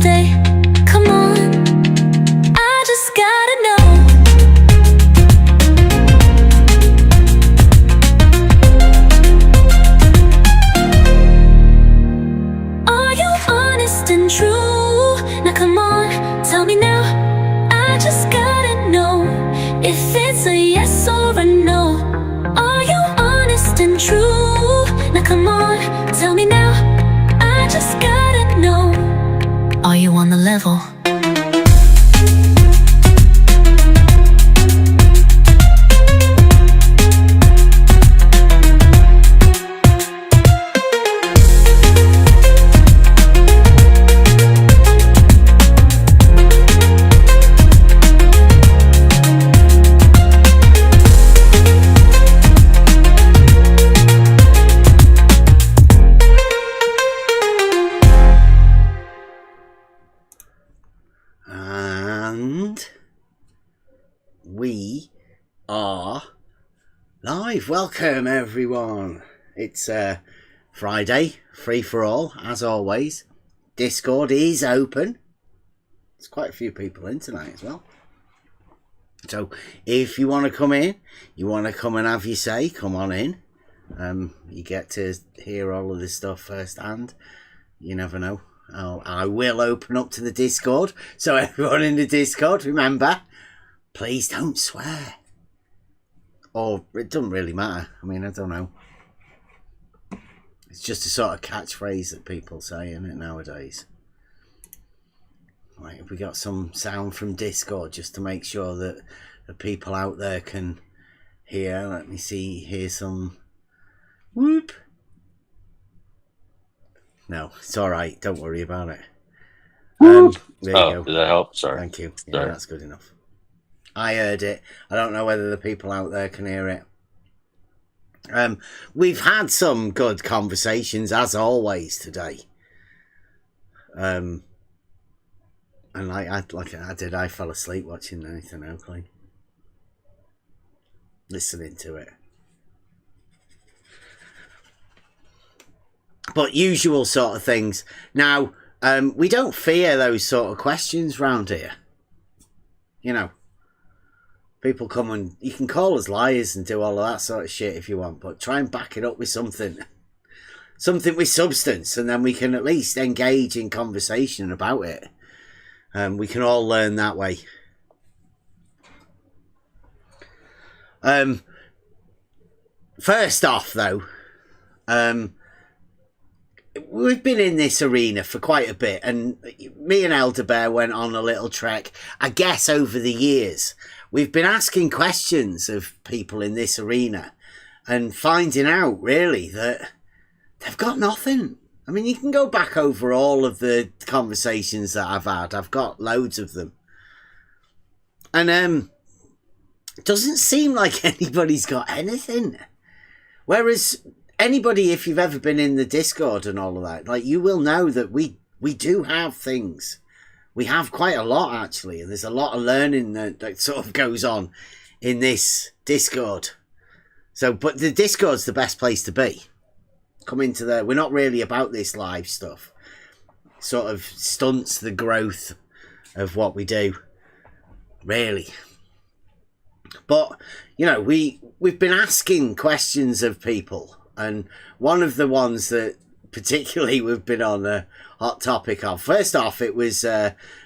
day. Come on, I just gotta know. Are you honest and true? Now come on, tell me now. I just gotta know if it's a yes or a no. Are you honest and true? Now come on, tell me now. I just gotta know. Are you on the level? We are live. Welcome everyone. It's Friday, free for all as always. Discord is open. There's quite a few people in tonight as well. So if you want to come in, you want to come and have your say, come on in. You get to hear all of this stuff firsthand. You never know. I will open up to the Discord. So everyone in the Discord, remember, please don't swear. Or it doesn't really matter. I mean, I don't know. It's just a sort of catchphrase that people say, isn't it, nowadays? Right, have we got some sound from Discord just to make sure that the people out there can hear? Let me see. Hear some whoop. No, it's all right. Don't worry about it. There you go. Did that help? Sorry. Thank you. Yeah, Sorry. that's good enough. I heard it. I don't know whether the people out there can hear it. We've had some good conversations as always today. And I fell asleep watching Realising Euclid. Listening to it. But usual sort of things. Now, we don't fear those sort of questions round here. You know. People come and you can call us liars and do all of that sort of shit if you want, but try and back it up with something with substance, and then we can at least engage in conversation about it. We can all learn that way. First off, though, we've been in this arena for quite a bit, and me and Elder Bear went on a little trek, I guess, over the years. We've been asking questions of people in this arena and finding out, really, that they've got nothing. I mean, you can go back over all of the conversations that I've had. I've got loads of them. And it doesn't seem like anybody's got anything. Whereas anybody, if you've ever been in the Discord and all of that, like, you will know that we do have things. We have quite a lot, actually, and there's a lot of learning that sort of goes on in this Discord. So, but the Discord's the best place to be. Come into there. We're not really about this live stuff. Sort of stunts the growth of what we do, really. But, you know, we've been asking questions of people, and one of the ones that particularly we've been on a hot topic of. First off, it was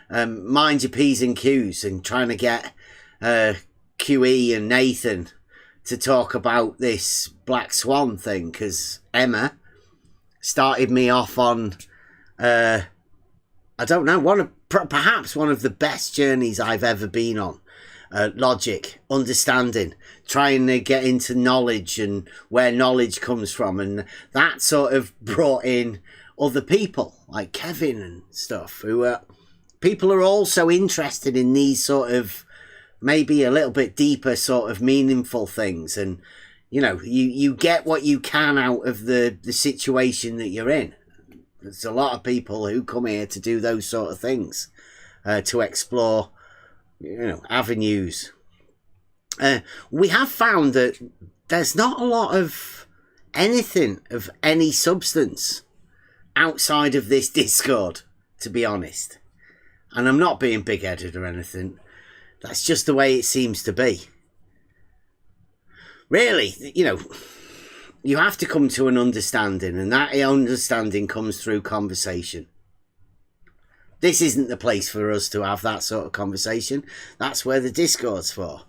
mind your P's and Q's and trying to get QE and Nathan to talk about this Black Swan thing, because Emma started me off on, I don't know, perhaps one of the best journeys I've ever been on. Logic, understanding, trying to get into knowledge and where knowledge comes from, and that sort of brought in other people like Kevin and stuff, who people are also interested in these sort of maybe a little bit deeper sort of meaningful things, and you know, you get what you can out of the situation that you're in. There's a lot of people who come here to do those sort of things, to explore, you know, avenues. We have found that there's not a lot of anything of any substance outside of this Discord, to be honest. And I'm not being big-headed or anything. That's just the way it seems to be. Really, you know, you have to come to an understanding, and that understanding comes through conversation. This isn't the place for us to have that sort of conversation. That's where the Discord's for.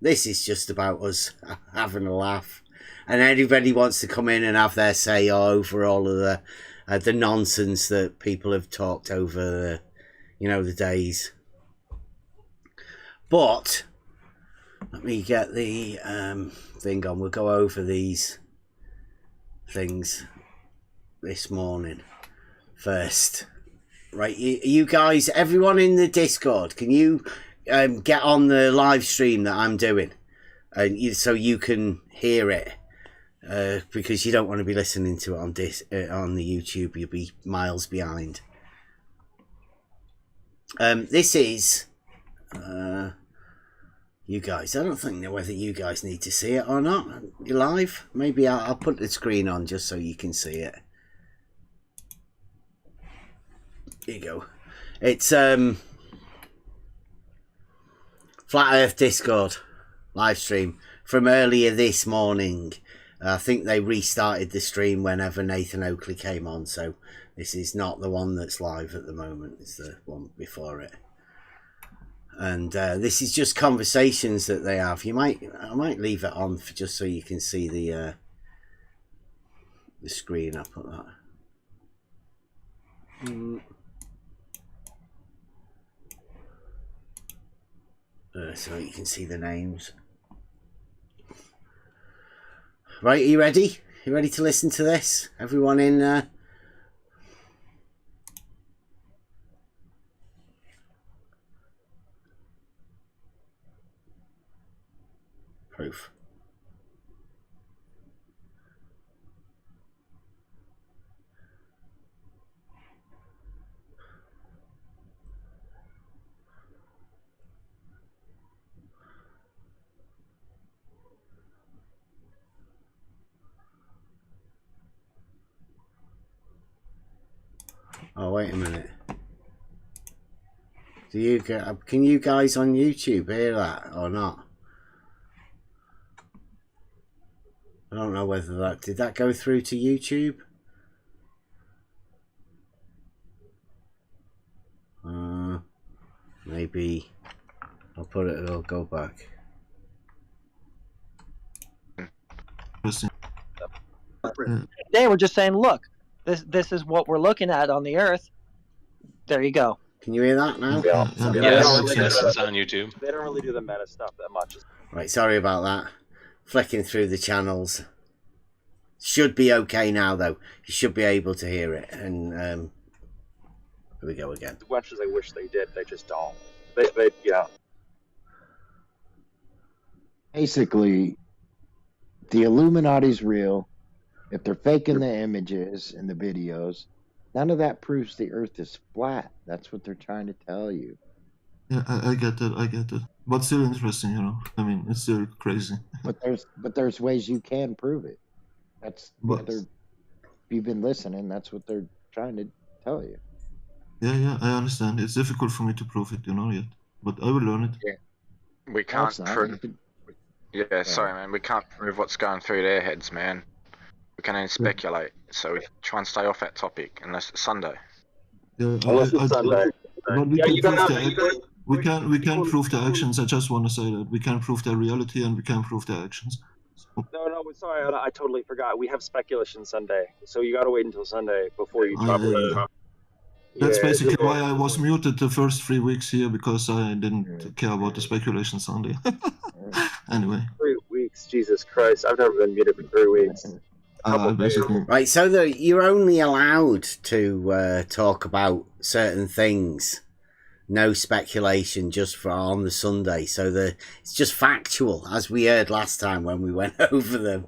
This is just about us having a laugh. And everybody wants to come in and have their say over all of the nonsense that people have talked over the days. But let me get the thing on. We'll go over these things this morning first. Right, you guys, everyone in the Discord, can you get on the live stream that I'm doing, so you can hear it, because you don't want to be listening to it on the YouTube. You'll be miles behind. This is you guys. I don't know whether you guys need to see it or not. You're live. Maybe I'll put the screen on just so you can see it. Here you go. It's Flat Earth Discord live stream from earlier this morning. I think they restarted the stream whenever Nathan Oakley came on, so this is not the one that's live at the moment. It's the one before it. And this is just conversations that they have. I might leave it on for just so you can see the screen. I'll put that. So you can see the names. Right, are you ready? You ready to listen to this? Everyone in proof. Oh, wait a minute. Can you guys on YouTube hear that or not? I don't know whether did that go through to YouTube? Maybe I'll go back. Today we're just saying, look, this is what we're looking at on the Earth. There you go. Can you hear that now? Yes, it's on YouTube. They don't really do the meta stuff that much. Right, sorry about that. Flicking through the channels. Should be okay now, though. You should be able to hear it. And here we go again. As much as I wish they did, they just don't. Yeah. Basically, the Illuminati's real. If they're faking the images and the videos, none of that proves the Earth is flat. That's what they're trying to tell you. Yeah, I get that. But still interesting, you know. I mean, it's still crazy. But there's ways you can prove it. That's what they're. If you've been listening, that's what they're trying to tell you. Yeah, I understand. It's difficult for me to prove it, yet. But I will learn it. Yeah. We can't prove. Yeah, sorry, man. We can't prove what's going through their heads, man. We can only speculate. So we try and stay off that topic unless it's Sunday. Yeah, Unless it's Sunday. But we can prove the actions. I just want to say that we can prove their reality and we can prove their actions. So. No, sorry, I totally forgot. We have speculation Sunday, so you got to wait until Sunday before you properly. That's basically why I was muted the first 3 weeks here, because I didn't care about the speculation Sunday. Anyway. 3 weeks, Jesus Christ! I've never been muted for 3 weeks. Basically. Right, so you're only allowed to talk about certain things. No speculation, just for on the Sunday. So it's just factual, as we heard last time when we went over them.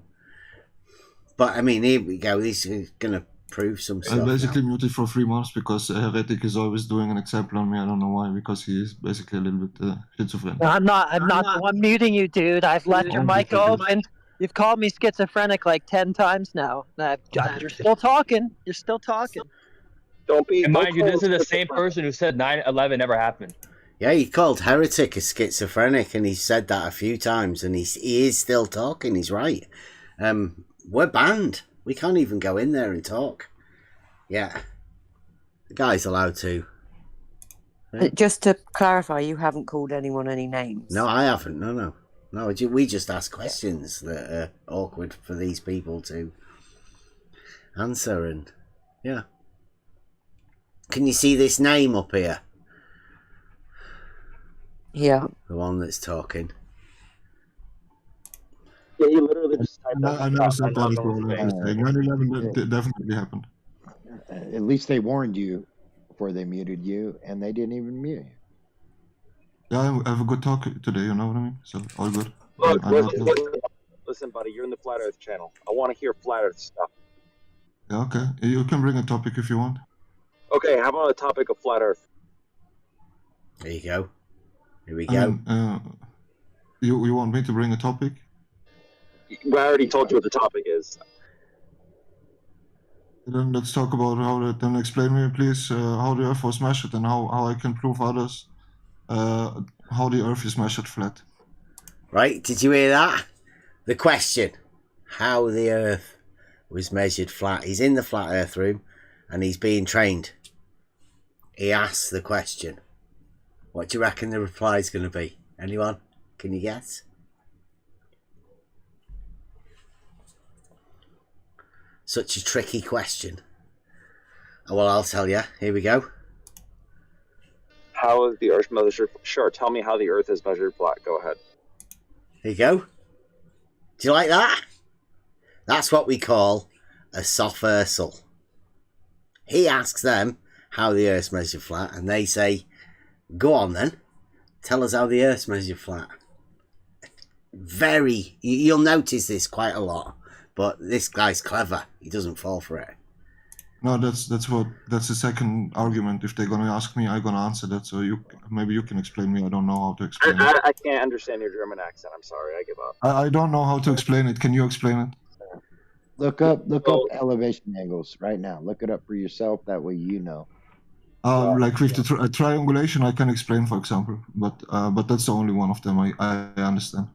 But I mean, here we go. This is going to prove some stuff. I basically now. muted for 3 months because Heretic is always doing an example on me. I don't know why, because he is basically a little bit schizophrenic. No, I'm not the one muting you, dude. I've left your mic open. You've called me schizophrenic like 10 times now. You're still talking. You're still talking. Don't be. And mind you, don't this is call the us same schizophrenic. person who said 9/11 never happened. Yeah, he called Heretic a schizophrenic, and he's said that a few times, and he is still talking. He's right. We're banned. We can't even go in there and talk. Yeah. The guy's allowed to. Just to clarify, you haven't called anyone any names. No, I haven't. No. We just ask questions that are awkward for these people to answer, and yeah. Can you see this name up here? Yeah. The one that's talking. Yeah, he literally just typed I out. never said that as well. 9/11 definitely happened. At least they warned you before they muted you, and they didn't even mute you. Yeah, I have a good talk today, you know what I mean? So, all good. Look, I'm not- listen, buddy, you're in the Flat Earth channel. I want to hear Flat Earth stuff. Yeah, okay. You can bring a topic if you want. Okay, how about a topic of Flat Earth? There you go. Here we I go. mean, you want me to bring a topic? I already told you what the topic is. Then let's talk about then explain me, please, how the Earth was measured and how I can prove others how the Earth is measured flat. Right, did you hear that? The question. How the Earth was measured flat. He's in the Flat Earth room and he's being trained. He asks the question. What do you reckon the reply is going to be? Anyone? Can you guess? Such a tricky question. Oh, well, I'll tell you. Here we go. How is the Earth measured? Sure, tell me how the Earth is measured flat. Go ahead. Here you go. Do you like that? That's what we call a sophersal. He asks them how the Earth's measured flat, and they say, go on then. Tell us how the Earth's measured flat. You'll notice this quite a lot, but this guy's clever. He doesn't fall for it. No, that's the second argument. If they're gonna ask me, I'm gonna answer that. So maybe you can explain me. I don't know how to explain it. I can't understand your German accent. I'm sorry. I give up. I don't know how to explain it. Can you explain it? Look up elevation angles right now. Look it up for yourself. That way you know. Like with the triangulation, I can explain, for example, but that's the only one of them I understand.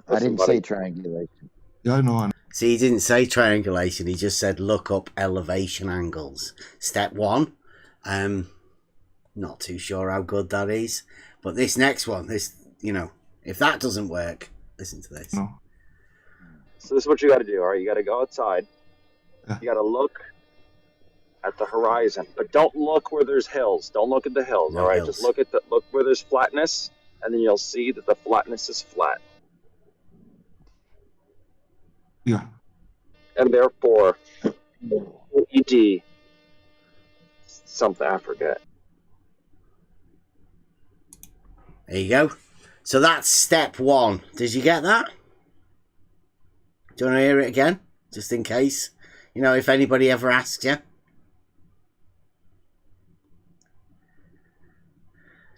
I didn't say triangulation. Yeah, I know. See, he didn't say triangulation. He just said look up elevation angles. Step one. Not too sure how good that is. But this next one, if that doesn't work, listen to this. No. So this is what you got to do. All right, you got to go outside. Yeah. You got to look at the horizon, but don't look where there's hills. Don't look at the hills. No all right, hills. just look where there's flatness, and then you'll see that the flatness is flat. Yeah. And therefore, ED, something I forget. There you go. So that's step one. Did you get that? Do you want to hear it again? Just in case. If anybody ever asks you.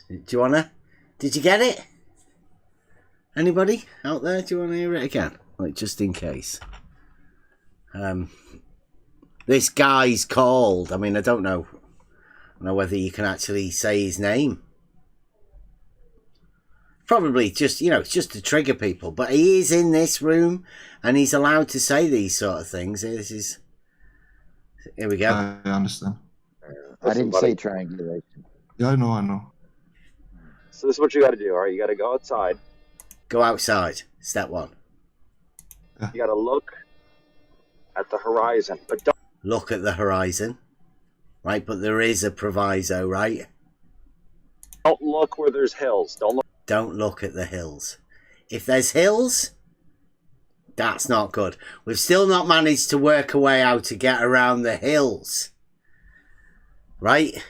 Did you get it? Anybody out there? Do you want to hear it again? Like, just in case. This guy's called. I mean, I don't know whether you can actually say his name. Probably just, it's just to trigger people. But he is in this room and he's allowed to say these sort of things. Here we go. I understand. I didn't say triangulation. Yeah, I know. So this is what you got to do. All right, you got to go outside. Go outside. Step one. Yeah. You got to look at the horizon, but don't look at the horizon. Right, but there is a proviso, right? Don't look where there's hills. Don't look at the hills. If there's hills, that's not good. We've still not managed to work a way how to get around the hills. Right?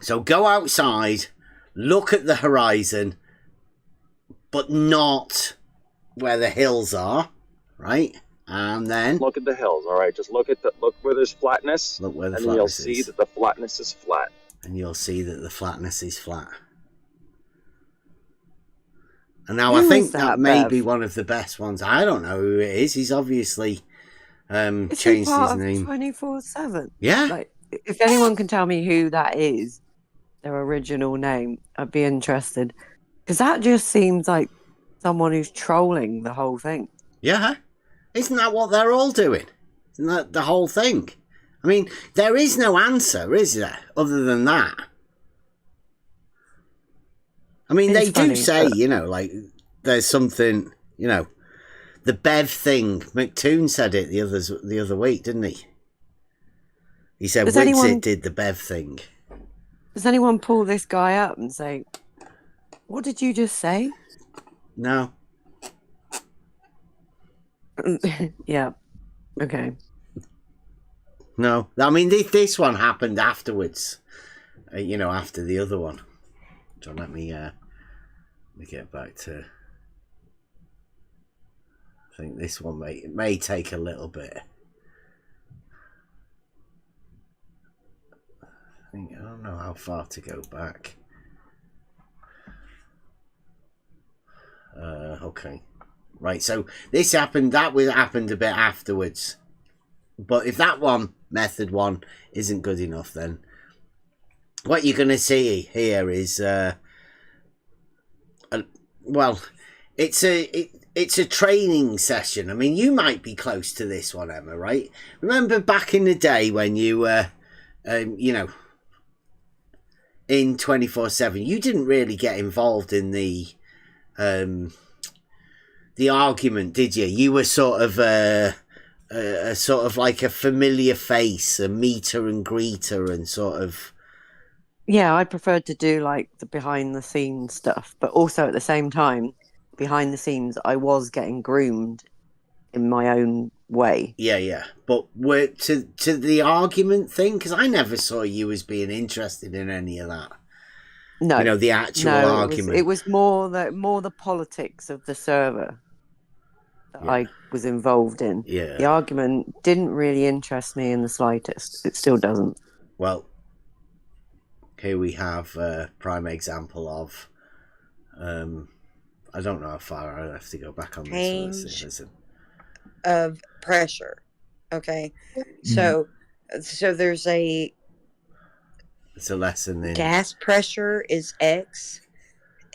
So go outside, look at the horizon, but not where the hills are, right? And then look at the hills. All right, just look where there's flatness. Look where the and flatness you'll see is. that the flatness is flat. And you'll see that the flatness is flat. And now I think that may be one of the best ones. I don't know who it is. He's obviously Is he changed his part of name. 24/7? Yeah. Like, if anyone can tell me who that is, their original name, I'd be interested. Because that just seems like someone who's trolling the whole thing. Yeah. Isn't that what they're all doing? Isn't that the whole thing? I mean, there is no answer, is there, other than that? I mean, It's they do funny, say, but- you know, like, there's something, you know, the Bev thing. McToon said it the other week, didn't he? He said Wixit did the Bev thing. Does anyone pull this guy up and say, what did you just say? No. Yeah. Okay. No. I mean, this one happened afterwards. You know, after the other one. So let me get back to... I think this one may take a little bit. I don't know how far to go back. Okay. Right, so this happened, happened a bit afterwards. But if that one, method one, isn't good enough, then what you're going to see here is, well, it's a training session. I mean, you might be close to this one, Emma, right? Remember back in the day when you were, you know, in 24/7, you didn't really get involved in the argument, did you? You were sort of sort of like a familiar face, a meter and greeter, and sort of. Yeah, I preferred to do like the behind the scenes stuff, but also at the same time, behind the scenes, I was getting groomed in my own way. Yeah. But to the argument thing, because I never saw you as being interested in any of that. No, you know, the actual argument. It was more the politics of the server that I was involved in. Yeah. The argument didn't really interest me in the slightest. It still doesn't. Well, here we have a prime example of. I don't know how far I have to go back on this. Listen. Of pressure. Okay, so there's a. It's a lesson in gas pressure is X,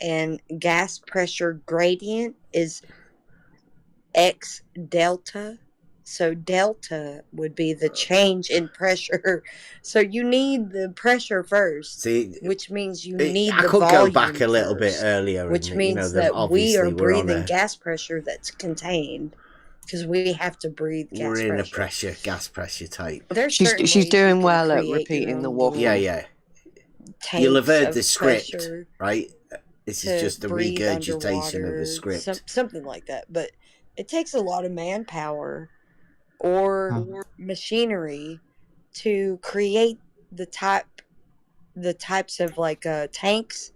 and gas pressure gradient is X delta. So delta would be the change in pressure. So you need the pressure first. See, which means you need I the could volume go back a little first, bit earlier, which and, means that we are breathing gas pressure that's contained because we have to breathe gas pressure. We're in a gas pressure type. She's doing well at repeating the waffle. Yeah. You'll have heard the script, right? This is just a regurgitation of a script. Something like that. But it takes a lot of manpower or machinery to create the types of like tanks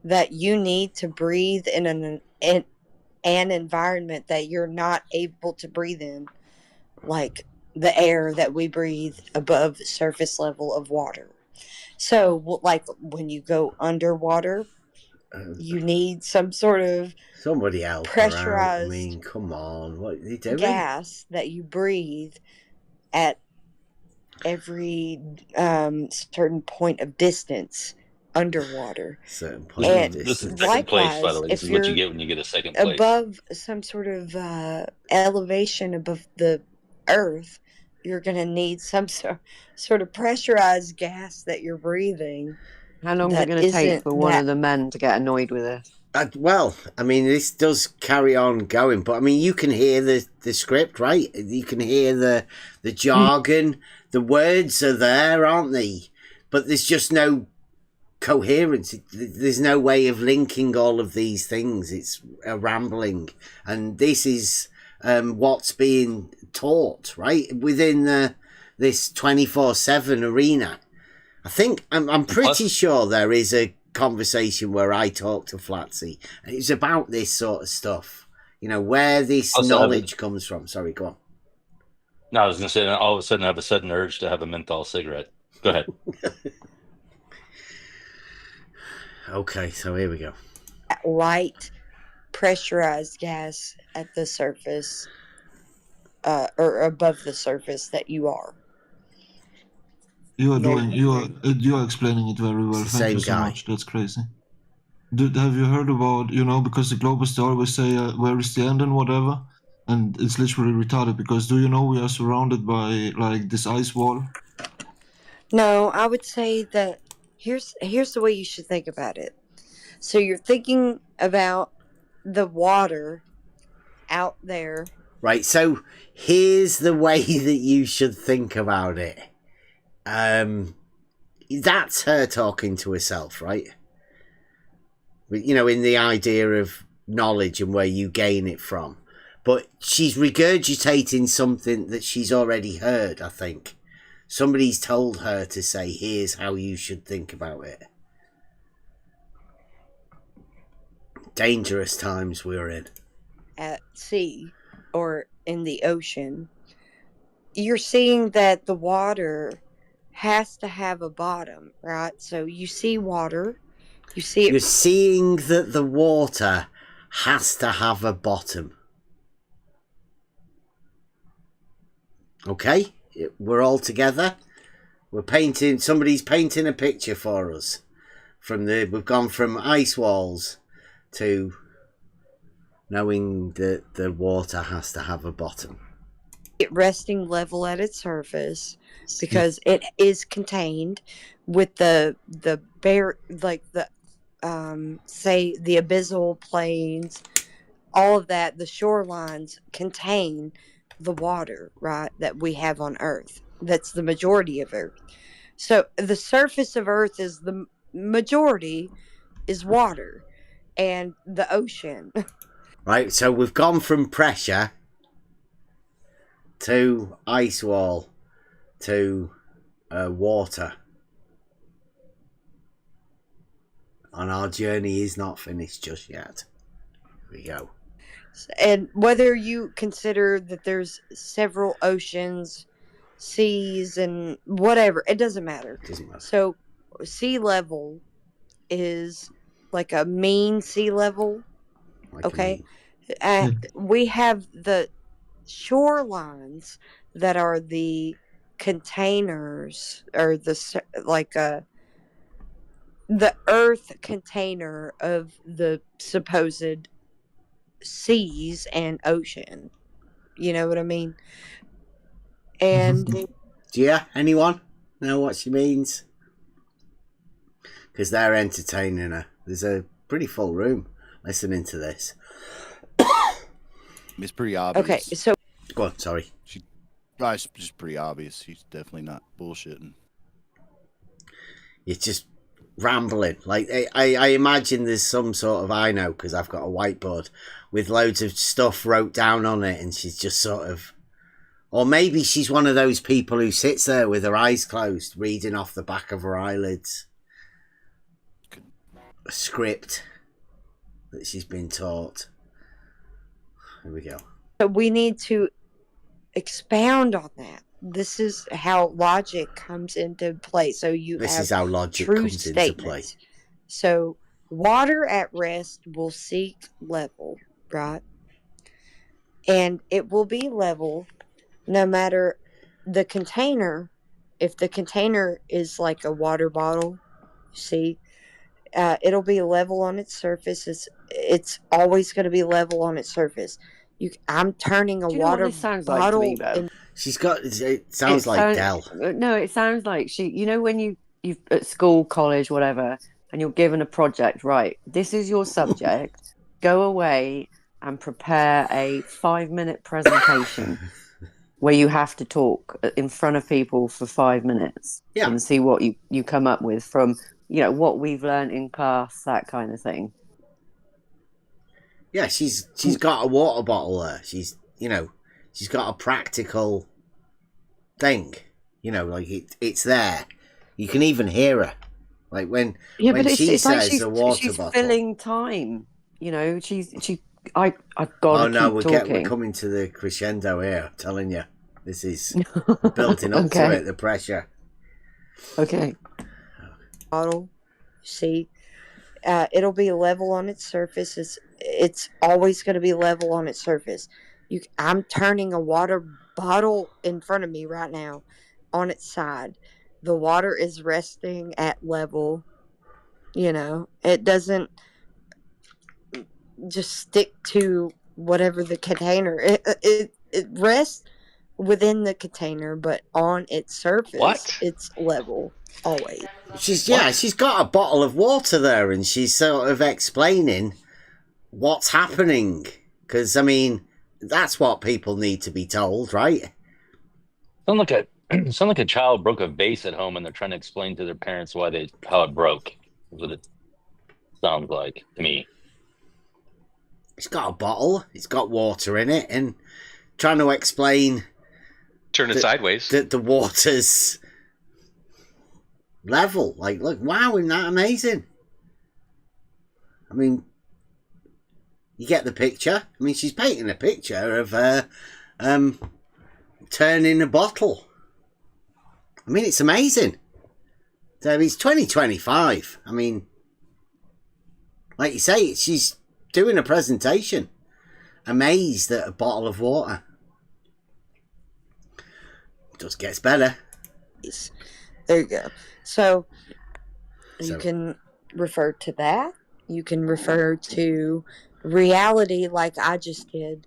that you need to breathe in an environment that you're not able to breathe in, like the air that we breathe above surface level of water. So, like when you go underwater, you need some sort of somebody else pressurized. I mean, come on, what are you doing? Gas that you breathe at every certain point of distance underwater. Certain point of distance. This is second place, by the way. This is what you get when you get a second place. Above some sort of elevation above the earth, you're going to need some sort of pressurized gas that you're breathing. How long is it going to take for one of the men to get annoyed with it? Well, I mean, this does carry on going, but I mean, you can hear the script, right? You can hear the jargon. The words are there, aren't they? But there's just no coherence. There's no way of linking all of these things. It's a rambling, and this is what's being taught, right, within this 24/7 arena. I think I'm pretty sure there is a conversation where I talked to Flatsy, and it was about this sort of stuff. You know, where this knowledge comes from. Sorry, go on. No, I was going to say, all of a sudden I have a sudden urge to have a menthol cigarette. Go ahead. Okay, so here we go. Light pressurized gas at the surface or above the surface that you are. You are explaining it very well. It's the Thank same you so guy. much. That's crazy. Have you heard about, because the globus, they always say, where is the end and whatever? And it's literally retarded because do you know we are surrounded by, like, this ice wall? No, I would say that here's the way you should think about it. So you're thinking about the water out there. Right, so here's the way that you should think about it. That's her talking to herself, right? In the idea of knowledge and where you gain it from. But she's regurgitating something that she's already heard, I think. Somebody's told her to say, here's how you should think about it. Dangerous times we're in. At sea or in the ocean, you're seeing that the water has to have a bottom, right? So you see water, you see it. You're seeing that the water has to have a bottom. Okay, we're all together. Somebody's painting a picture for us. We've gone from ice walls to knowing that the water has to have a bottom. Resting level at its surface because it is contained with the bare, like the say the abyssal plains, all of that. The shorelines contain the water, right, that we have on Earth. That's the majority of Earth. So the surface of Earth is the majority is water and the ocean. Right, so we've gone from pressure to ice wall to water. And our journey is not finished just yet. Here we go. And whether you consider that there's several oceans, seas, and whatever, it doesn't matter. So sea level is like a mean sea level. Okay. We have the shorelines that are the containers, or the earth container of the supposed seas and ocean. You know what I mean? And anyone know what she means? Because they're entertaining her. There's a pretty full room listening to this. It's pretty obvious. Okay, so go on. Sorry. It's just pretty obvious. She's definitely not bullshitting. It's just rambling. Like I imagine there's some sort of, I know because I've got a whiteboard with loads of stuff wrote down on it, and she's just sort of, or maybe she's one of those people who sits there with her eyes closed, reading off the back of her eyelids a script that she's been taught. Here we go. So we need to expound on that. This is how logic comes into play. So This is how logic true comes statements. into play. So water at rest will seek level, right? And it will be level no matter the container. If the container is like a water bottle, see, it'll be level on its surface. It's always going to be level on its surface. I'm turning a water bottle. Like to me, She's got. It sounds like Dell. No, it sounds like she. You know when you at school, college, whatever, and you're given a project. Right, this is your subject. Go away and prepare a 5-minute presentation where you have to talk in front of people for 5 minutes and see what you come up with from what we've learned in class, that kind of thing. Yeah, she's got a water bottle there. She's got a practical thing. Like it's there. You can even hear her. Like when she says like the water she's bottle. filling time. I've got to keep talking. We're coming to the crescendo here. I'm telling you, this is building up to it. The pressure. Okay. Bottle, see, it'll be level on its surface. It's always going to be level on its surface. I'm turning a water bottle in front of me right now on its side. The water is resting at level. It doesn't just stick to whatever the container. It rests within the container, but on its surface, it's level always. She's got a bottle of water there, and she's sort of explaining what's happening. Because I mean, that's what people need to be told, right? Sound like a child broke a vase at home, and they're trying to explain to their parents how it broke. That's what it sounds like to me. It's got a bottle. It's got water in it, and trying to explain. Turn it sideways. The water's level. Like, look, wow, isn't that amazing? I mean, you get the picture. I mean, she's painting a picture of turning a bottle. I mean, it's amazing. So it's 2025. I mean, like you say, she's doing a presentation. Amazed at a bottle of water. Just gets better. There you go. So you can refer to that. You can refer to reality like I just did.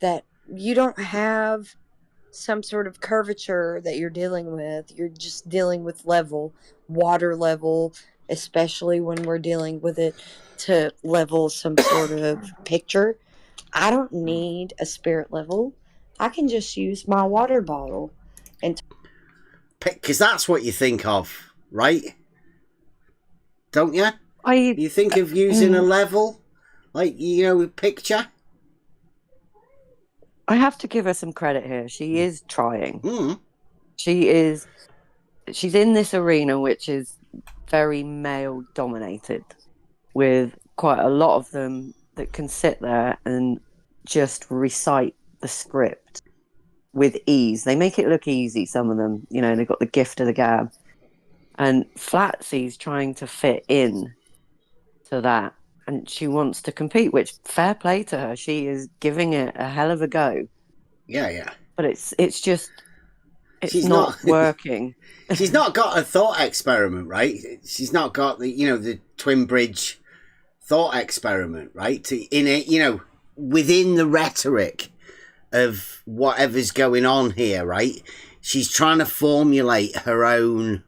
That you don't have some sort of curvature that you're dealing with. You're just dealing with level, water level, especially when we're dealing with it to level some sort of picture. I don't need a spirit level. I can just use my water bottle. Because that's what you think of, right? Don't you? You think of using a level, like, a picture? I have to give her some credit here. She is trying. She's in this arena which is very male dominated, with quite a lot of them that can sit there and just recite the script with ease. They make it look easy, some of them. They've got the gift of the gab. And Flatsy's trying to fit in to that. And she wants to compete, which, fair play to her. She is giving it a hell of a go. Yeah. But it's not working. She's not got a thought experiment, right? She's not got the twin bridge thought experiment, right? Within the rhetoric of whatever's going on here, right? She's trying to formulate her own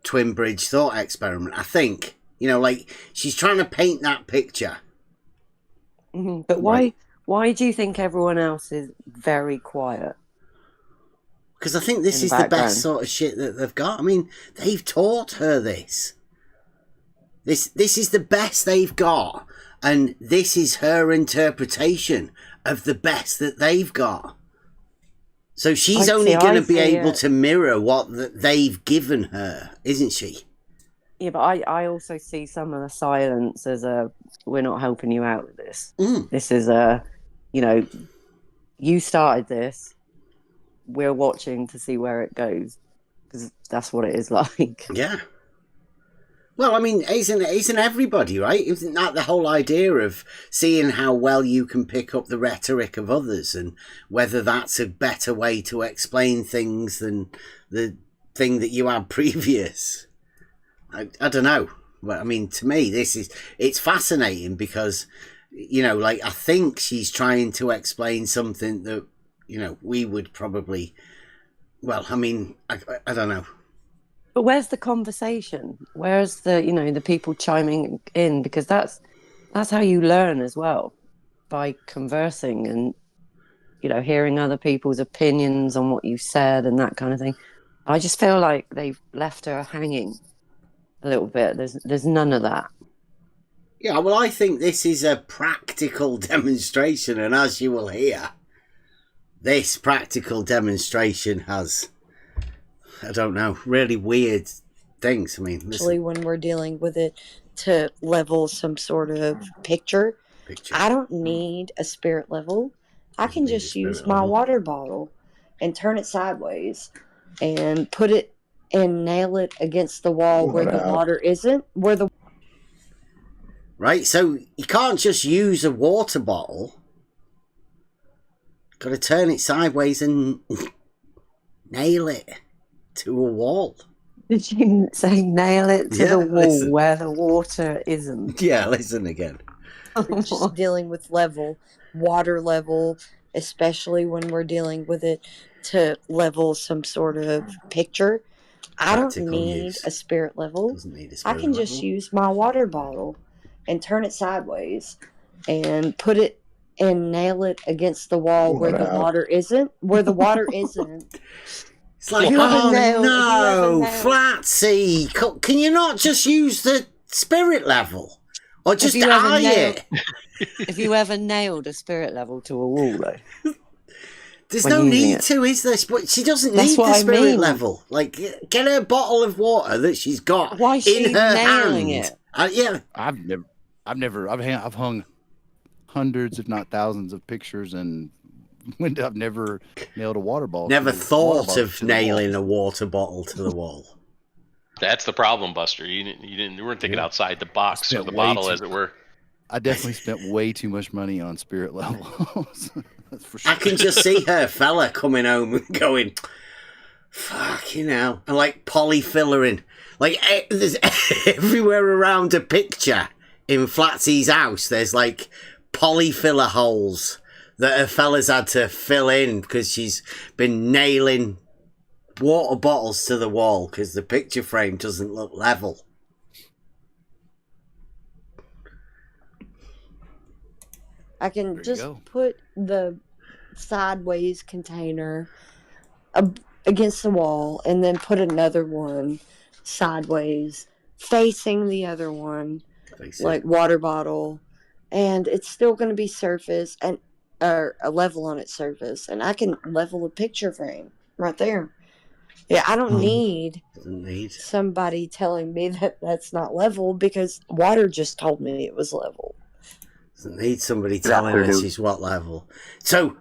twin bridge thought experiment, I think. She's trying to paint that picture. Mm-hmm. But why do you think everyone else is very quiet? Because I think this is the best sort of shit that they've got. I mean, they've taught her this. This is the best they've got. And this is her interpretation of the best that they've got. So she's only going to be able to mirror what they've given her, isn't she? Yeah, but I also see some of the silence as we're not helping you out with this. This is you started this. We're watching to see where it goes, because that's what it is like. Yeah. Well, I mean, isn't everybody, right? Isn't that the whole idea of seeing how well you can pick up the rhetoric of others, and whether that's a better way to explain things than the thing that you had previous? I don't know. But I mean, to me, it's fascinating because, I think she's trying to explain something that, we would probably, I don't know. But where's the conversation? Where's the people chiming in? Because that's how you learn as well, by conversing and hearing other people's opinions on what you said and that kind of thing. I just feel like they've left her hanging a little bit. There's none of that. Yeah, well, I think this is a practical demonstration, and as you will hear, this practical demonstration has, I don't know, really weird things. I mean, especially when we're dealing with it to level some sort of picture. I don't need a spirit level. I can just use my water bottle and turn it sideways and put it and nail it against the wall where the water isn't. Right, so you can't just use a water bottle. Got to turn it sideways and nail it to a wall. Did you say nail it to the wall where the water isn't? Yeah, listen again. It's just dealing with level, water level, especially when we're dealing with it to level some sort of picture. I don't Practical need use. a spirit level. Doesn't need a I spirit can just level. use my water bottle and turn it sideways and put it and nail it against the wall where the water isn't. Where the water isn't. It's like, oh no, Flatsy, can you not just use the spirit level? Or just eye it? Have you ever nailed a spirit level to a wall, though? There's no need to, is there? But she doesn't need the spirit level. Like, get her a bottle of water that she's got in her hand. Yeah, I've hung hundreds, if not thousands, of pictures, and I've never nailed a water bottle. Never thought of nailing a water bottle to the wall. That's the problem, Buster. You weren't thinking outside the box or the bottle, as it were. I definitely spent way too much money on spirit levels. That's for sure. I can just see her fella coming home and going, fucking hell. And like polyfillering. Like, there's everywhere around a picture in Flatsy's house, there's like polyfiller holes that her fella's had to fill in because she's been nailing water bottles to the wall because the picture frame doesn't look level. I can just put the sideways container against the wall and then put another one sideways facing the other one, like water bottle, and it's still going to be surface and a level on its surface, and I can level a picture frame right there. Yeah, I don't need somebody telling me that that's not level because water just told me it was level. Doesn't need somebody telling us she's what level. So,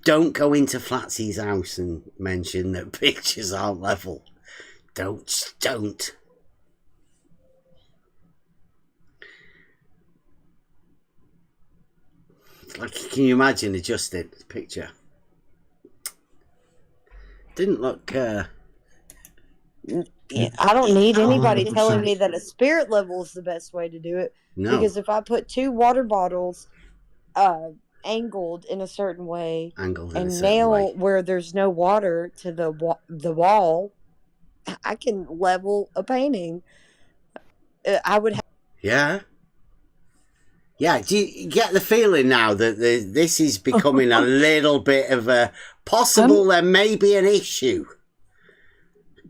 don't go into Flatsy's house and mention that pictures aren't level. Don't. Like, can you imagine adjusting the picture? Didn't look... I don't need anybody telling me that a spirit level is the best way to do it. No. Because if I put two water bottles angled in a certain way and nail where there's no water to the wall, I can level a painting. I would have... Yeah. Yeah, do you get the feeling now that this is becoming a little bit of a possible there may be an issue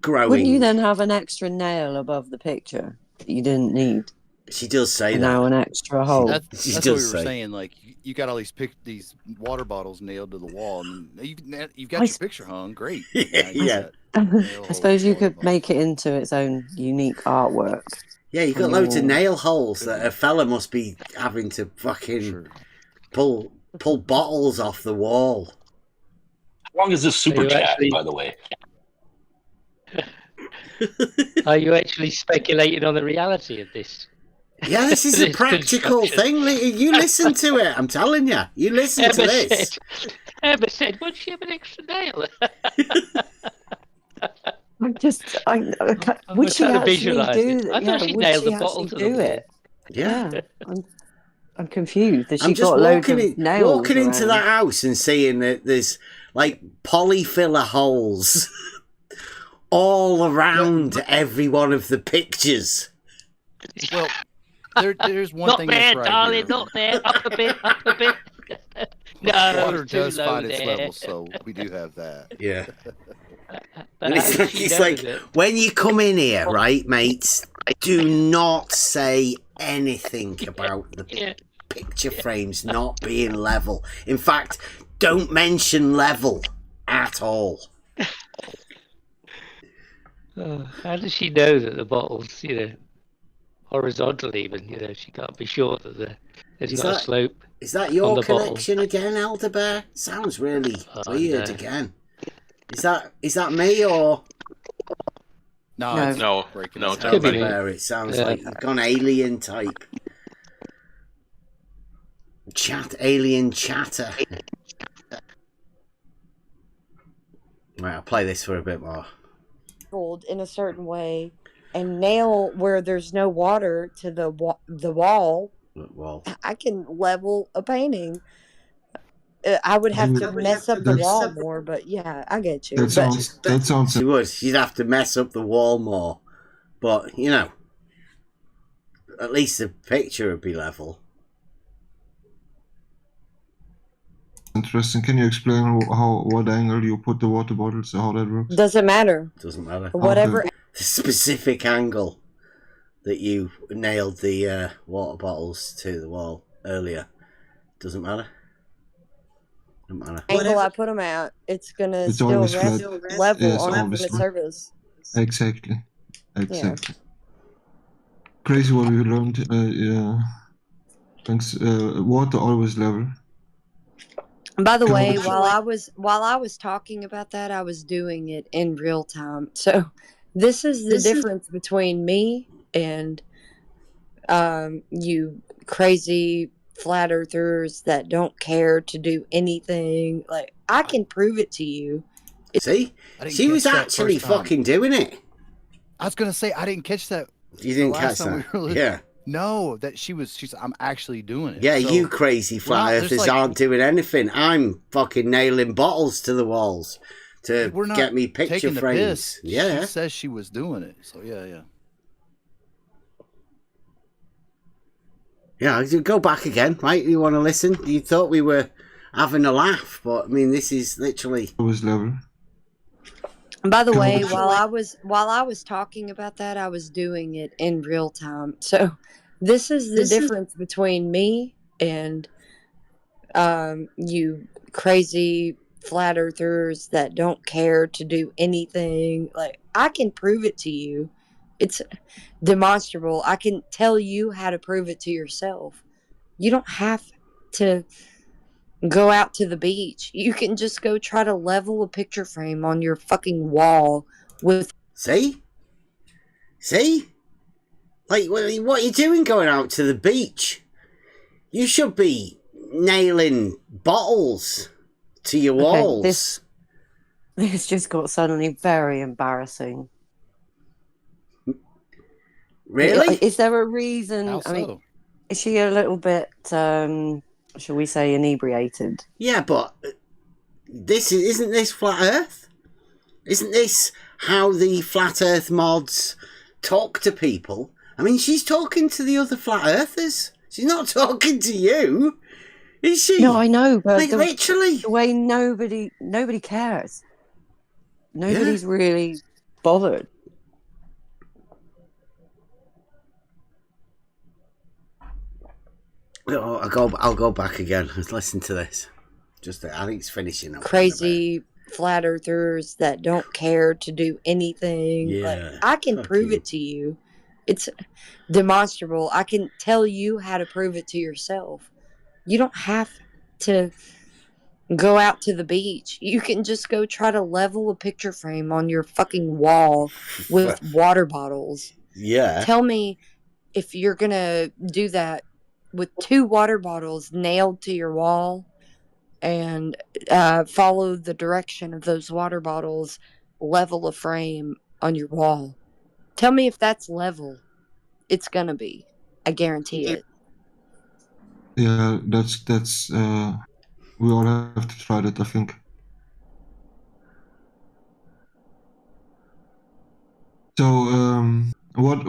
growing? Wouldn't you then have an extra nail above the picture that you didn't need? She does say that. Now an extra hole. That's what we were saying. Like, you got all these water bottles nailed to the wall, and you've got your picture hung. Great. Yeah. I suppose you could make it into its own unique artwork. Yeah, you've got loads of nail holes that a fella must be having to fucking pull bottles off the wall. How long is this super chat, by the way? Are you actually speculating on the reality of this? Yeah, this is a practical thing. You listen to it. I'm telling you. You listen to this. Emma said, "Would she have an extra nail?" Would she actually do that? I thought she nailed the bottle to the wall. It? Yeah. I'm confused. Has I'm she just got loads of nails walking into that house and seeing that there's like polyfiller holes all around every one of the pictures. Well, there's one thing that's right, darling, here. not there. Up a bit. No, water does find its there. level, so we do have that. Yeah. But It's like when you come in here, right, mates, do not say anything about the picture frames not being level. In fact, don't mention level at all. How does she know that the bottle's, horizontal even? She can't be sure that there's not a slope. Is that your connection again, Elder Bear? Sounds really weird again. Is that me or? No. Elder Bear, it sounds like you've gone alien type. Alien chatter. Right, I'll play this for a bit more. In a certain way and nail where there's no water to the wall, I can level a painting. I would have to mess up the wall more, but yeah, I get you. That sounds. She would. She'd have to mess up the wall more, but you know, at least the picture would be level. Interesting. Can you explain what angle you put the water bottles, how that works? Doesn't matter. Doesn't matter. Whatever. Okay. The specific angle that you nailed the water bottles to the wall earlier doesn't matter. Doesn't matter. Angle I put them at, it's gonna still rest level Yes, on obviously. the surface. Exactly. Crazy what we learned. Yeah. Thanks. Water always level. By the way, while I was talking about that, I was doing it in real time. So this is the difference between me and you crazy flat earthers that don't care to do anything. Like, I can prove it to you. See? She was actually fucking doing it. I was gonna say I didn't catch that. You didn't catch that? Yeah. No, that she's I'm actually doing it. Yeah, So, you crazy flat earthers aren't doing anything. I'm fucking nailing bottles to the walls to get me picture frames. Yeah. She says she was doing it. So yeah. Yeah, go back again, right? You want to listen? You thought we were having a laugh, but I mean, this is literally. It was level. By the way, while I was talking about that, I was doing it in real time. So this is the difference between me and you crazy flat earthers that don't care to do anything. Like, I can prove it to you. It's demonstrable. I can tell you how to prove it to yourself. You don't have to go out to the beach. You can just go try to level a picture frame on your fucking wall with. See? Like, what are you doing going out to the beach? You should be nailing bottles to your walls. This just got suddenly very embarrassing. Really? Is there a reason? How so? I mean, is she a little bit, shall we say, inebriated? Yeah, but isn't this flat Earth? Isn't this how the flat Earth mods talk to people? I mean, she's talking to the other flat Earthers. She's not talking to you, is she? No, I know, but like, literally, the way nobody cares. Nobody's really bothered. I'll go back again. Let's listen to this. I think it's finishing up. Crazy flat earthers that don't care to do anything. Yeah, like, I can prove it to you. It's demonstrable. I can tell you how to prove it to yourself. You don't have to go out to the beach. You can just go try to level a picture frame on your fucking wall with water bottles. Yeah. Tell me if you're gonna do that with 2 water bottles nailed to your wall and follow the direction of those water bottles, level a frame on your wall. Tell me if that's level. It's gonna be. I guarantee it. Yeah, that's we all have to try that, I think. So what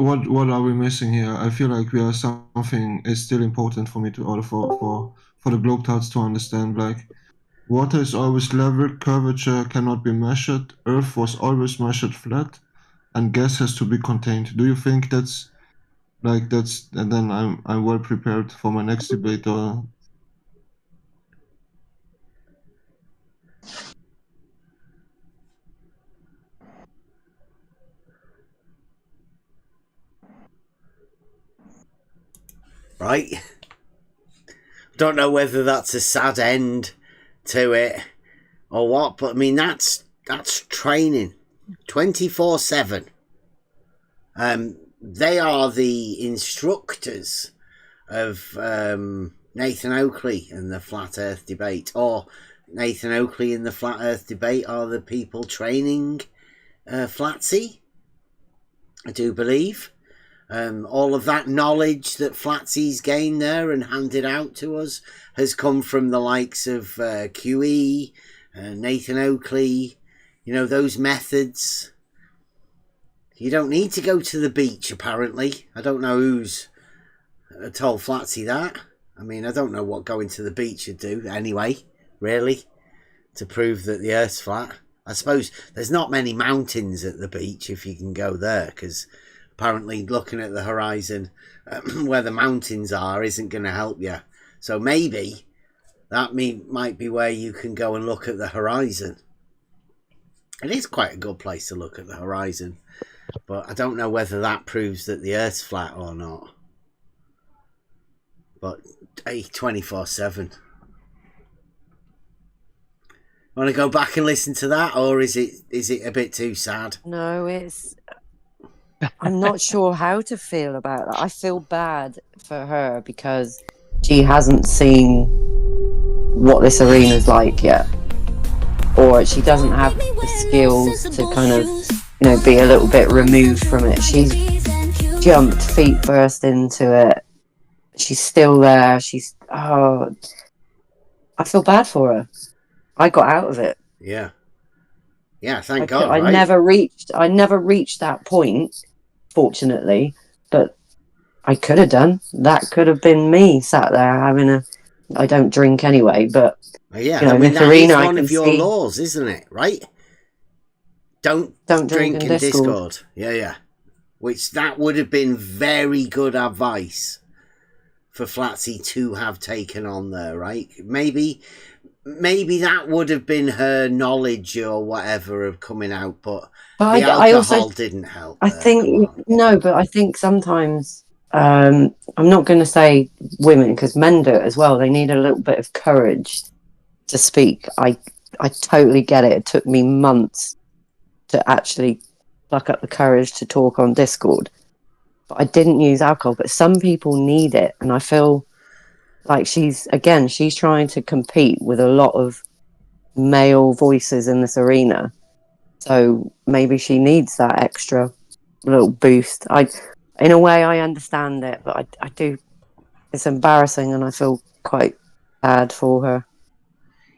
are we missing here? I feel like something is still important for me to order for the Globetrotters to understand. Like, water is always level, curvature cannot be measured, Earth was always measured flat, and gas has to be contained. Do you think that's and then I'm well prepared for my next debate? Or right? Don't know whether that's a sad end to it or what, but I mean that's training 24/7. They are the instructors of Nathan Oakley and the flat Earth debate, or Nathan Oakley in the Flat Earth debate are the people training Flatsy, I do believe. All of that knowledge that Flatsy's gained there and handed out to us has come from the likes of QE, Nathan Oakley, those methods. You don't need to go to the beach, apparently. I don't know who's told Flatsy that. I mean, I don't know what going to the beach would do anyway, really, to prove that the Earth's flat. I suppose there's not many mountains at the beach if you can go there, because apparently looking at the horizon where the mountains are isn't going to help you. So maybe that might be where you can go and look at the horizon. It is quite a good place to look at the horizon, but I don't know whether that proves that the Earth's flat or not. But hey, 24/7. Want to go back and listen to that, or is it a bit too sad? No, I'm not sure how to feel about that. I feel bad for her because she hasn't seen what this arena's like yet, or she doesn't have the skills to kind of, be a little bit removed from it. She's jumped feet first into it. She's still there. I feel bad for her. I got out of it. Yeah, thank God. I never reached that point, fortunately, but I could have done. That could have been me sat there having I don't drink anyway, but I mean, that is one of your laws, isn't it? Right? Don't drink in Discord. Yeah. Which that would have been very good advice for Flatsy to have taken on there, right? Maybe that would have been her knowledge or whatever of coming out, but the alcohol didn't help. I think but I think sometimes I'm not going to say women, because men do it as well. They need a little bit of courage to speak. I totally get it. It took me months to actually pluck up the courage to talk on Discord, but I didn't use alcohol. But some people need it, and I feel like she's trying to compete with a lot of male voices in this arena. So maybe she needs that extra little boost. In a way, I understand it, but I do. It's embarrassing, and I feel quite bad for her.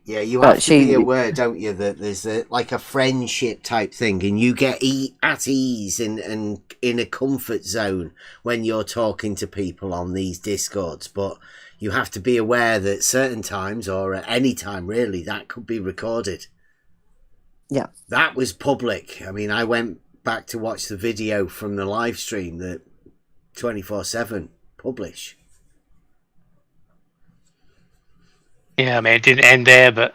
Yeah, you have to be aware, don't you, that there's like a friendship type thing, and you get at ease and in a comfort zone when you're talking to people on these Discords. But you have to be aware that certain times, or at any time really, that could be recorded. Yeah. That was public. I mean, I went back to watch the video from the live stream that 24/7 publish. Yeah, I mean, it didn't end there, but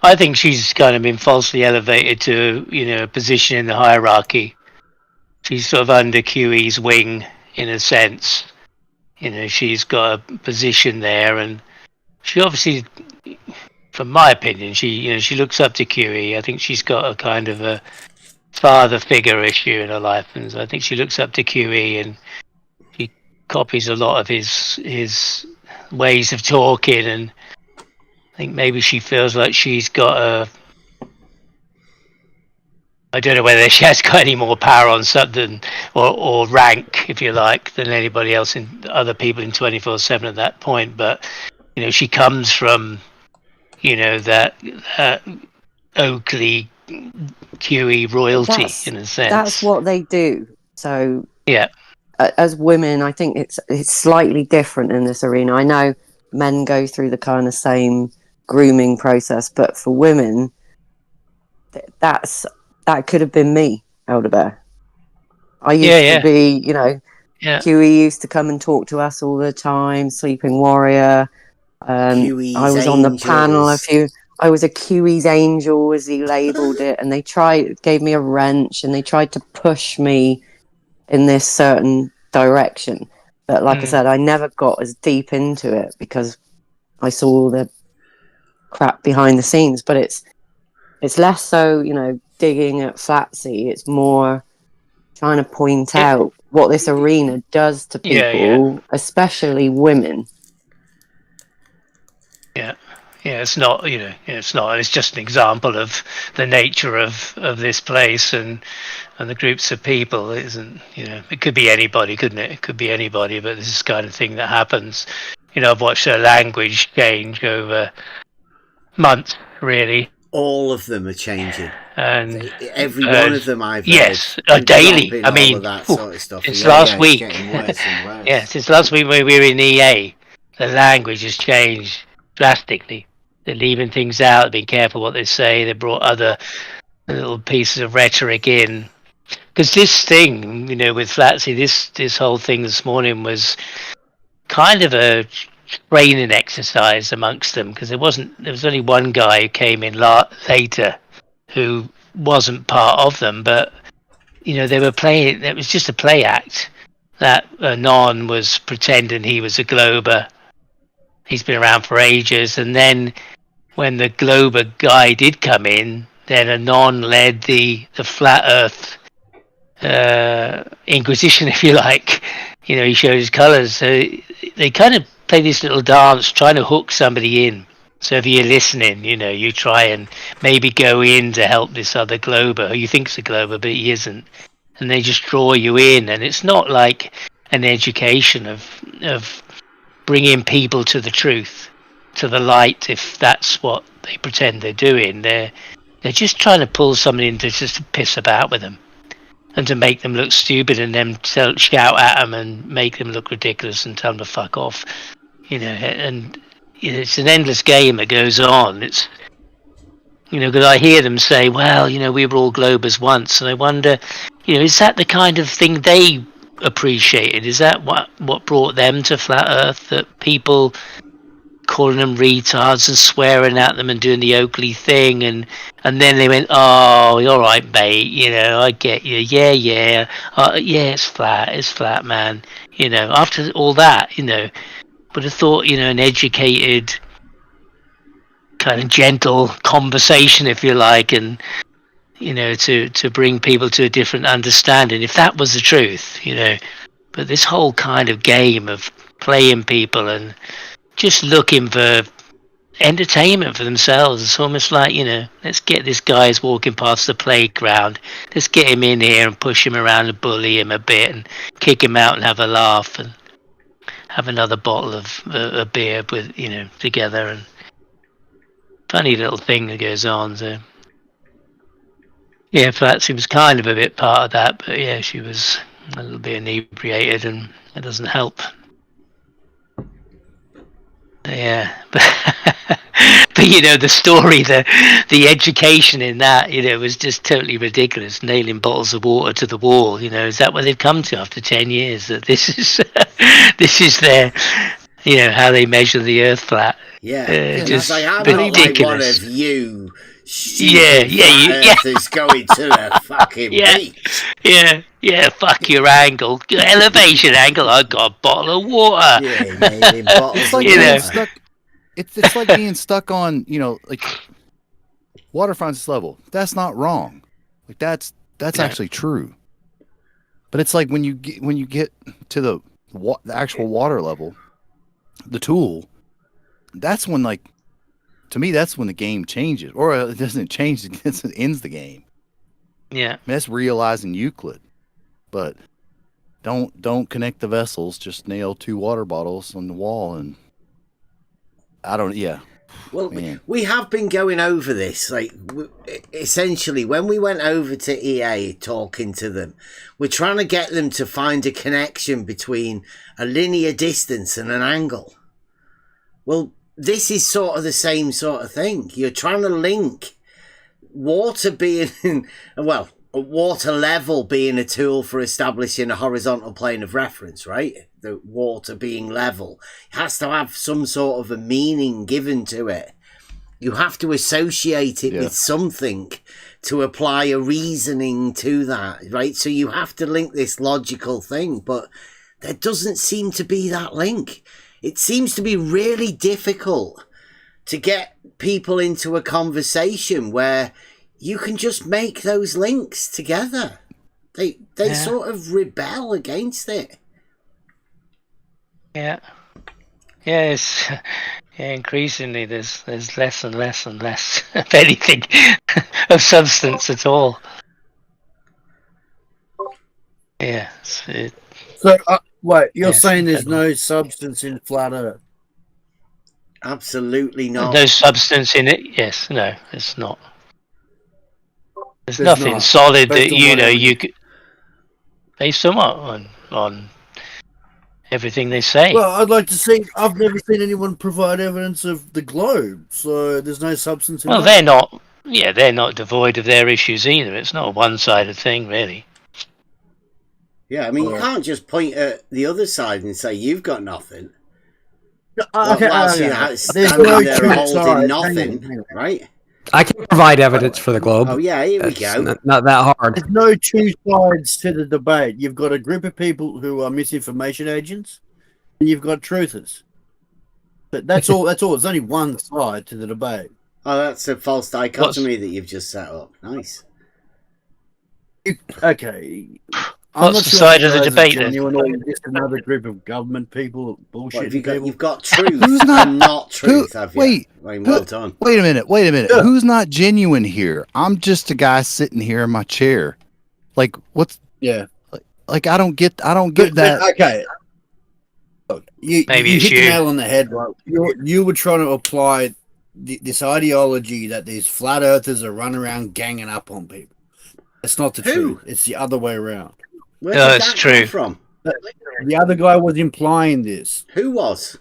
I think she's kind of been falsely elevated to, a position in the hierarchy. She's sort of under QE's wing, in a sense. She's got a position there, and she obviously, from my opinion, she looks up to QE. I think she's got a kind of a father figure issue in her life, and I think she looks up to QE, and she copies a lot of his ways of talking, and I think maybe she feels like she's got I don't know whether she has got any more power on something or rank, if you like, than anybody else other people in 24/7 at that point. But she comes from that Oakley QE royalty in a sense. That's what they do. So yeah, as women, I think it's slightly different in this arena. I know men go through the kind of same grooming process, but for women, that could have been me, Elder Bear. I used to be, QE used to come and talk to us all the time, Sleeping Warrior. I was on the panel I was a QE's angel, as he labelled it, and they gave me a wrench, and they tried to push me in this certain direction. But like I said, I never got as deep into it because I saw the crap behind the scenes. But it's less so, digging at Flatsy. It's more trying to point out what this arena does to people, especially women. Yeah. it's not, it's not. It's just an example of the nature of this place and the groups of people. It isn't, it could be anybody, couldn't it? It could be anybody, but this is the kind of thing that happens. I've watched their language change over months, really. All of them are changing, and every one of them I've yes, heard, daily. I mean, all of that sort of stuff. Since last week, it's getting worse and worse. yeah, since last week when we were in EA, the language has changed drastically. They're leaving things out. They're being careful what they say. They brought other little pieces of rhetoric in, because this thing, with Flatsy, this whole thing this morning was kind of a training exercise amongst them, because there was only one guy who came in later who wasn't part of them, but they were playing. It was just a play act. That Anon was pretending he was a Glober. He's been around for ages, and then when the Glober guy did come in, then Anon led the flat Earth Inquisition, if you like. He showed his colours. So they kind of play this little dance, trying to hook somebody in. So if you're listening, you try and maybe go in to help this other Glober, who you think's a Glober, but he isn't. And they just draw you in. And it's not like an education of bringing people to the truth, to the light, if that's what they pretend they're doing. They're just trying to pull somebody in to just piss about with them and to make them look stupid, and then shout at them and make them look ridiculous and tell them to fuck off. And it's an endless game that goes on. It's, because I hear them say, well, we were all Globers once, and I wonder, is that the kind of thing they appreciated? Is that what brought them to Flat Earth? That people calling them retards and swearing at them and doing the Oakley thing, and then they went, oh, you're right, mate, I get you, yeah, it's flat, man. After all that, would have thought, an educated, kind of gentle conversation, if you like, and to bring people to a different understanding, if that was the truth, but this whole kind of game of playing people and just looking for entertainment for themselves. It's almost like, let's get this guy who's walking past the playground, let's get him in here and push him around and bully him a bit and kick him out and have a laugh and have another bottle of a beer with, together. And funny little thing that goes on. So yeah, Flatsy was kind of a bit part of that, but yeah, she was a little bit inebriated, and it doesn't help. Yeah, but the story, the education in that, was just totally ridiculous. Nailing bottles of water to the wall. Is that what they've come to after 10 years? That this is their, how they measure the Earth flat. Yeah, just like, I'm not like one of you. Earthers going to the fucking beach. Yeah, fuck your angle. Your elevation angle, I got a bottle of water. Yeah, nailing bottles it's like of being water. stuck. It's like being stuck on, like waterfront's level. That's not wrong. Like that's actually true. But it's like when you get to the actual water level, the tool, that's when, like, to me, that's when the game changes, or it doesn't change; it ends the game. Yeah, I mean, that's realizing Euclid. But don't connect the vessels. Just nail 2 water bottles on the wall, and I don't. Yeah. Well, we have been going over this. Like, essentially, when we went over to EA talking to them, we're trying to get them to find a connection between a linear distance and an angle. Well, this is sort of the same sort of thing. You're trying to link water being, well, water level being a tool for establishing a horizontal plane of reference, right? The water being level has to have some sort of a meaning given to it. You have to associate it with something to apply a reasoning to that, right? So you have to link this logical thing, but there doesn't seem to be that link. It seems to be really difficult to get people into a conversation where you can just make those links together. They sort of rebel against it. Yeah. Yes. Yeah, increasingly there's less and less and less of anything of substance at all. Yeah. So, wait, you're Yes, saying there's incredible. no substance in flat Earth? Absolutely not. No substance in it. Yes, no, it's not. There's There's nothing not. solid Based that on what you could. Based on what? On everything they say. Well, I'd like to see. I've never seen anyone provide evidence of the globe, so there's no substance in Well, that. they're not. Yeah, they're not devoid of their issues either. It's not a one-sided thing, really. Yeah, I mean, you can't just point at the other side and say you've got nothing. Okay, Whilst okay. you There's standing no there truth. holding Sorry, nothing, hang on. right? I can provide evidence for the globe. Oh yeah, here we It's go. not that hard. There's no two sides to the debate. You've got a group of people who are misinformation agents, and you've got truthers. But that's all. That's all. There's only one side to the debate. Oh, that's a false dichotomy that you've just set up. Nice. Okay. What's the side of the debate then? You and just another group of government people bullshitting people. You've got truth Who's not- and not truth, have you? Wait, I mean, well done. Wait a minute. Who's not genuine here? I'm just a guy sitting here in my chair. Like, what's? Yeah. Like, I don't get that. Okay. Look, you hit the nail on the head, right? You were trying to apply this ideology that these flat earthers are running around ganging up on people. It's not the truth. It's the other way around. Where did that come from? The other guy was implying this. Who was?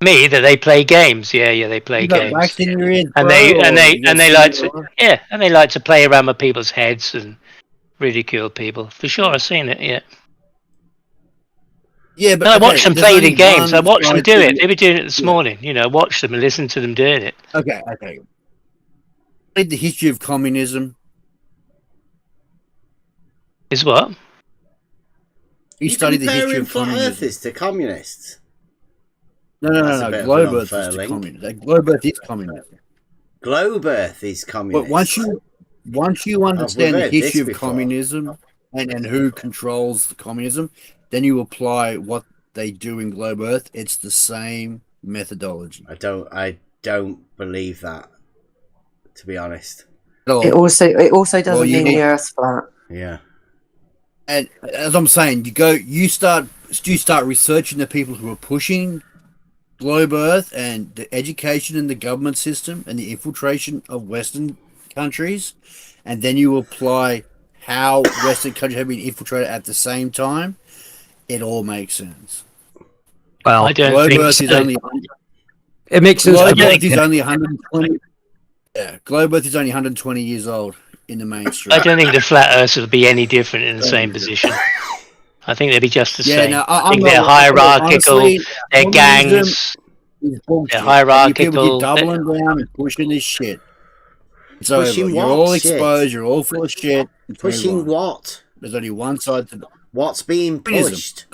Me, that they play games. Yeah, they play You got games. wax in your ears, and bro, they or you got like something to wrong? and they like to play around with people's heads and ridicule people. For sure, I've seen it. Yeah. Yeah, but No, I okay, watched them there's play only the games. I one watched them side do to it. They were doing it this morning. You know, watch them and listen to them doing it. Okay. Read the history of communism. Is what? You studied the history comparing of flat communism. earthers to communists. No. That's a bit of Globe an Earth unfair is to link. communism. Globe Earth is communism. Globe Earth is communist. But once you understand the heard this history of before. communism and who controls the communism, then you apply what they do in Globe Earth. It's the same methodology. I don't believe that, to be honest. It also doesn't Well, you mean need- the Earth's flat. Yeah. And as I'm saying, you start researching the people who are pushing Globe Earth and the education and the government system and the infiltration of Western countries, and then you apply how Western countries have been infiltrated at the same time. It all makes sense. Well, I don't Globe think Earth so. is only It makes sense. Globe to Earth me. is only 120. Yeah, Globe Earth is only 120 years old in the mainstream. I don't think the flat Earths would be any different in the same position. I think they'd be just the same. no, I I'm think not- they're hierarchical. honestly, They're communism gangs. is bullshit. They're You people hierarchical. keep doubling down and pushing this shit. It's Pushing over. what You're all shit? exposed. You're all full of shit. Let's move Pushing on. what? There's only one side to the What's being communism. pushed?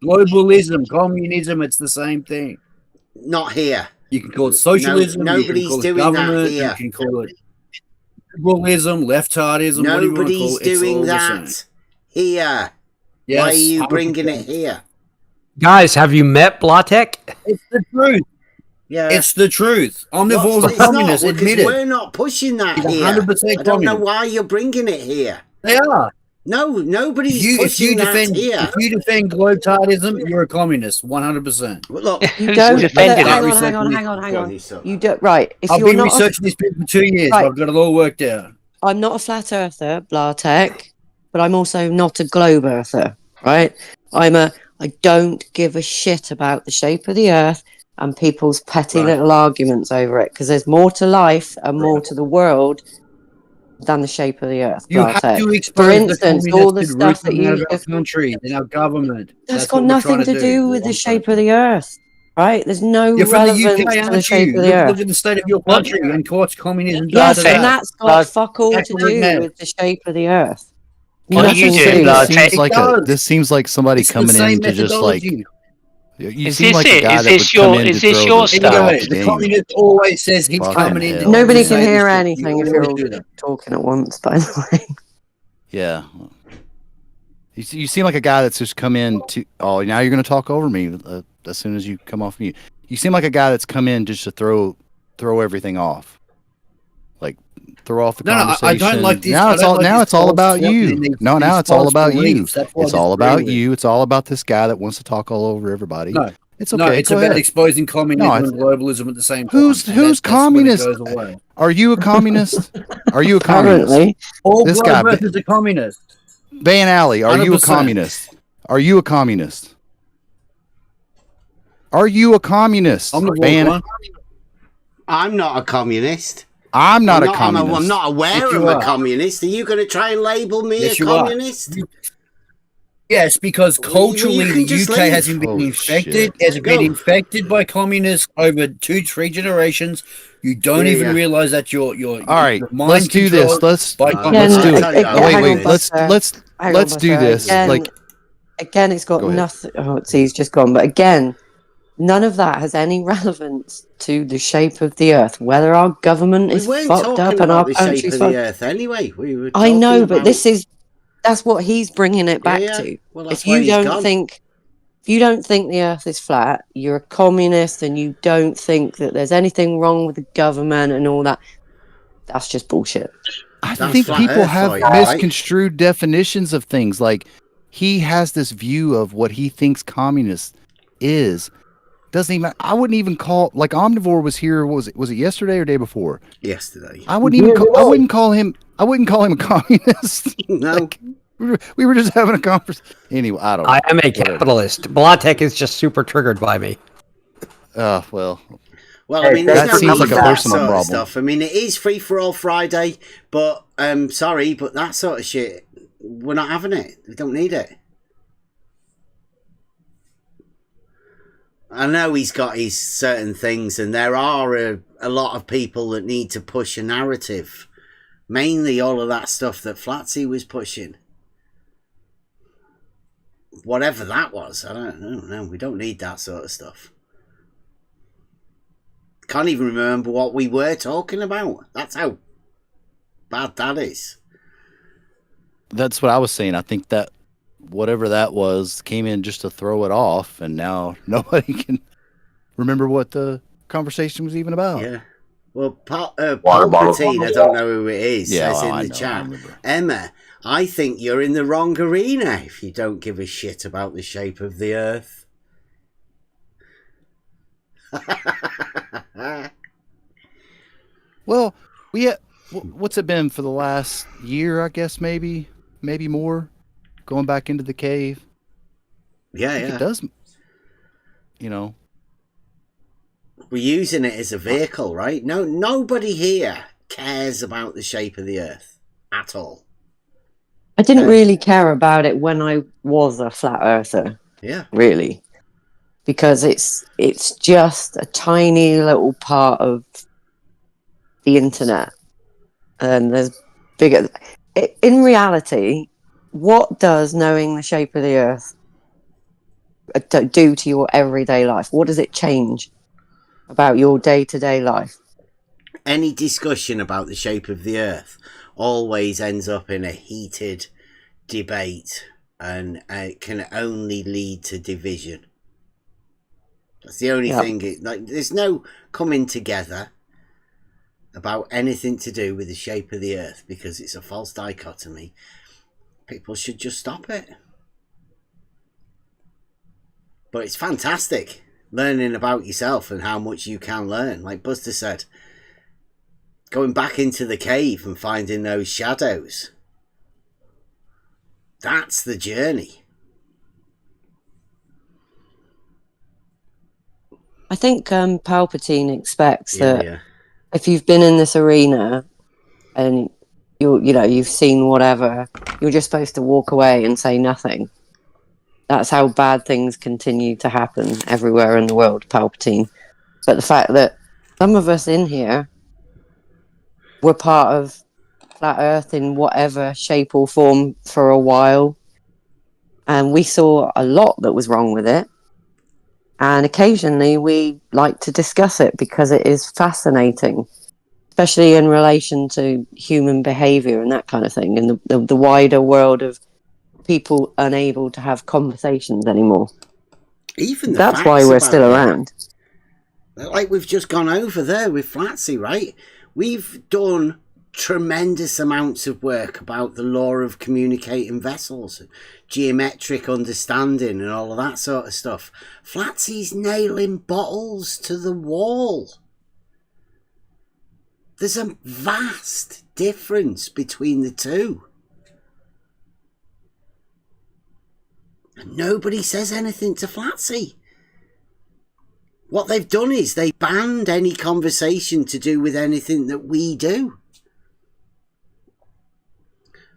Globalism, communism. It's the same thing. Not here. You can call it socialism. No, you can nobody's call it doing that government. here. You can call it liberalism, leftardism. Whatever you want to call Nobody's it. It's doing all the that same. here. Yes, Why are you 100%. bringing it here? Guys, have you met Blatek? It's the truth. Yeah. It's the truth. Omnivores are It's not, communists. because Admit it. we're not pushing that It's here. 100% I don't know communist. why you're bringing it here. They are. No, nobody's If you pushing defend that here. if you defend globetardism, you're a communist, 100%. Well, look, You Who's don't. defended Hang it? on. You don't. Right. If I've you're been not, researching this for 2 years. Right. I've got it all worked out. I'm not a flat earther, Blatek, but I'm also not a globe earther. Right. I don't give a shit about the shape of the Earth and people's petty little arguments over it, because there's more to life and more to the world than the shape of the Earth. You have Blatek. to expose For instance, the all the communistic stuff that roots you of our country and our government. that's what got we're nothing trying to do with the shape of the Earth. Right? There's no You're from the relevance UK, to the aren't shape you? of the Look, Earth. look at the state of your country and courts communism. Yes, da, da, and da. that's got fuck all That's to what it do meant. with the shape of the Earth. What are you Nothing to doing, do with Blatek? it. Seems like does. this seems like somebody It's the coming same in to just like. methodology. You Is seem this like it? a guy Is that this would come your- in is to this throw your the style? style Anyway, the game. communist always says he's Fucking coming in. hell. Nobody to can say hear this, anything you if you're always all do that. talking at once, by the way. Yeah. You seem like a guy that's just come in to. Oh, now you're going to talk over me as soon as you come off mute. you seem like a guy that's come in just to throw everything off, like throw off the conversation. I don't like this. Now it's all about you. No, now it's all about you. That's what It's I all disagree about with. you. It's all about this guy that wants to talk all over everybody. No, it's okay. No, it's Go about ahead. exposing communism No, and globalism at the same time. Who's communist? Are you a communist? Are you a communist? Apparently. All this globe guy, Earth is a communist. Van Alley, are you a 100%. communist? Are you a communist? Are you a communist? I'm not a communist. I'm not a communist. I'm not aware of a communist. Are you going to try and label me a communist? Yes, because culturally you can the just UK leave. hasn't been infected. shit. Has been Go. infected by communists over 2-3 generations. You don't Yeah, even yeah. realize that you're All right, mind let's do this. controlled Let's by let's do it. Wait. Let's do this. Again, it's got Go ahead. nothing. Oh, see, he's just gone. But again, none of that has any relevance to the shape of the Earth. Whether our government is We weren't fucked talking up and our about the shape country's of the fucked. earth anyway. We were I know, talking but that's what he's bringing it back yeah. to. Well, that's If where you he's don't gone. think the Earth is flat, you're a communist, and you don't think that there's anything wrong with the government and all that. That's just bullshit. I That's think flat people Earth have for you, right? misconstrued definitions of things. Like he has this view of what he thinks communist is. Doesn't even. I wouldn't even call like Omnivore was here. Was it yesterday or day before? Yesterday. I wouldn't even. I wouldn't call him a communist. No. Like, we were just having a conversation. Anyway, I don't know. I am a Whatever. capitalist. Blatek is just super triggered by me. Well. Well, I mean, there's that no seems need like for a that personal sort of problem. stuff. I mean, it is free for all Friday, but sorry, but that sort of shit, we're not having it. We don't need it. I know he's got his certain things, and there are a lot of people that need to push a narrative. Mainly all of that stuff that Flatsy was pushing. Whatever that was, I don't know. We don't need that sort of stuff. Can't even remember what we were talking about. That's how bad that is. That's what I was saying. I think that whatever that was came in just to throw it off, and now nobody can remember what the conversation was even about. Yeah. Well, Palpatine, I don't know who it is, Yeah, says well, in I the know, I chat. remember. Emma, I think you're in the wrong arena if you don't give a shit about the shape of the Earth. Well, what's it been for the last year? I guess maybe more. Going back into the cave. Yeah, I think yeah. It does. You know. We're using it as a vehicle, right? No, nobody here cares about the shape of the Earth at all. I didn't really care about it when I was a flat earther. Yeah. Really. Because it's just a tiny little part of the internet. And there's bigger. In reality, what does knowing the shape of the Earth do to your everyday life? What does it change about your day-to-day life? Any discussion about the shape of the Earth always ends up in a heated debate, and it can only lead to division. That's the only thing. There's no coming together about anything to do with the shape of the Earth because it's a false dichotomy. People should just stop it. But it's fantastic learning about yourself and how much you can learn. Like Buster said, going back into the cave and finding those shadows. That's the journey. I think Palpatine expects that if you've been in this arena and you've seen whatever, you're just supposed to walk away and say nothing. That's how bad things continue to happen everywhere in the world, Palpatine. But the fact that some of us in here were part of Flat Earth in whatever shape or form for a while, and we saw a lot that was wrong with it. And occasionally we like to discuss it because it is fascinating, especially in relation to human behavior and that kind of thing, and the wider world of people unable to have conversations anymore. Even that's why we're still around. like we've just gone over there with Flatsy, right? We've done tremendous amounts of work about the law of communicating vessels, geometric understanding and all of that sort of stuff. Flatsy's nailing bottles to the wall. There's a vast difference between the two. And nobody says anything to Flatsy. What they've done is they banned any conversation to do with anything that we do.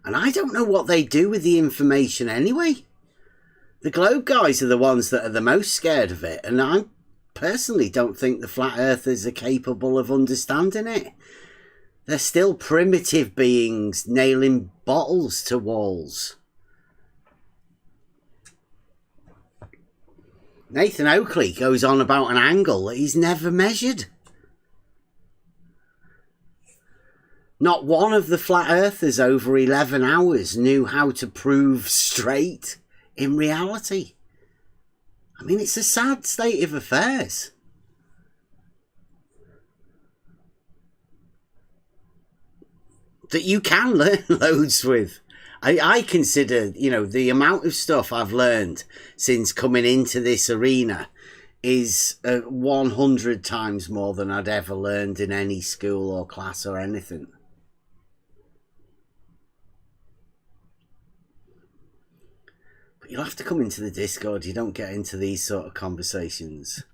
And I don't know what they do with the information anyway. The Globe guys are the ones that are the most scared of it, and I personally don't think the Flat Earthers are capable of understanding it. They're still primitive beings nailing bottles to walls. Nathan Oakley goes on about an angle that he's never measured. Not one of the Flat Earthers over 11 hours knew how to prove straight in reality. I mean, it's a sad state of affairs. That you can learn loads with. I consider, you know, the amount of stuff I've learned since coming into this arena is 100 times more than I'd ever learned in any school or class or anything. But you'll have to come into the Discord. You don't get into these sort of conversations.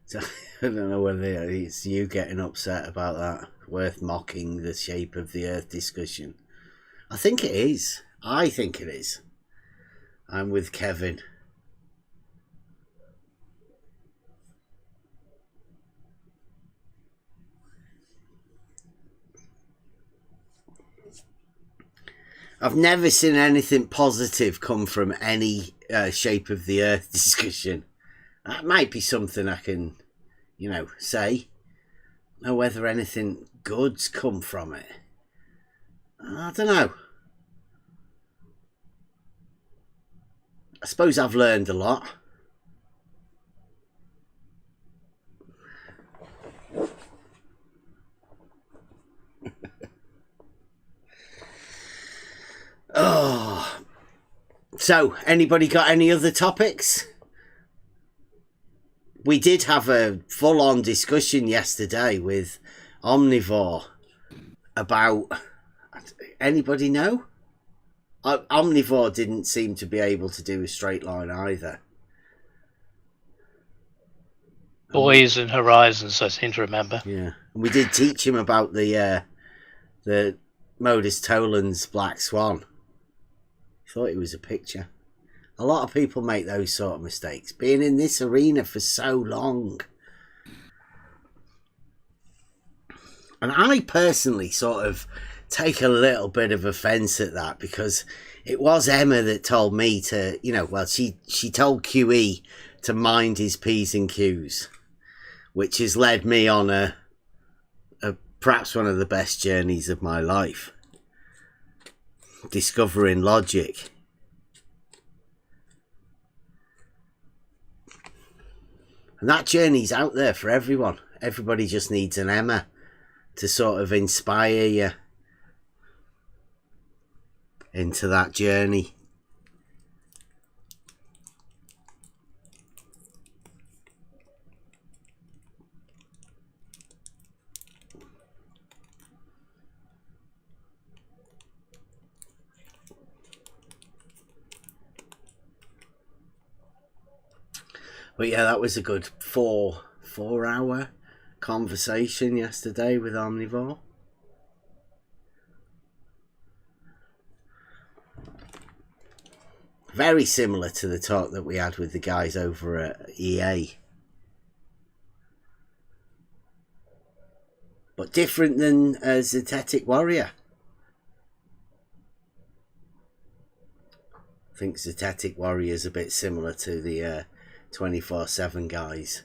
So, I don't know whether it's you getting upset about that. Worth mocking the shape of the Earth discussion. I think it is. I think it is. I'm with Kevin. I've never seen anything positive come from any shape of the Earth discussion. That might be something I can, you know, say. Know whether anything good's come from it. I don't know. I suppose I've learned a lot. Oh. So, anybody got any other topics? We did have a full-on discussion yesterday with Omnivore about... Anybody know? Omnivore didn't seem to be able to do a straight line either. Boys and Horizons, I seem to remember. Yeah, and we did teach him about the Modus Toland's Black Swan. Thought it was a picture. A lot of people make those sort of mistakes. Being in this arena for so long. And I personally sort of take a little bit of offence at that, because it was Emma that told me to, you know, well, she told QE to mind his P's and Q's, which has led me on a perhaps one of the best journeys of my life. Discovering logic. And that journey's out there for everyone. Everybody just needs an Emma to sort of inspire you into that journey. But yeah, that was a good four-hour conversation yesterday with Omnivore. Very similar to the talk that we had with the guys over at EA. But different than Zetetic Warrior. I think Zetetic Warrior is a bit similar to the 24/7 guys.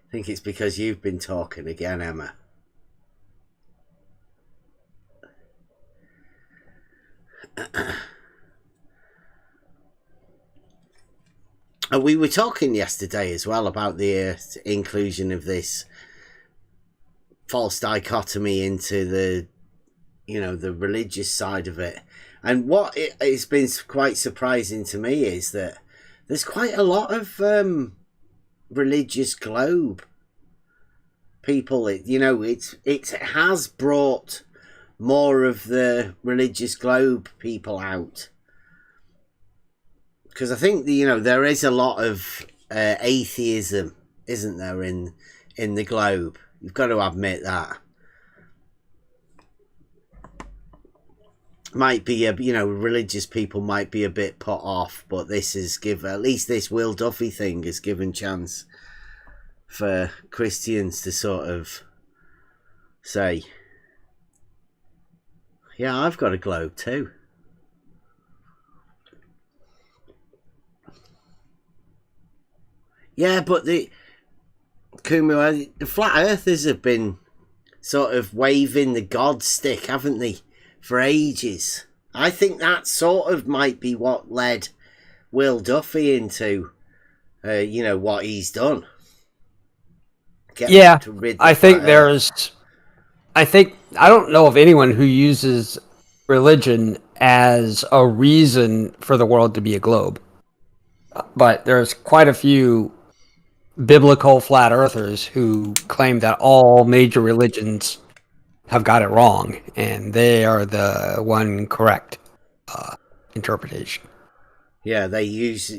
I think it's because you've been talking again, Emma. We were talking yesterday as well about the inclusion of this false dichotomy into the, the religious side of it. And what it's been quite surprising to me is that there's quite a lot of religious globe people. It has brought more of the religious globe people out, because I think there is a lot of atheism, isn't there, in the globe? You've got to admit that. Might be religious people might be a bit put off, but this at least this Will Duffy thing has given chance for Christians to sort of say, yeah, I've got a globe too. Yeah, but the flat earthers have been sort of waving the God stick, haven't they, for ages? I think that sort of might be what led Will Duffy into, what he's done. I don't know of anyone who uses religion as a reason for the world to be a globe, but there's quite a few biblical flat earthers who claim that all major religions have got it wrong and they are the one correct interpretation. Yeah, they use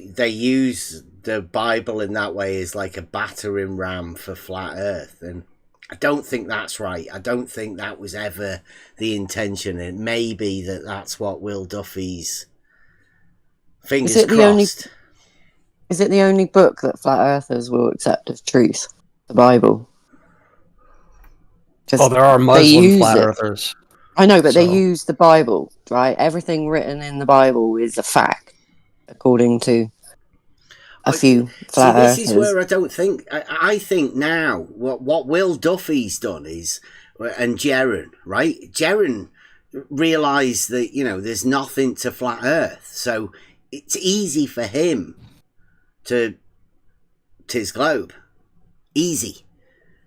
the Bible in that way as like a battering ram for flat earth, and I don't think that's right. I don't think that was ever the intention. It may be that's what Will Duffy's fingers crossed. Is it the only book that flat earthers will accept as truth? The Bible? Well, there are Muslim flat earthers. I know, but they use the Bible, right? Everything written in the Bible is a fact, according to a few flat earthers. This is where I don't think... I think now, what Will Duffy's done is... And Jaron, right? Jaron realised that, there's nothing to flat earth. So it's easy for him to his globe. Easy.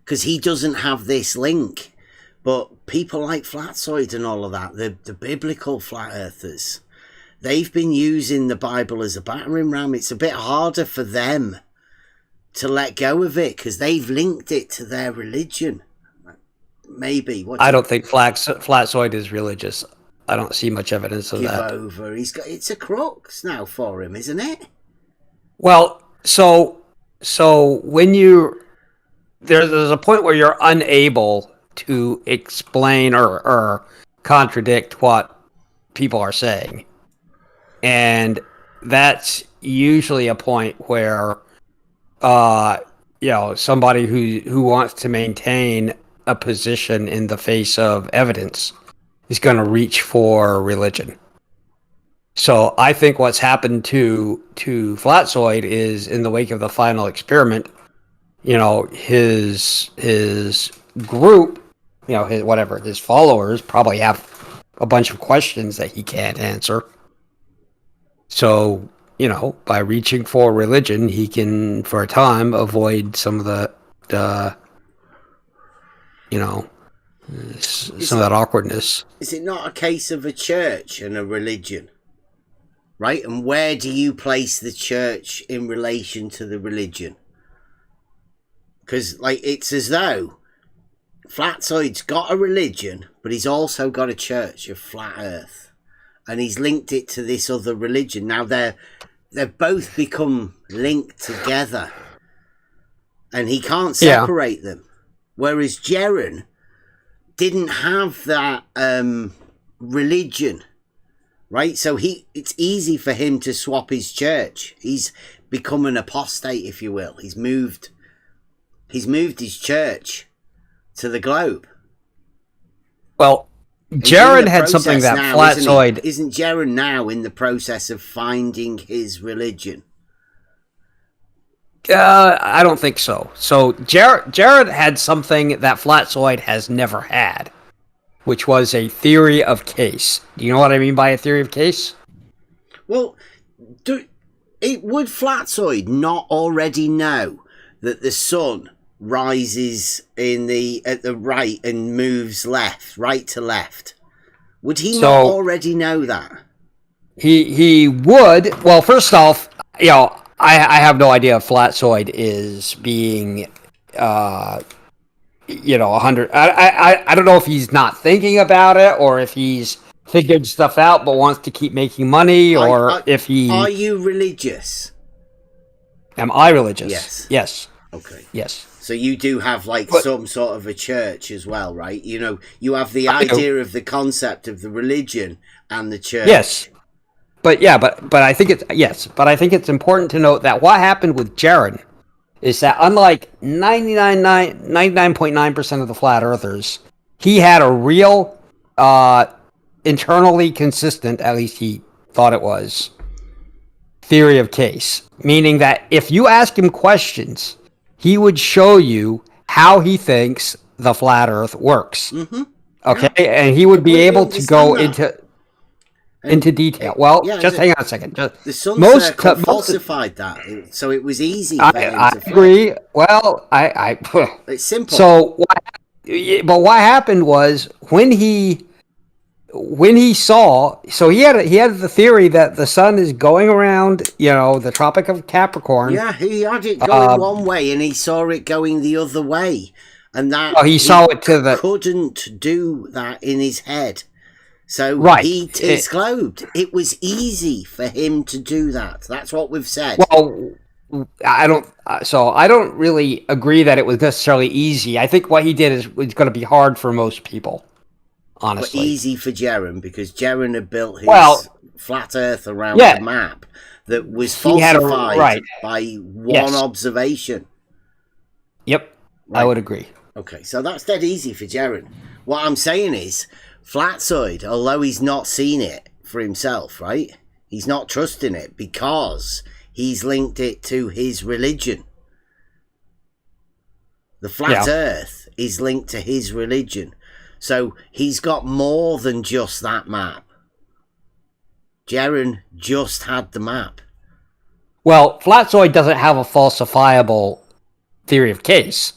Because he doesn't have this link. But people like Flatsoid and all of that, the biblical flat earthers, they've been using the Bible as a battering ram. It's a bit harder for them to let go of it because they've linked it to their religion. Maybe. I don't think Flatsoid is religious. I don't see much evidence of that. Give over. It's a crux now for him, isn't it? Well, so when there's a point where you're unable to explain or contradict what people are saying, and that's usually a point where somebody who wants to maintain a position in the face of evidence is going to reach for religion. So I think what's happened to Flatsoid is, in the wake of the final experiment, his group, his followers probably have a bunch of questions that he can't answer. So, by reaching for religion, he can, for a time, avoid some of some of that awkwardness. Is it not a case of a church and a religion? Right? And where do you place the church in relation to the religion? Because, it's as though Flatsoid's got a religion, but he's also got a church of flat earth. And he's linked it to this other religion. Now, they've both become linked together. And he can't separate them. Whereas Jaron didn't have that religion. Right, so it's easy for him to swap his church. He's become an apostate, if you will. He's moved his church to the globe. Well, Jaron had something that now, Flatsoid isn't Jaron now in the process of finding his religion? I don't think so. So Jared had something that Flatzoid has never had, which was a theory of case. Do you know what I mean by a theory of case? Well, would Flatzoid not already know that the sun rises at the right and moves right to left? Would he not already know that? He would. Well, first off, I have no idea if Flatzoid is being 100. I don't know if he's not thinking about it or if he's figured stuff out but wants to keep making money, or if he. Are you religious? Am I religious? Yes. Yes. Okay. Yes. So you do have some sort of a church as well, right? You have the idea of the concept of the religion and the church. Yes. But I think it's important to note that what happened with Jaron is that unlike 99.9% of the flat earthers, he had a real internally consistent, at least he thought it was, theory of case. Meaning that if you ask him questions, he would show you how he thinks the flat earth works. Mm-hmm. Okay? Yeah. And he would be able to go into detail. Well, just hang on a second. The sun circle falsified that, so it was easy for him I agree. Well, it's simple. So, what happened was when he saw, so he had the theory that the sun is going around, the Tropic of Capricorn. Yeah, he had it going one way, and he saw it going the other way, and that he saw it to the couldn't do that in his head. So he globed. It was easy for him to do that. That's what we've said. Well, I don't really agree that it was necessarily easy. I think what he did was going to be hard for most people, honestly. But easy for Jaron, because Jaron had built his flat Earth around the map that was falsified by one observation. Yep, right. I would agree. Okay, so that's dead easy for Jaron. What I'm saying is, Flatzoid, although he's not seen it for himself, right? He's not trusting it because he's linked it to his religion. The flat Earth is linked to his religion. So he's got more than just that map. Jaron just had the map. Well, Flatzoid doesn't have a falsifiable theory of case.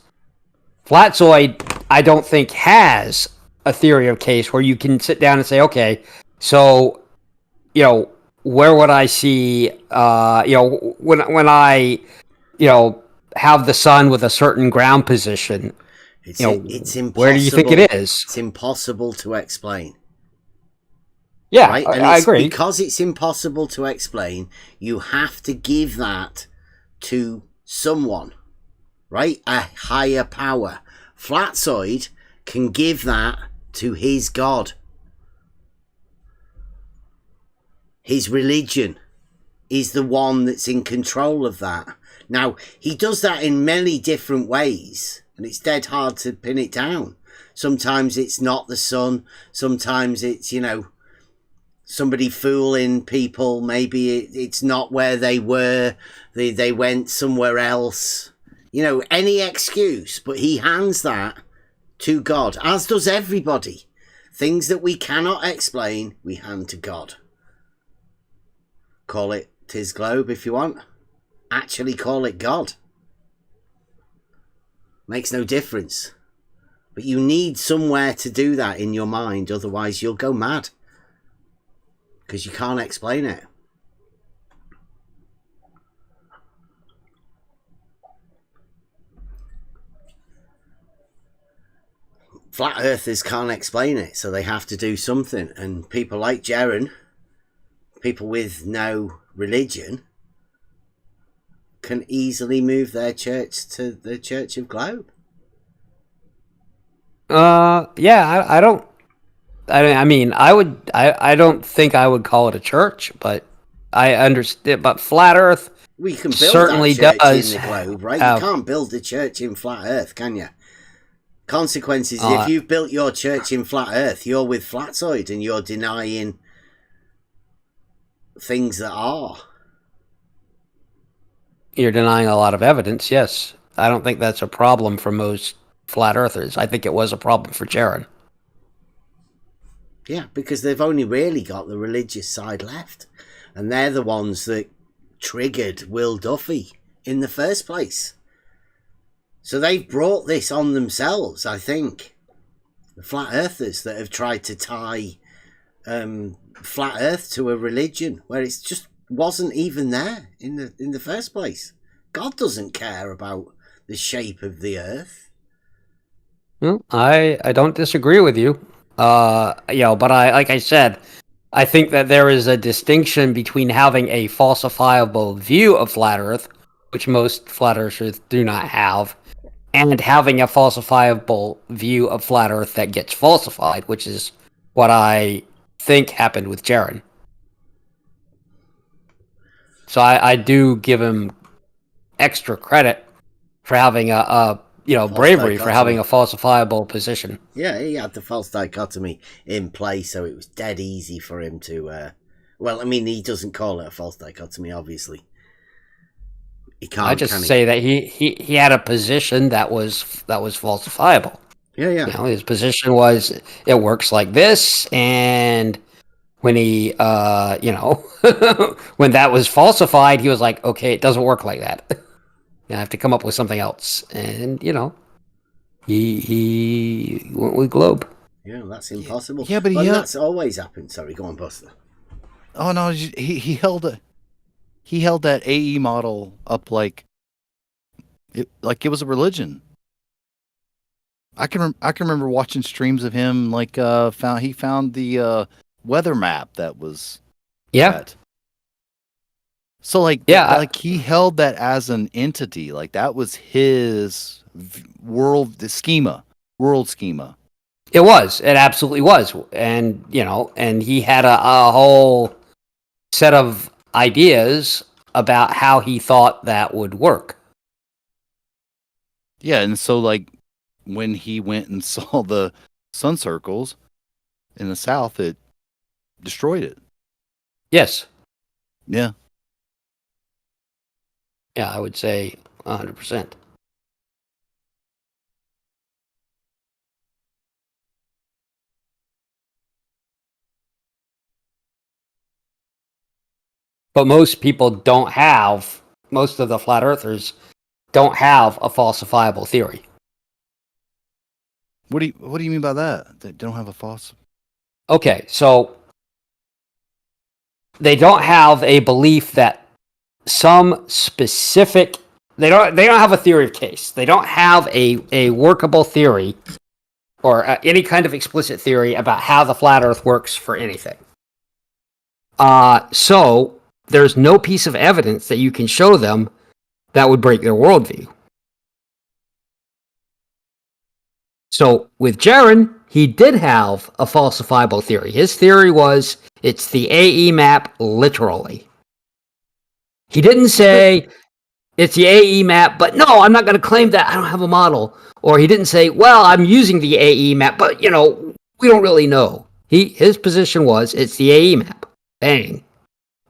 Flatzoid, I don't think, has a theory of case where you can sit down and say, okay, so, where would I see, when I, have the sun with a certain ground position, it's impossible. Where do you think it is? It's impossible to explain. Yeah, right? And I agree. Because it's impossible to explain, you have to give that to someone, right? A higher power. Flatzoid can give that to his God. His religion is the one that's in control of that. Now, he does that in many different ways, and it's dead hard to pin it down. Sometimes it's not the sun. Sometimes it's, somebody fooling people. Maybe it's not where they were. They went somewhere else. Any excuse. But he hands that to God, as does everybody. Things that we cannot explain, we hand to God. Call it Tis Globe if you want. Actually call it God. Makes no difference. But you need somewhere to do that in your mind, otherwise you'll go mad. Because you can't explain it. Flat earthers can't explain it, so they have to do something. And people like Jaron, people with no religion, can easily move their church to the Church of Globe. Yeah, I don't. I mean, I don't think I would call it a church, but I understand. But Flat Earth, we can build certainly that church does in the globe, right? You can't build a church in Flat Earth, can you? Consequences, if you've built your church in Flat Earth, you're with Flatzoid and you're denying things that are. you're denying a lot of evidence. Yes, I don't think that's a problem for most flat earthers. I think it was a problem for Jaron. Yeah, because they've only really got the religious side left, and they're the ones that triggered Will Duffy in the first place. So they've brought this on themselves, I think. The flat earthers that have tried to tie flat earth to a religion where it just wasn't even there in the first place. God doesn't care about the shape of the earth. Well, I don't disagree with you. But like I said, I think that there is a distinction between having a falsifiable view of flat Earth, which most flat earthers do not have, and having a falsifiable view of flat Earth that gets falsified, which is what I think happened with Jaron. So I do give him extra credit for having a bravery for having a falsifiable position. Yeah, he had the false dichotomy in place, so it was dead easy for him to. Well, I mean, he doesn't call it a false dichotomy, obviously. He can't. I just say that he had a position that was falsifiable. Yeah. His position was it works like this, and when he, when that was falsified, he was like, okay, it doesn't work like that. I have to come up with something else, and he went with globe. Yeah, that's impossible. Yeah, but that's always happened. Sorry, go on, Buster. Oh no, he held that AE model up like it was a religion. I can remember watching streams of him he found the weather map that was that. So he held that as an entity, like that was his world schema. It was. It absolutely was. And and he had a whole set of ideas about how he thought that would work. Yeah, and so when he went and saw the sun circles in the south, it destroyed it. Yes. Yeah. Yeah, I would say 100%. But most of the flat earthers don't have a falsifiable theory. What do you mean by that? They don't have a false. Okay, so they don't have a belief that some specific they don't have a theory of case. They don't have a workable theory or any kind of explicit theory about how the flat earth works for anything. So there's no piece of evidence that you can show them that would break their worldview. So with Jaron, he did have a falsifiable theory. His theory was it's the AE map literally. He didn't say it's the AE map, but no, I'm not going to claim that. I don't have a model. Or he didn't say, well, I'm using the AE map, but we don't really know. His position was it's the AE map. Bang.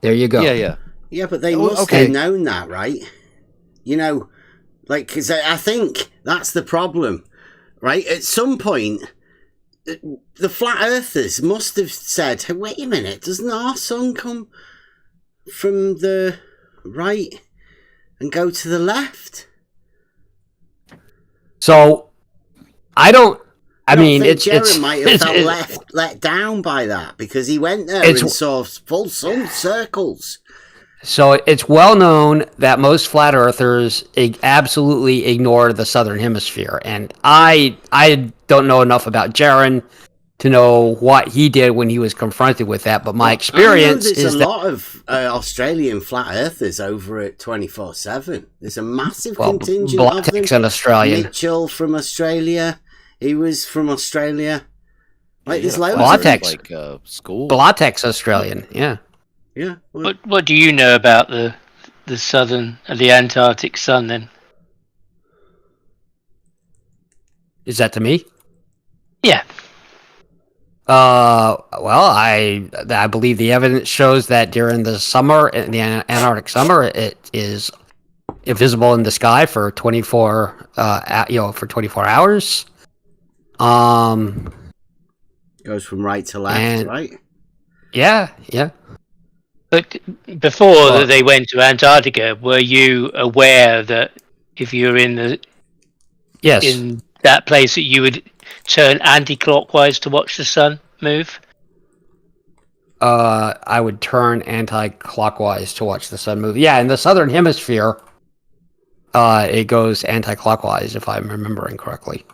There you go. Yeah. Yeah, but they must have known that, right? Because I think that's the problem, right? At some point, the flat earthers must have said, hey, wait a minute, doesn't our sun come from the right and go to the left? So, Jaron might have felt let down by that because he went there and saw full sun circles. So it's well known that most flat earthers absolutely ignore the southern hemisphere, and I don't know enough about Jaron to know what he did when he was confronted with that. But my experience is there's a lot of Australian flat earthers over at 24/7. There's a massive contingent of them. An Australian. Mitchell from Australia. He was from Australia. There's loads Blatex. School. Blatex Australian. Yeah. Yeah. What do you know about the southern, the Antarctic sun then? Is that to me? Yeah. Well, I believe the evidence shows that during the summer, the Antarctic summer, it is invisible in the sky for 24 for 24 hours. Goes from right to left, right? Yeah. But before they went to Antarctica, were you aware that if you're in that place that you would turn anti-clockwise to watch the sun move? I would turn anti-clockwise to watch the sun move. Yeah, in the southern hemisphere, it goes anti-clockwise, if I'm remembering correctly.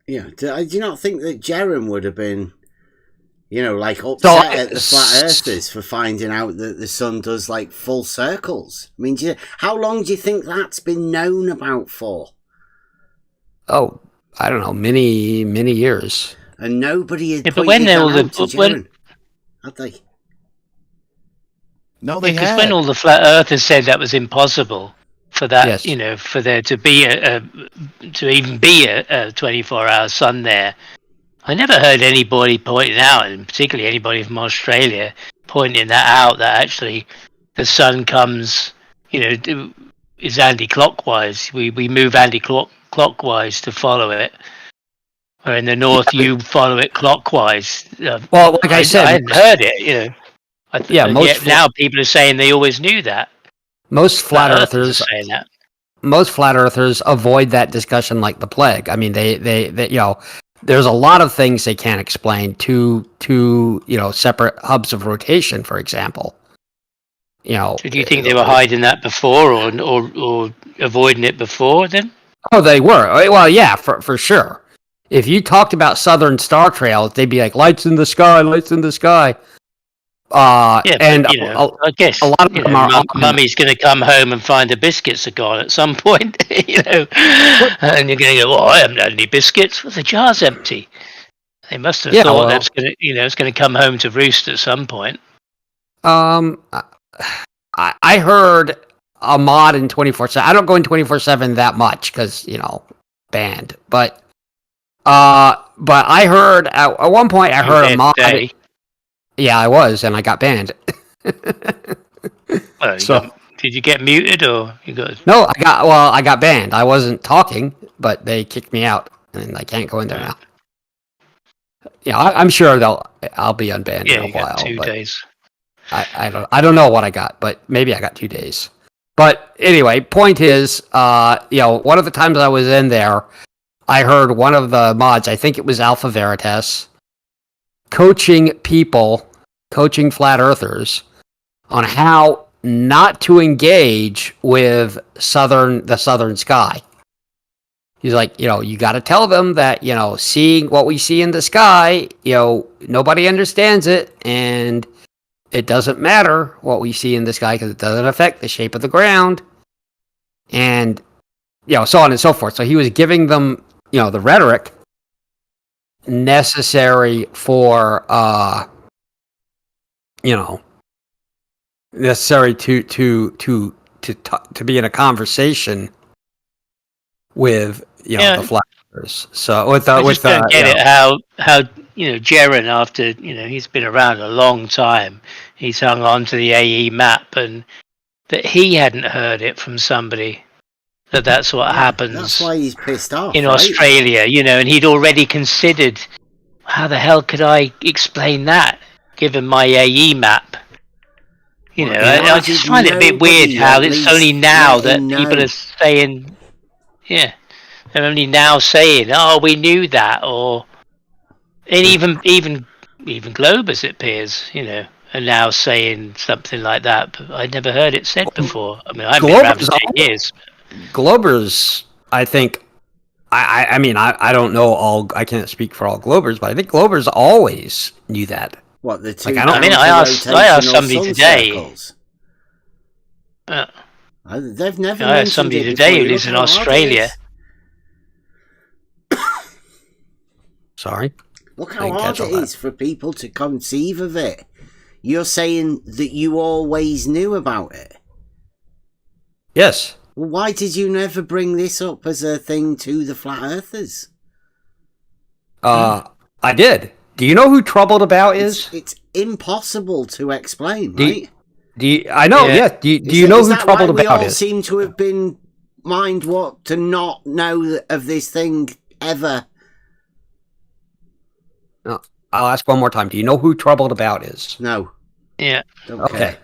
Yeah. Do you not think that Jerem would have been, upset at the flat earthers for finding out that the sun does like full circles? I mean, how long do you think that's been known about for? Oh, I don't know, many years. And nobody had pointed that out to Jerem, had they? No, they had. Because when all the flat earthers said that was impossible for that, for there to be to even be a 24-hour sun there, I never heard anybody pointing out, and particularly anybody from Australia pointing that out, that actually the sun comes, is anti-clockwise. We move anti-clockwise to follow it. Or in the north, you follow it clockwise. Well, like I said, I hadn't heard it. Now people are saying they always knew that. Most flat earthers avoid that discussion like the plague. I mean, they there's a lot of things they can't explain. Two separate hubs of rotation, for example. So do you think they were hiding that before, or avoiding it before then? Oh, they were. Well, yeah, for sure. If you talked about southern star trails, they'd be like, lights in the sky, lights in the sky. I guess a lot of them are. Mummy's going to come home and find the biscuits are gone at some point, and you're going to go, "Well, I haven't had any biscuits. Well, the jar's empty." They must have thought that's going to, it's going to come home to roost at some point. I heard a mod in 24/7. I don't go in 24/7 that much because banned, but I heard at one point I heard a mod. Yeah, I was, and I got banned. Did you get muted, or you got? No, I got banned. I wasn't talking, but they kicked me out, and I can't go in there now. Yeah, I'm sure I'll be unbanned in a while. 2 days. I don't know what I got, but maybe I got 2 days. But anyway, point is, one of the times I was in there, I heard one of the mods, I think it was Alpha Veritas, coaching flat earthers on how not to engage with the southern sky. He's like, you got to tell them that, seeing what we see in the sky, nobody understands it, and it doesn't matter what we see in the sky because it doesn't affect the shape of the ground, and so on and so forth. So he was giving them, the rhetoric necessary for necessary to be in a conversation with the flat earthers. So I just don't get it how Jaren, after he's been around a long time, he's hung on to the AE map, and that he hadn't heard it from somebody that's what happens. That's why he's pissed off in Australia, and he'd already considered, how the hell could I explain that given my AE map? I just find it a bit weird how it's only now that people are saying, they're only now saying, oh, we knew that, and even Globers, it appears, are now saying something like that, but I'd never heard it said before. I mean, I've been around for 10 years. Globers, I think, I mean, I don't know all, I can't speak for all Globers, but I think Globers always knew that. What, the two? I asked somebody today. They've never. I asked somebody today who lives in Australia. Sorry. Look how hard it is for people to conceive of it. You're saying that you always knew about it. Yes. Well, why did you never bring this up as a thing to the flat earthers? I did. Do you know who Troubled About is? It's impossible to explain, right? I know, yeah. Do you know who Troubled About is? We all seem to have been mind what to not know of this thing ever? No, I'll ask one more time. Do you know who Troubled About is? No. Yeah. Okay.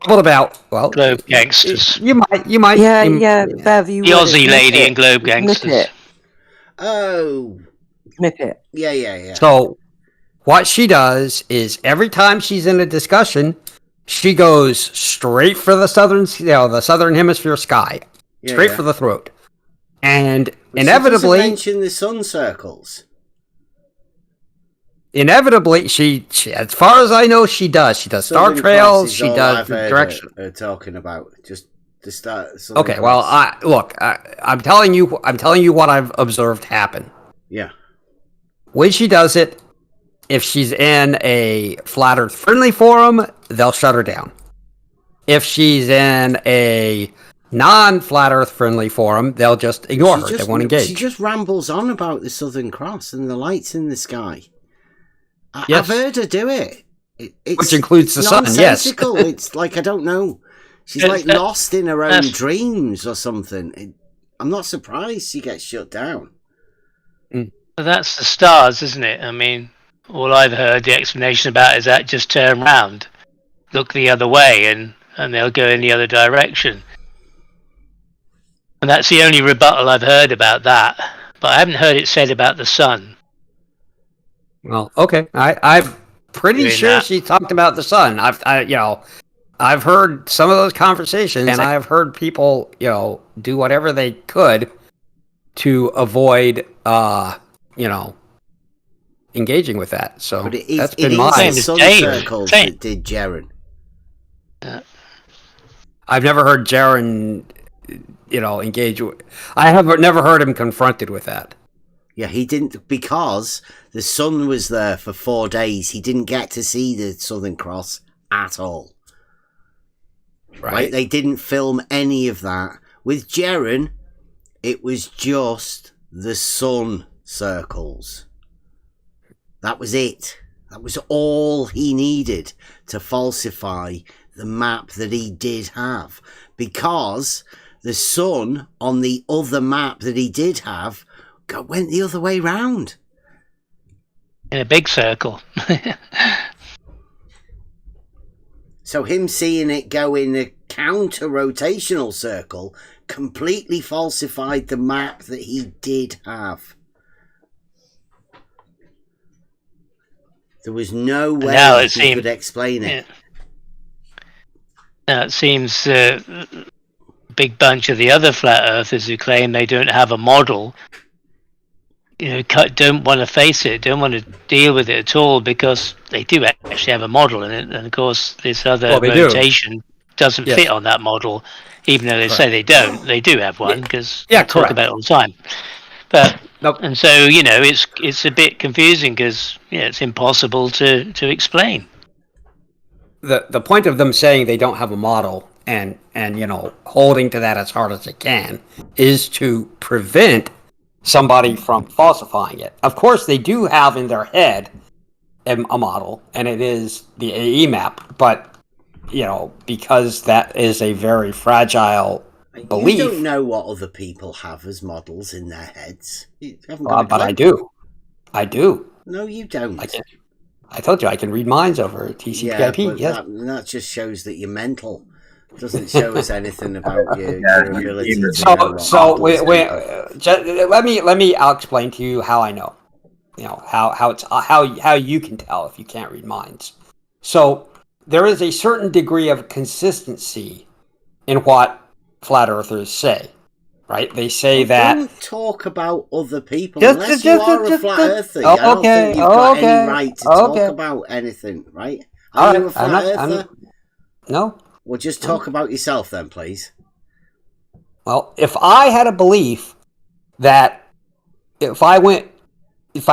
Troubled About, well, Globe Gangsters. You might. Yeah, Bev, you The would. Aussie It's lady Knip and Globe It. It's Knip Gangsters. It. Oh. Knip It. Yeah. So, what she does is every time she's in a discussion, she goes straight for the southern hemisphere sky, straight for the throat, and But inevitably, she doesn't mention the sun circles. she, as far as I know, she does. She does star Southern trails. Cross is She all does I've heard direction. her talking about. Just to start. Southern Okay, well, Cross. I'm telling you what I've observed happen. Yeah. When she does it, if she's in a flat Earth friendly forum, they'll shut her down. If she's in a non-flat Earth friendly forum, they'll just ignore her. They won't engage. She just rambles on about the Southern Cross and the lights in the sky. Yes. I've heard her do it. Which includes the sun, yes. nonsensical. It's like, I don't know. She's like lost in her own dreams or something. I'm not surprised she gets shut down. Well, that's the stars, isn't it? I mean, all I've heard the explanation about is that just turn round, look the other way, and they'll go in the other direction. And that's the only rebuttal I've heard about that. But I haven't heard it said about the sun. Well, okay. I'm pretty sure she talked about the sun. I've heard some of those conversations, and I've heard people, do whatever they could to avoid, engaging with that. So But that's been mine. the sun circles that did Jaren. I've never heard Jaren, engage with. I have never heard him confronted with that. Yeah, he didn't, because the sun was there for 4 days. He didn't get to see the Southern Cross at all. Right? They didn't film any of that. With Jaren, it was just the sun circles. That was it. That was all he needed to falsify the map that he did have. Because the sun on the other map that he did have went the other way round. In a big circle. So him seeing it go in a counter-rotational circle completely falsified the map that he did have. There was no way he could explain it. Now it seems a big bunch of the other flat earthers who claim they don't have a model, don't want to face it, don't want to deal with it at all, because they do actually have a model in it, and of course this other rotation doesn't fit on that model, even though they say they don't. They do have one, because they talk about it all the time. But and so it's a bit confusing, because it's impossible to explain. The point of them saying they don't have a model and holding to that as hard as they can is to prevent somebody from falsifying it. Of course, they do have in their head a model, and it is the AE map, but because that is a very fragile belief. You don't know what other people have as models in their heads. You haven't got but I do. No, you don't. I told you I can read minds over TCP/IP. Yeah, that just shows that you're mental. It doesn't show us anything about your ability. I'll explain to you how I know. How you can tell if you can't read minds. So there is a certain degree of consistency in what flat earthers say. Right? They say that. Don't talk about other people unless you are a flat earther. I don't think you've got any right to talk about anything, right? Are you a flat earther? No. Well, just talk about yourself then, please. Well, if I had a belief that if I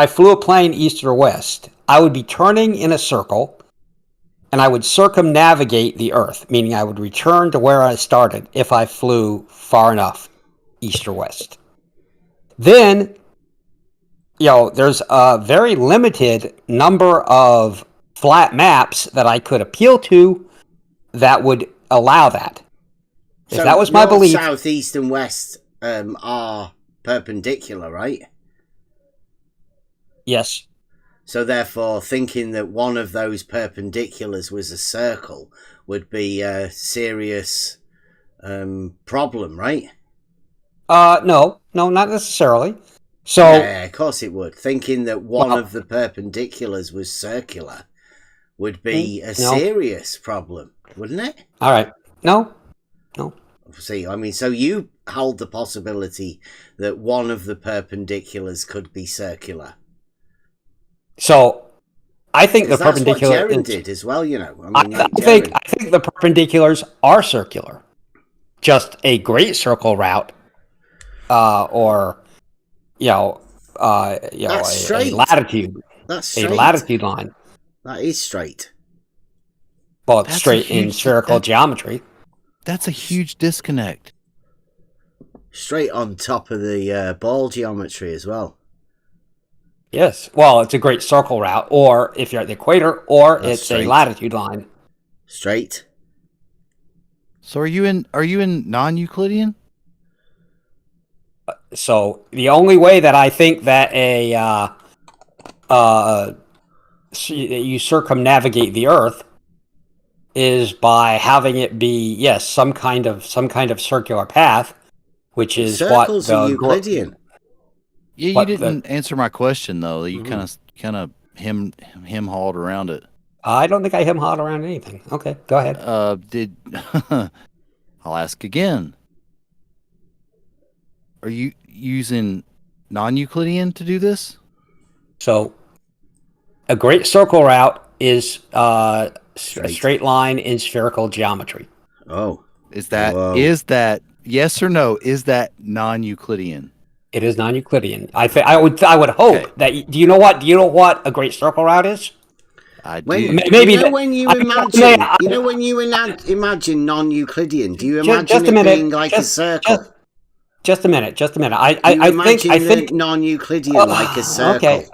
flew a plane east or west, I would be turning in a circle, and I would circumnavigate the Earth, meaning I would return to where I started if I flew far enough east or west. Then, there's a very limited number of flat maps that I could appeal to that would allow that. If that was my north, belief, south, east, and west are perpendicular, right? yes. So therefore, thinking that one of those perpendiculars was a circle would be a serious problem, right? No, not necessarily. So, yeah, of course it would. Thinking that one of the perpendiculars was circular would be a serious problem, wouldn't it? All right. No. See, I mean, so you hold the possibility that one of the perpendiculars could be circular. So, I think the That's what perpendicular Jaren did as well, you know. I think the perpendiculars are circular. Just a great circle route, or That's a latitude. That's straight. A latitude line. That is straight. Well, it's straight in spherical geometry. That's a huge disconnect. Straight on top of the ball geometry as well. Yes. Well, it's a great circle route, or if you're at the equator, or That's it's straight. a latitude line. Straight. So are you in non-Euclidean? So the only way that I think that you circumnavigate the Earth is by having it be some kind of circular path, which is Circles what are Euclidean. Yeah, you didn't answer my question though. You kind of hem-hawed around it. I don't think I hem-hawed around anything. Okay, go ahead. I'll ask again. Are you using non-Euclidean to do this? So, a great circle route is a straight line in spherical geometry. Oh, is that yes or no? Is that non-Euclidean? It is non-Euclidean. I would hope that. Do you know what a great circle route is? I do. Maybe when you imagine non-Euclidean, do you imagine it being like a circle? Just a minute. I think non-Euclidean like a circle. Okay,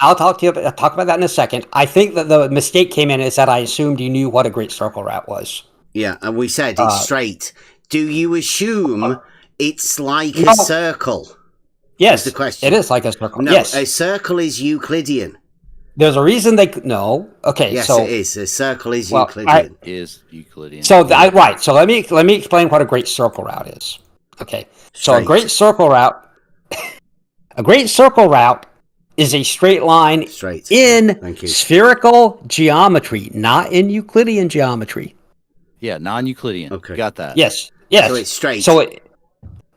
I'll talk to you. I'll talk about that in a second. I think that the mistake came in is that I assumed you knew what a great circle route was. Yeah, and we said it's straight. Do you assume it's like a circle? Yes, the question. It is like a circle. No, yes, a circle is Euclidean. There's a reason no. Okay, yes, so it is. A circle is Euclidean. Is Euclidean. So right. So let me explain what a great circle route is. Okay, so a great circle route is a straight line in spherical geometry, not in Euclidean geometry. Yeah, non-Euclidean. Okay, got that. Yes. So it's straight. So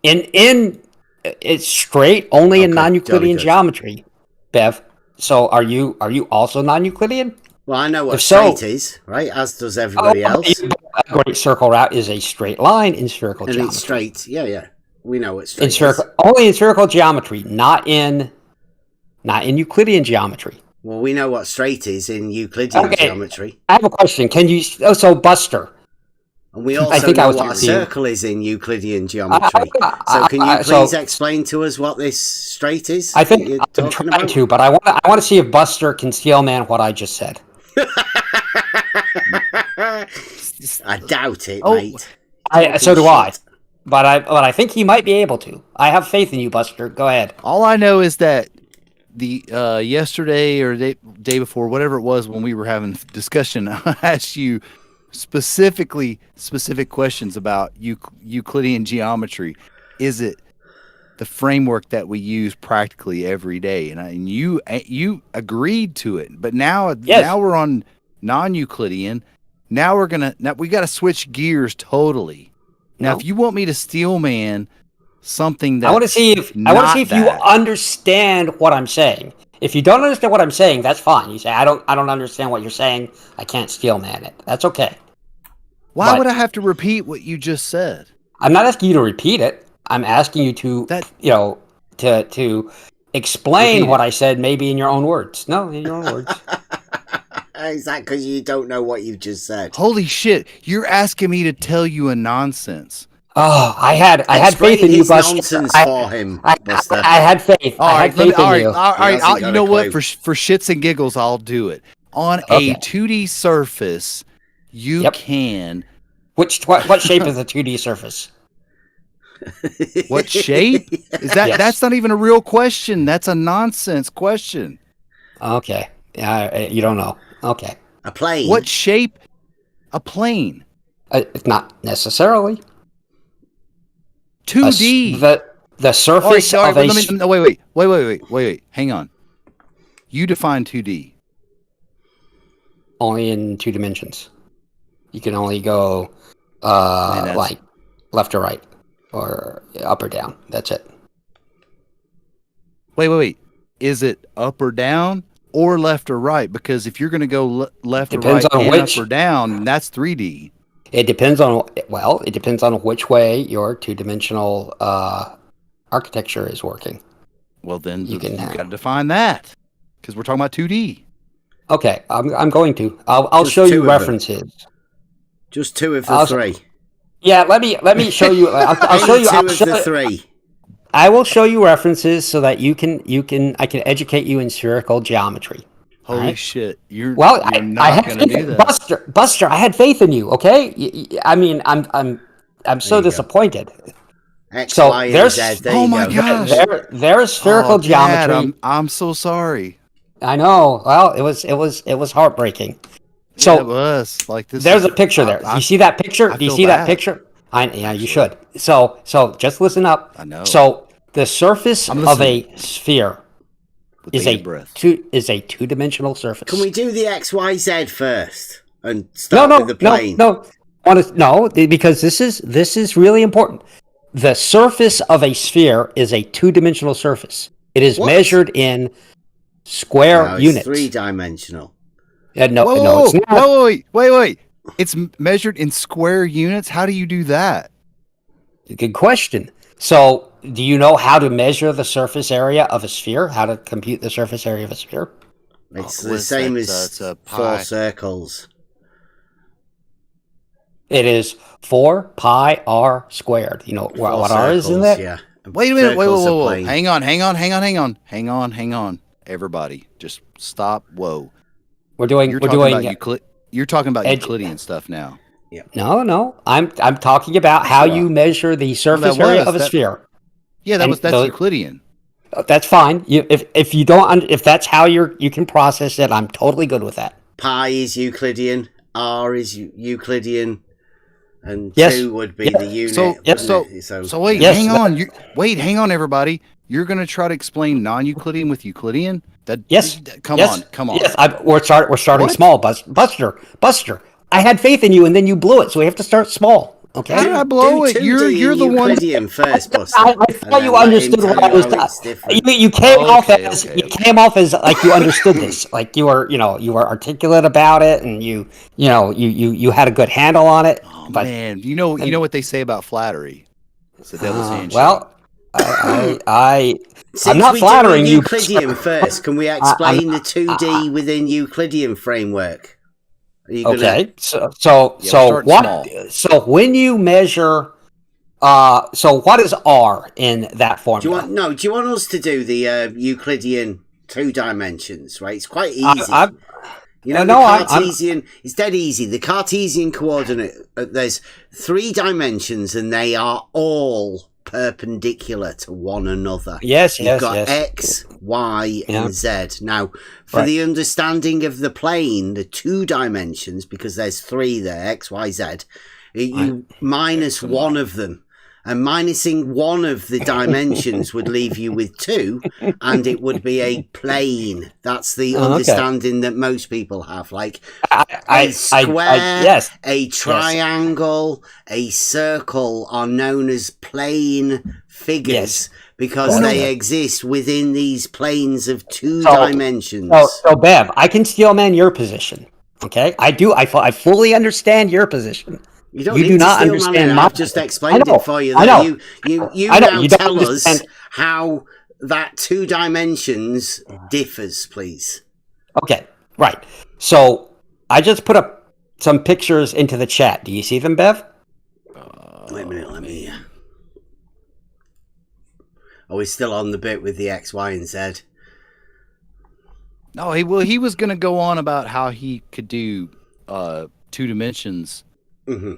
it's straight only in non-Euclidean geometry, Bev. So are you also non-Euclidean? Well, I know what straight is, right? As does everybody else. A great circle route is a straight line in spherical geometry. And it's straight. Yeah. We know what straight is. Only in spherical geometry, not in Euclidean geometry. Well, we know what straight is in Euclidean geometry. I have a question. Can you... so Buster... And we also know what a circle is in Euclidean geometry. So can you please explain to us what this straight is? I think I'm trying to, but I want to see if Buster can steel man what I just said. I doubt it, mate. So do I. But I think he might be able to. I have faith in you, Buster. Go ahead. All I know is that the yesterday or day before, whatever it was, when we were having discussion, I asked you specific questions about Euclidean geometry. Is it the framework that we use practically every day? And you agreed to it, but now we're on non-Euclidean. Now we got to switch gears totally. Now, if you want me to steel man something that I want to see if you understand what I'm saying. If you don't understand what I'm saying, that's fine. You say I don't understand what you're saying. I can't steel man it. That's okay. Why would I have to repeat what you just said? I'm not asking you to repeat it. I'm asking you to to explain what I said, maybe in your own words. No, in your own words. Is that because you don't know what you just said? Holy shit! You're asking me to tell you a nonsense. Oh, I had faith in you, Buster. Nonsense for him, Buster. I had faith. All right, in you. All right. You know what? For shits and giggles, I'll do it. On a 2D surface, you can What shape is the 2D surface? What shape? Is that? Yes. That's not even a real question. That's a nonsense question. Okay. You don't know. Okay. A plane. What shape? A plane. Not necessarily. 2D. The surface of a... Wait. Hang on. You define 2D. Only in 2 dimensions. You can only go like left or right or up or down. That's it. Wait. Is it up or down or left or right? Because if you're going to go left or right and up or down, that's 3D. It depends on which way your 2-dimensional architecture is working. Well, then you got to define that because we're talking about 2D. Okay, I'm going to. I'll show you references. Just 2 of the 3. Yeah, let me show you. I'll show you. 2 of the 3. I will show you references so that I can educate you in spherical geometry. Holy shit! You're I not going to do that, Buster. I had faith in you. Okay, I mean, I'm so disappointed. X, Y, and Z. Oh my gosh! There is spherical geometry. Dad, I'm so sorry. I know. Well, it was heartbreaking. So it was like this. There's a picture there. Do you see that picture? Do you see that picture? Yeah, you should. So just listen up. I know. So the surface of a sphere is a 2-dimensional surface. Can we do the X, Y, Z first and start with the plane? No, because this is really important. The surface of a sphere is a 2-dimensional surface. It is measured in square units. 3-dimensional. Yeah, no, it's not. Wait. It's measured in square units? How do you do that? Good question. So, do you know how to measure the surface area of a sphere? How to compute the surface area of a sphere? It's the same as 4 circles. It is 4 pi r squared. You know what r is in that? Yeah. Wait a minute. Wait. Hang on. Everybody, just stop. Whoa. You're talking about Euclidean stuff now. Yeah. No. I'm talking about how you measure the surface area of a sphere. Yeah, that's Euclidean. That's fine. If that's how you can process it, I'm totally good with that. Pi is Euclidean, r is Euclidean, and 2 would be the unit. So wait, hang on. Hang on, everybody. You're going to try to explain non-Euclidean with Euclidean? Come on. Yes, we're starting small, Buster. I had faith in you, and then you blew it. So we have to start small. Okay. How did I blow it? You're the one. Euclidean first, Buster. I thought you understood what I was doing. You came off as like you understood this, like you were articulate about it, and you had a good handle on it. Oh, man, you know what they say about flattery. It's the devil's handshake. Well, I'm not flattering you. Euclidean first. Can we explain the 2D within Euclidean framework? Okay. So when you measure, so what is R in that formula? Do you want us to do the Euclidean 2 dimensions? Right, it's quite easy. It's dead easy. The Cartesian coordinate. There's 3 dimensions, and they are all perpendicular to one another. You've got X, Y, and Z. Now, for the understanding of the plane, the 2 dimensions, because there's 3 there, X, Y, Z, you minus one of them. And minusing one of the dimensions would leave you with 2, and it would be a plane. That's the understanding that most people have. Like a square, a triangle, a circle are known as plane figures because they exist within these planes of 2 dimensions. So, Bev, I can steel man your position. Okay, I do. I fully understand your position. You do not understand. I've just explained it for you. I know. You now tell us how that 2 dimensions differs, please. Okay, right. So I just put up some pictures into the chat. Do you see them, Bev? Wait a minute. Let me. Are we still on the bit with the X, Y, and Z? No, he was going to go on about how he could do 2 dimensions. Mm-hmm.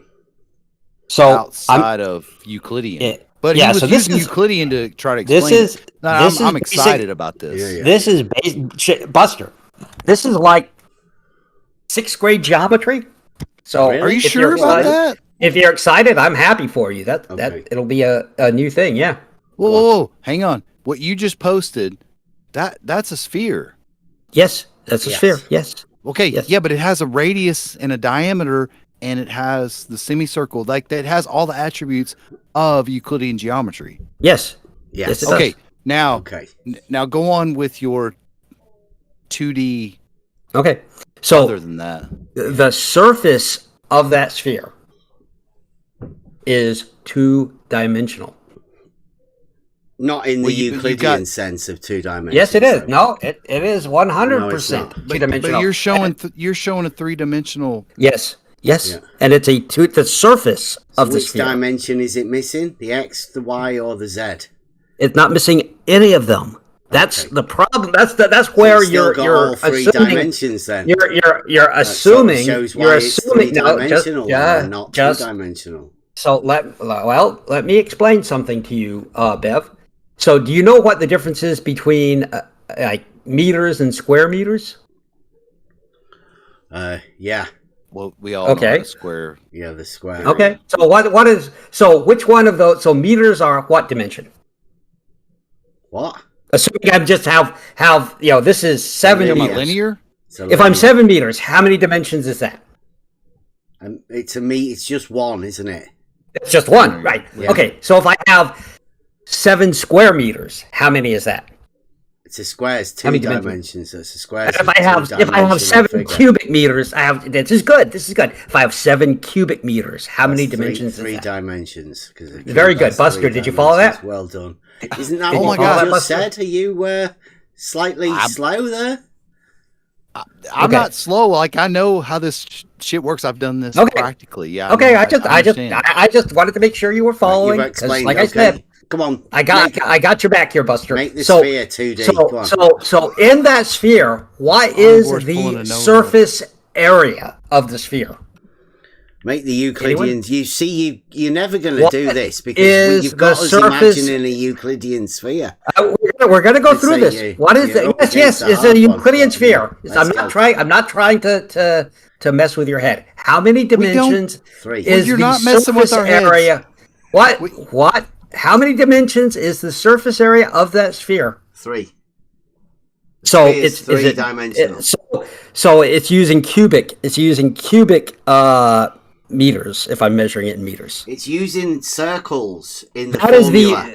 So outside of Euclidean. But yeah, he was so this using is- Euclidean to try to This explain is it. No, this I'm is excited basic- about this. This is Buster. This is like 6th grade geometry. So Really? Are you if sure you're about excited- that? If you're excited, I'm happy for you. That it'll be a new thing. Yeah. Whoa, hang on. What you just posted, that's a sphere. Yes, that's a sphere. Yes. Okay. Yeah, but it has a radius and a diameter, and it has the semicircle. Like that has all the attributes of Euclidean geometry. Yes. Yes. it Okay. does. Now, now go on with your 2D. Okay. So other than that, the surface of that sphere is 2-dimensional. Not in the Well, you Euclidean got- sense of 2 dimensions. Yes, it is. No, it is 100% not. two-dimensional. but you're showing a 3-dimensional. Yes. Yes. Yeah. And it's the surface of the Which sphere. dimension is it missing? The X, the Y, or the Z? It's not missing any of them. That's the problem. That's where it's still you're got all 3 assuming dimensions then. You're That sort of assuming shows why you're it's assuming no, just, 3-dimensional yeah, and not just 2-dimensional. so let me explain something to you, Bev. So do you know what the difference is between like meters and square meters? Yeah. Well, we all know Okay. the square. Yeah, the square. Okay. So what is which one of those? So meters are what dimension? What? Assuming I just have this is 7 Am I meters. linear? If I'm 7 meters, how many dimensions is that? It's just one, isn't it? It's just one, right? Yeah. Okay, so if I have 7 square meters, how many is that? It's a square. It's How 2 many dimensions? dimensions. So it's a square. And if I have 7 cubic meters, this is good. This is good. If I have 7 cubic meters, how many dimensions Three is that? dimensions. Very good, Buster. Did you follow that? Well done. Isn't that Did you what follow you that, just Buster? said? Are you slightly slow there? I'm Okay. not slow. Like I know how this shit works. I've done this Okay. practically. Yeah. Okay, know, I just wanted to make sure you were following. You've 'cause explained. like I Okay. said, Come on. I got your back here, Buster. Make the so, sphere 2D. Come on. So in that sphere, what is Board's pulling a the nose surface area of the sphere? Make the Euclideans. You see, you're never going to What do this because is you've got the us surface- imagining a Euclidean sphere. We're going to go Let's through say this. What is you're it? up Yes, against a it's hard a one. Euclidean sphere. Let's I'm not trying to mess with your head. How many dimensions 3. Well, is you're the not messing with surface our heads. area? What? How many dimensions is the surface area of that sphere? 3. So Sphere is it's 3-dimensional. So it's using cubic. It's using cubic meters. If I'm measuring it in meters, It's using circles in the that is formula.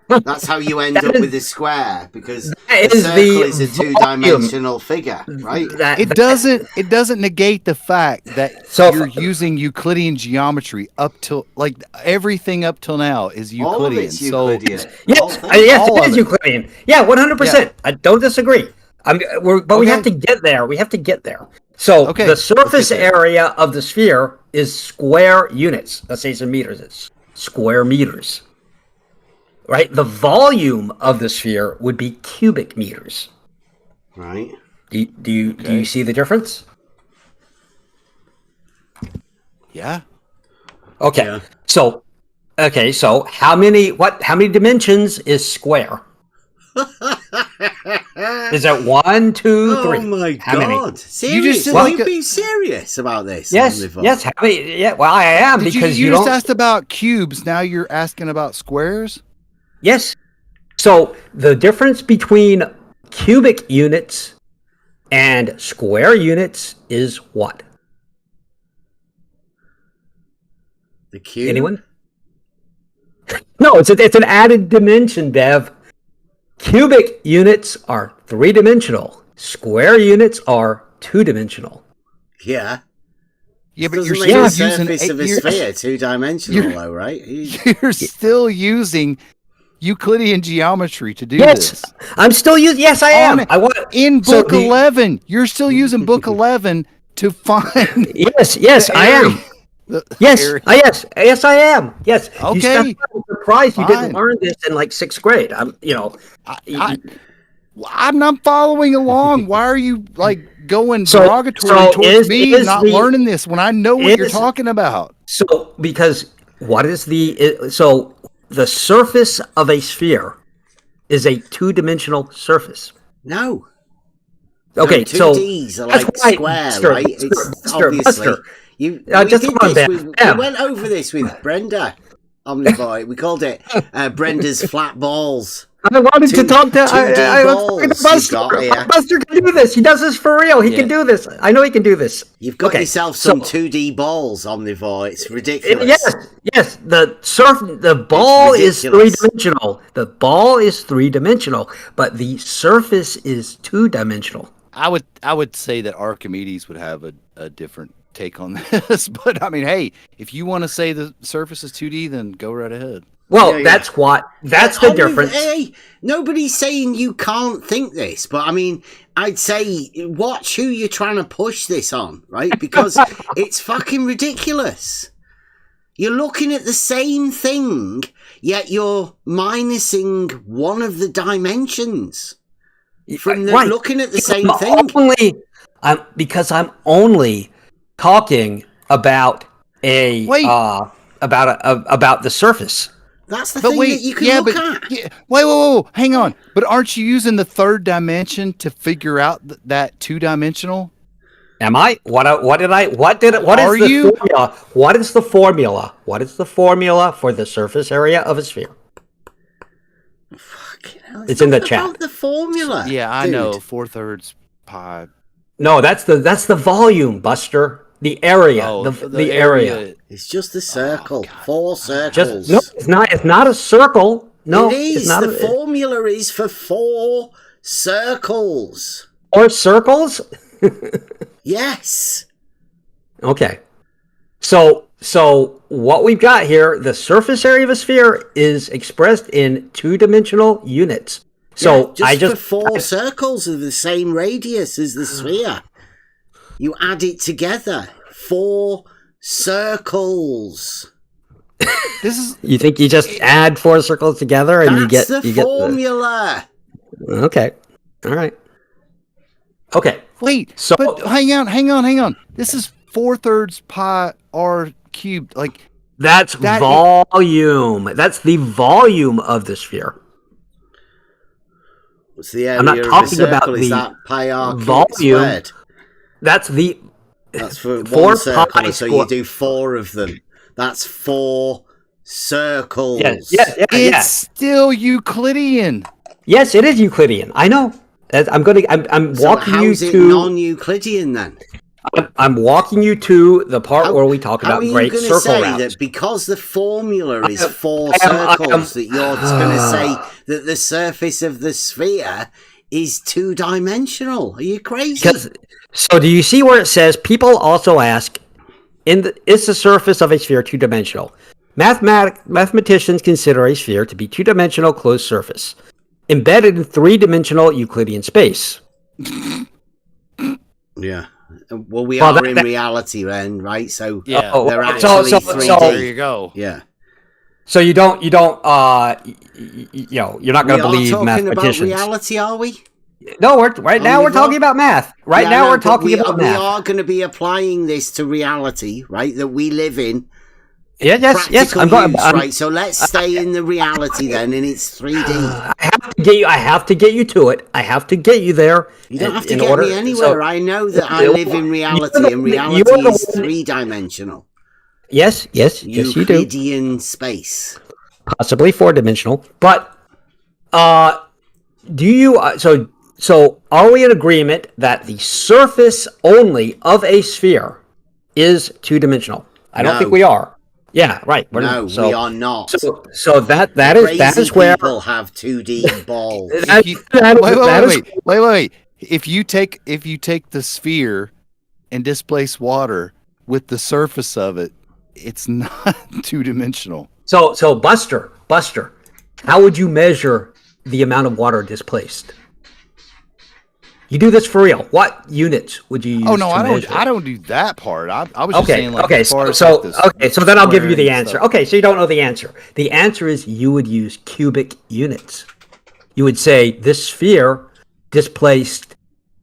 the That's how you end That up is- with a square because that a is circle the is a volume. 2-dimensional figure, right? It doesn't negate the fact that So- you're using Euclidean geometry up till like everything up till now is All of Euclidean. it's Euclidean. yes, All things. yes, all it of is it. Euclidean. Yeah, 100%. I don't disagree. But we Okay. have to get there. We have to get there. So Okay, the let's surface get there. area of the sphere is square units. Let's say it's in meters. It's square meters. Right? The volume of the sphere would be cubic meters. Right. Do you see the difference? Yeah. Okay. Yeah. So how many dimensions is square? Is it 1, 2, 3? Oh my How many? god! Serious? You just said Are like you a- being serious about this? Yes. Oliver? Yes. How many? Yeah. Well, I am Did because you you just don't. asked about cubes. Now you're asking about squares. Yes. So the difference between cubic units and square units is what? The cube. Anyone? No, it's an added dimension, Bev. Cubic units are 3-dimensional. Square units are 2-dimensional. Yeah. Yeah, but Doesn't you're make still the using surface of a you're- sphere 2-dimensional, you're- though, right? You're still using Euclidean geometry to do Yes, this. I'm still using. Yes, I am. On- I want In so book the- 11, you're still using book 11 to find. Yes, I area. am. Yes, area. yes, I am. Yes. Okay. I'm surprised you didn't Fine. learn this in like 6th grade. I'm not following along. Why are you like going So- derogatory so towards is- me is not the- learning this when I know what you're is- talking about? So because What is so the surface of a sphere is a two-dimensional surface. No. Okay, no, 2Ds are like square, right? It's obviously we went over this with Brenda Omnivoy. We called it Brenda's flat balls. I wanted to talk to 2D balls Buster can do this. He does this for real. He can do this. I know he can do this. You've got yourself some 2D balls, Omnivoy. It's ridiculous. Yes. The ball is three-dimensional. The ball is three-dimensional, but the surface is two-dimensional. I would say that Archimedes would have a different take on this, but I mean, hey, if you want to say the surface is 2D, then go right ahead. Well, that's the difference. Hey, nobody's saying you can't think this, but I mean, I'd say watch who you're trying to push this on, right? Because it's fucking ridiculous. You're looking at the same thing, yet you're minusing one of the dimensions from looking at the same thing. Because I'm only talking about about the surface. That's the thing that you can look at. Wait, hang on. But aren't you using the third dimension to figure out that two-dimensional? Am I? What is the formula? What is the formula for the surface area of a sphere? Fucking hell, it's in the chat. About the formula. Yeah, I know. 4/3 pi. No, that's the volume, Buster. The area, the area. It's just a circle. 4 circles. No, it's not. It's not a circle. No, it is. It's not the formula is for 4 circles. 4 circles? Yes. Okay. So what we've got here, the surface area of a sphere is expressed in 2-dimensional units. So for 4 circles of the same radius as the sphere. You add it together. 4 circles. You think you just add 4 circles together and you get the formula. Okay. All right. Okay. Wait. But hang on. This is 4/3 pi r cubed. Like that's volume. That's the volume of the sphere. What's the area I'm not talking of a circle? about Is the that pi r volume. Squared? That's for 1 circle, so you do 4 of them. That's 4 circles. It's still Euclidean. Yes, it is Euclidean. I know. I'm walking you how's it to non-Euclidean then? I'm walking you to the part where we talk about great circle rounds. How are you going to say that because the formula is 4 circles that you're going to say that the surface of the sphere is 2-dimensional? Are you crazy? So do you see where it says, people also ask, is the surface of a sphere 2-dimensional? Mathematicians consider a sphere to be 2-dimensional closed surface, embedded in 3-dimensional Euclidean space. Yeah. Well, we are in reality then, right? So yeah, they're actually 3D. There you go. Yeah. So you're not going to believe mathematicians. About reality, are we? No, we're talking about math. We're talking about math. We are going to be applying this to reality, right? That we live in. Yes. Right. So let's stay in the reality then, and it's 3D. I have to get you to it. I have to get you there. You don't have to get me anywhere. I know that I live in reality, and reality is 3-dimensional. Yes, you do. Euclidean space. Possibly 4-dimensional, but do you? So are we in agreement that the surface only of a sphere is 2-dimensional? I don't think we are. Yeah, right. We are not. So that is where people have 2D balls. Wait. If you take the sphere and displace water with the surface of it, it's not 2-dimensional. So Buster, how would you measure the amount of water displaced? You do this for real. What units would you use? Oh no, I don't do that part. I was just saying like so then I'll give you the answer. Okay, so you don't know the answer. The answer is you would use cubic units. You would say this sphere displaced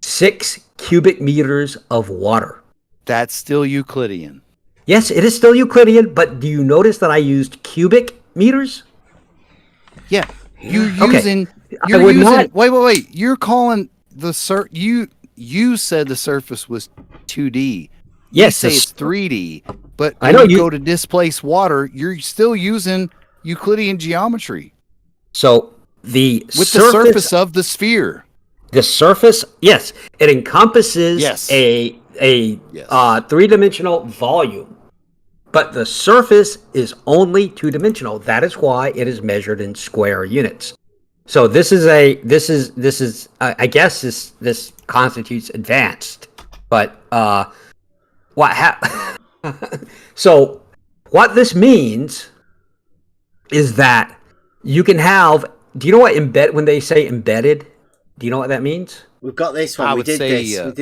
6 cubic meters of water. That's still Euclidean. Yes, it is still Euclidean, but do you notice that I used cubic meters? Yeah, you're Okay. using. I You're would using. not- Wait. You're calling the You said the surface was 2D. Yes, You say the it's 3D. But I when know you you- go to displace water, you're still using Euclidean geometry So the with the surface of the sphere. The surface, yes, it encompasses a three-dimensional volume, but the surface is only two-dimensional. That is why it is measured in square units. So this constitutes advanced, but so what this means is that you can have. Do you know what when they say embedded? Do you know what that means? We've got this one. We did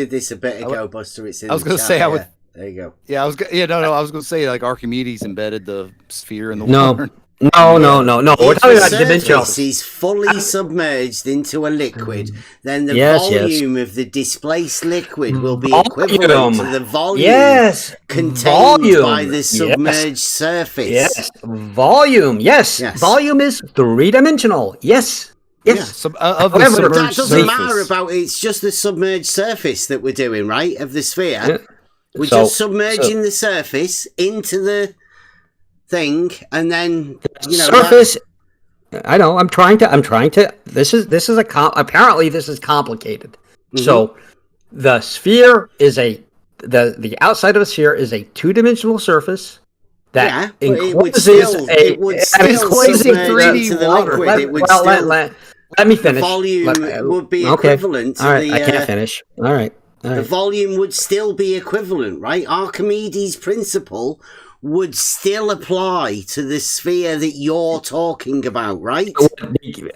this a bit ago, Buster. It's in I was the going to chat, say yeah. I would. There you go. Yeah, I was. I was going to say like Archimedes embedded the sphere in the No. water. No. We're If talking the about dimensional. surface is fully submerged into a liquid, then the Yes. volume of the displaced liquid will be equivalent to the volume contained by the submerged surface. Yes, volume. Yes, volume is three-dimensional. Yes. Yes. Of the However, submerged that doesn't surface. matter about it's just the submerged surface that we're doing, right? Of the sphere. Yeah. We're So- just submerging the surface into the thing, and then surface. I know. I'm trying to. This is apparently this is complicated. So, the sphere is the outside of a sphere is a two-dimensional surface that encloses it would still submerge into the liquid. Let me finish. The volume would be Okay. equivalent to All right, the. I can't finish. All right. The volume would still be equivalent, right? Archimedes' principle would still apply to the sphere that you're talking about, right?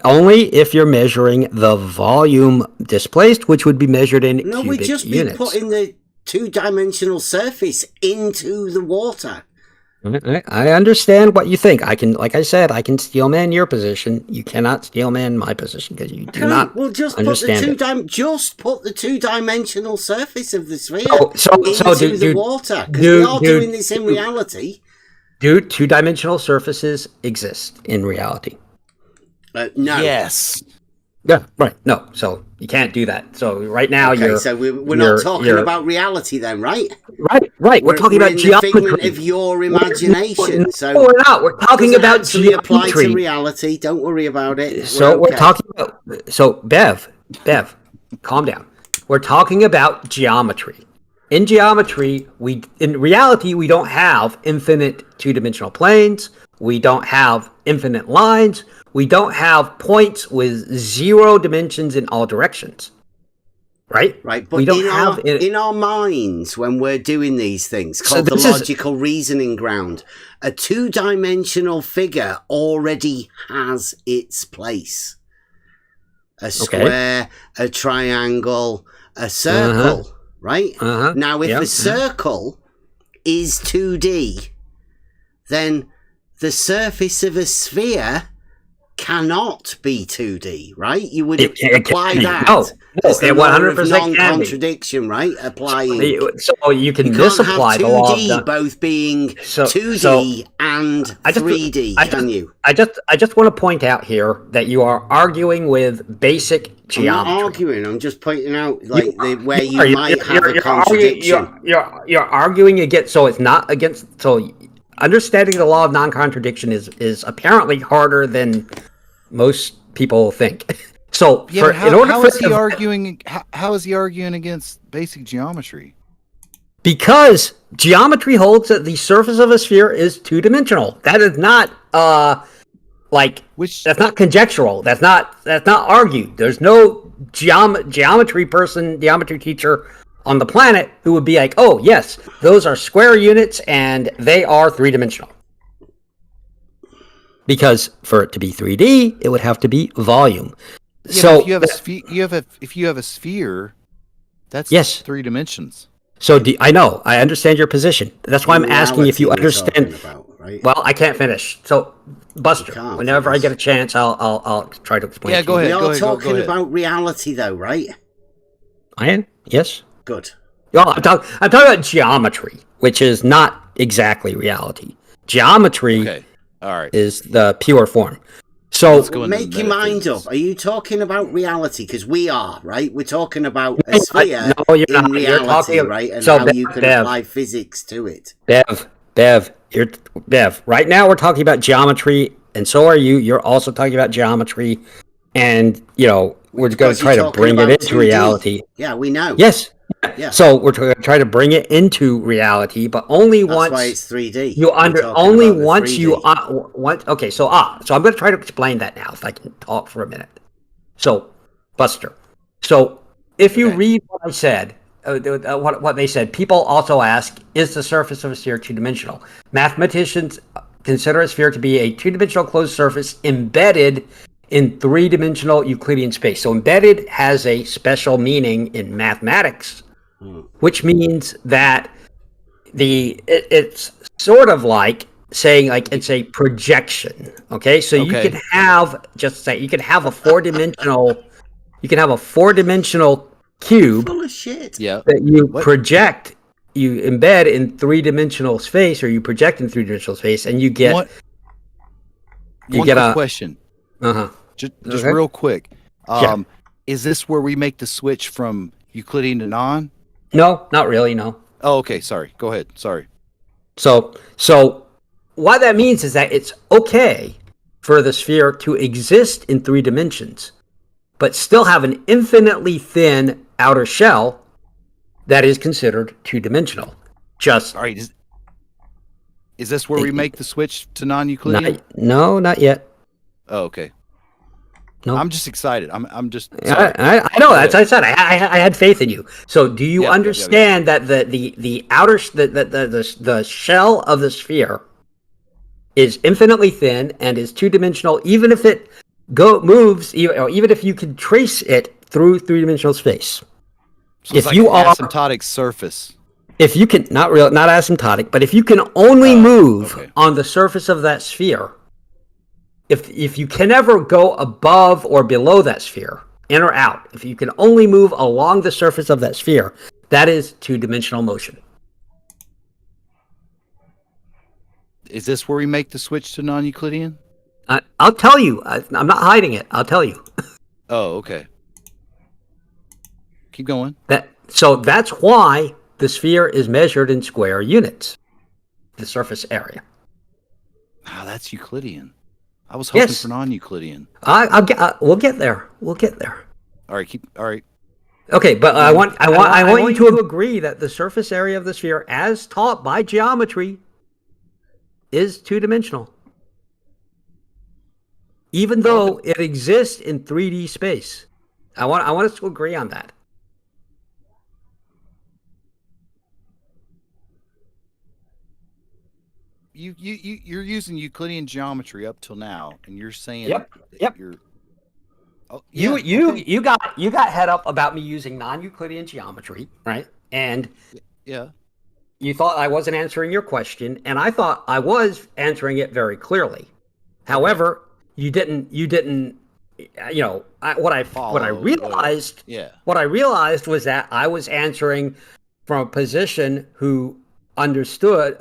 Only if you're measuring the volume displaced, which would be measured in No, cubic we'd just units. be putting the two-dimensional surface into the water. I understand what you think. Like I said, I can steelman your position. You cannot steelman my position because you do not just understand put it. just put the two-dimensional surface of the sphere into the water. Because we are doing this in reality. Dude, two-dimensional surfaces exist in reality. No. Yes. Yeah, right. No, so you can't do that. So right now so we're not talking about reality then, right? Right. We're talking about in geometry. The figment of your imagination. No, we're not. We're talking about actually apply geometry. to reality. Don't worry about it. We're talking about. So Bev, calm down. We're talking about geometry. In geometry, in reality we don't have infinite two-dimensional planes. We don't have infinite lines. We don't have points with 0 dimensions in all directions. Right? Right, but we don't have in our minds when we're doing these things, called the logical reasoning ground, a two-dimensional figure already has its place. A square, a triangle, a circle, right? Now, if a circle is 2D, then the surface of a sphere cannot be 2D, right? You would apply that. No, as the it law 100% of can be. non-contradiction, right? Applying. So you can can't misapply have the law of 2D both being 2D and 3D, can you? I just want to point out here that you are arguing with basic geometry. I'm not arguing. I'm just pointing out where you might have a contradiction. You're arguing against. So it's not against. So understanding the law of non-contradiction is apparently harder than most people think. So how is he arguing? How is he arguing against basic geometry? Because geometry holds that the surface of a sphere is two-dimensional. That is not that's not conjectural. That's not argued. There's no geometry teacher on the planet who would be like, oh yes, those are square units and they are three-dimensional. Because for it to be 3D, it would have to be volume. Yeah, so if you have a sphere, that's 3 dimensions. So I know, I understand your position. That's why I'm asking if you understand. Right? Well, I can't finish. So, Buster, whenever I get a chance, I'll try to explain. Yeah, go ahead. We are talking about reality, though, right? I am. Yes. Good. Well, I'm talking about geometry, which is not exactly reality. Geometry Okay. All right. is the pure form. So make your mind up. Are you talking about reality? Because we are, right? We're talking about a sphere No, you're in not. You're reality, talking, right? And so how you can apply physics to it. Bev. Right now we're talking about geometry, and so are you. You're also talking about geometry, and we're going to try to bring it into 2D. reality. Yeah, we know. Yes. Yeah. So we're going to try to bring it into reality, but only once. That's why it's 3D. Only once you okay. So I'm going to try to explain that now, if I can talk for a minute. So, Buster. So if you read what I said, what they said, people also ask: is the surface of a sphere two-dimensional? Mathematicians consider a sphere to be a two-dimensional closed surface embedded in three-dimensional Euclidean space. So embedded has a special meaning in mathematics, which means that it's sort of like saying it's a projection. Okay, so you can have a four-dimensional cube full of shit. that you project, you embed in three-dimensional space, or you project in three-dimensional space, and you get One question. Just real quick. Is this where we make the switch from Euclidean to non? No, not really. No. Oh, okay. Sorry. Go ahead. Sorry. So what that means is that it's okay for the sphere to exist in three dimensions, but still have an infinitely thin outer shell that is considered two-dimensional. Just all right. Is this where we make the switch to non-Euclidean? No, not yet. Oh, okay. No, I'm just excited. I'm just. I know. That's what I said. I had faith in you. So, do you understand that the outer the shell of the sphere is infinitely thin and is two-dimensional, even if it moves, or even if you can trace it through three-dimensional space? So it's like an asymptotic surface. If you can, not asymptotic, but if you can only move on the surface of that sphere, if you can never go above or below that sphere, in or out, if you can only move along the surface of that sphere, that is two-dimensional motion. Is this where we make the switch to non-Euclidean? I'll tell you. I'm not hiding it. I'll tell you. Oh, okay. Keep going. So that's why the sphere is measured in square units, the surface area. That's Euclidean. I was hoping for non-Euclidean. We'll get there. We'll get there. All right. Okay, but I want you to agree that the surface area of the sphere, as taught by geometry, is two-dimensional, even though it exists in 3D space. I want us to agree on that. You're using Euclidean geometry up till now, and you're saying Yep. You're, You got head up about me using non-Euclidean geometry, right? And you thought I wasn't answering your question, and I thought I was answering it very clearly. However, you didn't. What I realized was that I was answering from a position who understood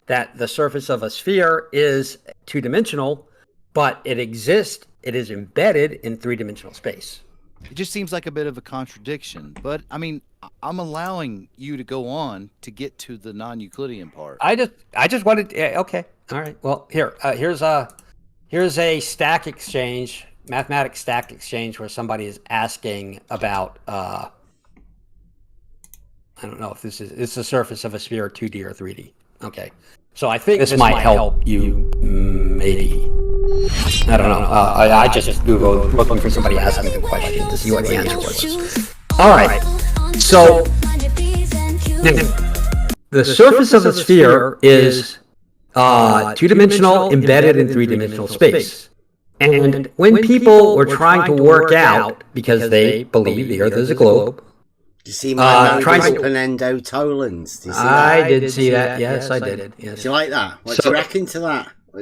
that the surface of a sphere is two-dimensional, but it is embedded in three-dimensional space. It just seems like a bit of a contradiction, but I mean, I'm allowing you to go on to get to the non-Euclidean part. I just wanted. Okay, all right. Well, here's a stack exchange, mathematics stack exchange, where somebody is asking about. I don't know if it's the surface of a sphere, 2D or 3D. Okay, so I think this might help you, maybe. I don't know. I just Googled looking for somebody asking the question to see what the answer was. All right. So the surface of a sphere is two-dimensional, embedded in three-dimensional space. And when people were trying to work out, because they believe the Earth is a globe. Do you see my open-endo Tolands? Do you see that? I did see that. Yes, I did. Yes. Do you like that? What do you reckon to that? I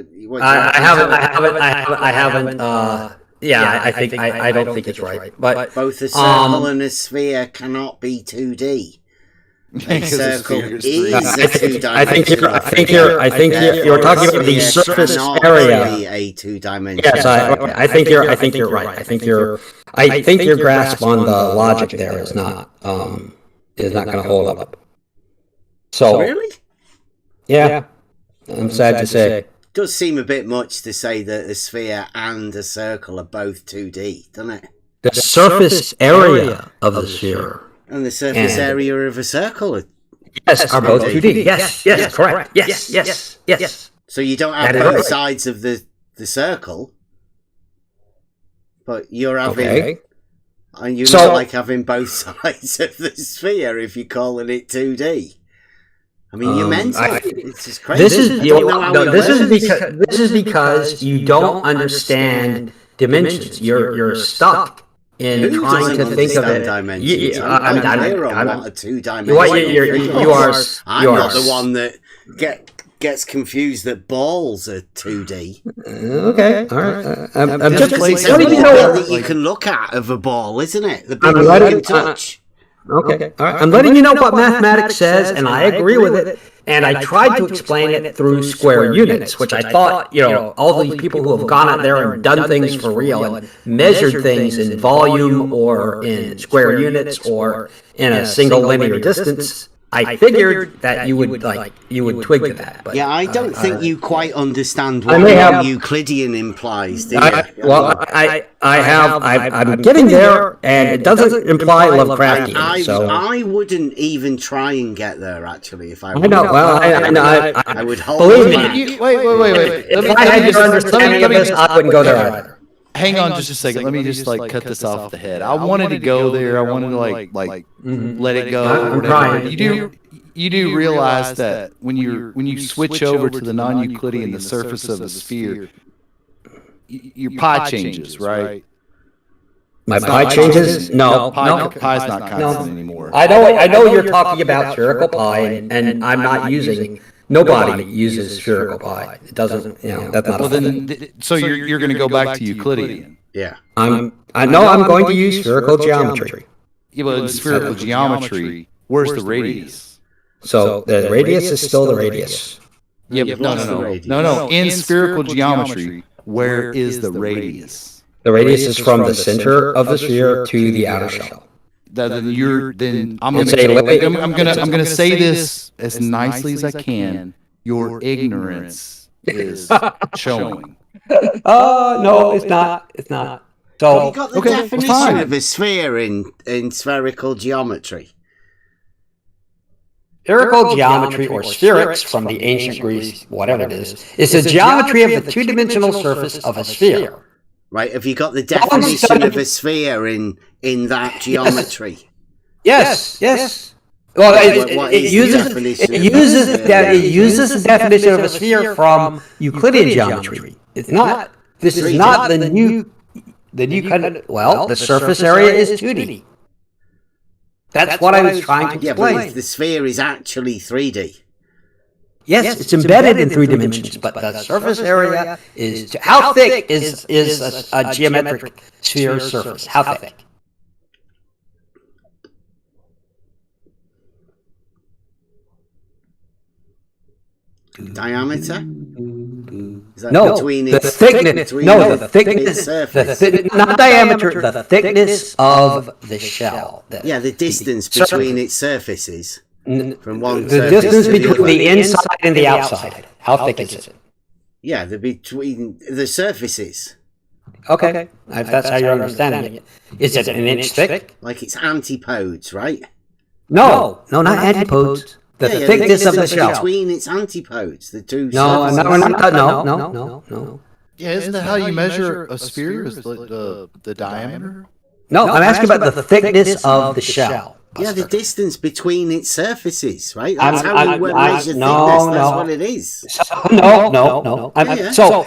haven't. I don't think it's right. But both a circle and a sphere cannot be 2D. A circle is a two-dimensional. I think you're talking about the surface area. A two-dimensional. Yes, I think you're right. I think your grasp on the logic there is not going to hold up. So really, yeah, I'm sad to say. Does seem a bit much to say that a sphere and a circle are both 2D, doesn't it? The surface area of the sphere and the surface area of a circle are both 2D. Yes, correct. Yes. So you don't have both sides of the circle, but you're having, and you don't like having both sides of the sphere if you're calling it 2D. I mean, you're mental. It's just crazy. This is because you don't understand dimensions. You're stuck in trying to think of it. Dimensions? I'm not a two-dimensional. I'm not the one that gets confused that balls are 2D. Okay, all right. I'm just letting you know that you can look at of a ball, isn't it? The bit you can touch. Okay, all right. I'm letting you know what mathematics says, and I agree with it. And I tried to explain it through square units, which I thought, all these people who have gone out there and done things for real and measured things in volume or in square units or in a single linear distance, I figured that you would twig to that. But, yeah, I don't think you quite understand what Euclidean implies, do you? I'm getting there, and it doesn't imply Lovecraftian. So I wouldn't even try and get there, actually, if I were. I know. Well, I would hold believe me. Wait. If I had your understanding of this, I wouldn't go there either. Hang on just a second. Let me just cut this off the head. I wanted to go there. I wanted to let it go. I'm trying. You do realize that when you switch over to the non-Euclidean, the surface of a sphere, your pi changes, right? My pi changes? No. Pi's not constant anymore. I know you're talking about spherical pi, and I'm not using. Nobody uses spherical pi. It doesn't. That's not. Well, so you're going to go back to Euclidean. Yeah. I'm going to use spherical geometry. Yeah, but in spherical geometry, where's the radius? So the radius is still the radius. Yeah, but no. In spherical geometry, where is the radius? The radius is from the center of the sphere to the outer shell. I'm gonna say this as nicely as I can. Your ignorance is showing. No, it's not. It's not. So you got the definition of a sphere in spherical geometry. Spherical geometry, or spherics from the ancient Greece, whatever it is the geometry of the two-dimensional surface of a sphere. Right, have you got the definition of a sphere in that geometry? Yes. Well, it uses the definition of a sphere from Euclidean geometry. It's not. This is not the new kind of. Well, the surface area is 2D. That's what I was trying to explain. Yeah, but the sphere is actually 3D. Yes, it's embedded in 3 dimensions, but the surface area is... How thick is a geometric sphere surface? How thick? Diameter? Is that No, between the its, thickness. between No, the the thickness. Not diameter. The thickness of the shell. Yeah, the distance between its surfaces. From one the distance between the inside and the outside. How thick is it? Yeah, between the surfaces. Okay, that's how you're understanding it. Is it an inch thick? Like it's antipodes, right? No, not antipodes. The thickness of the shell. Between its antipodes, the two. No. Yeah, isn't that how you measure a sphere? Is the diameter? No, I'm asking about the thickness of the shell. Yeah, the distance between its surfaces, right? That's how we measure thickness. That's what it is. No. So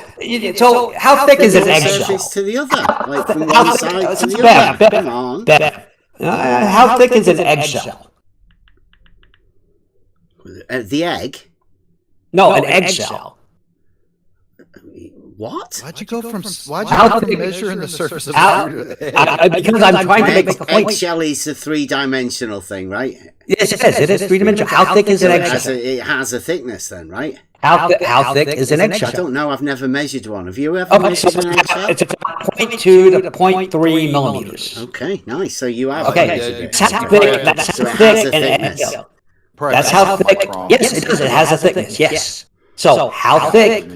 how thick is an eggshell? Surface to the other, like from one side to the other. Come on. How thick is an eggshell? The egg? No, an eggshell. What? Why'd you go from? Why'd How you thick- measure in the surface of How- the sphere? because I'm trying to make a point. Eggshell is a three-dimensional thing, right? Yes, it is three-dimensional. How thick is an eggshell? It has a thickness then, right? How thick is an eggshell? I don't know. I've never measured one. Have you ever Okay, measured so an eggshell? it's about 0.2 to 0.3 millimeters. Okay, nice. So you have Okay, measured it. that's how thick. That's So how it has thick a an thickness. eggshell. That's how thick. Yes, it does. It has a thickness. Yes. So how thick?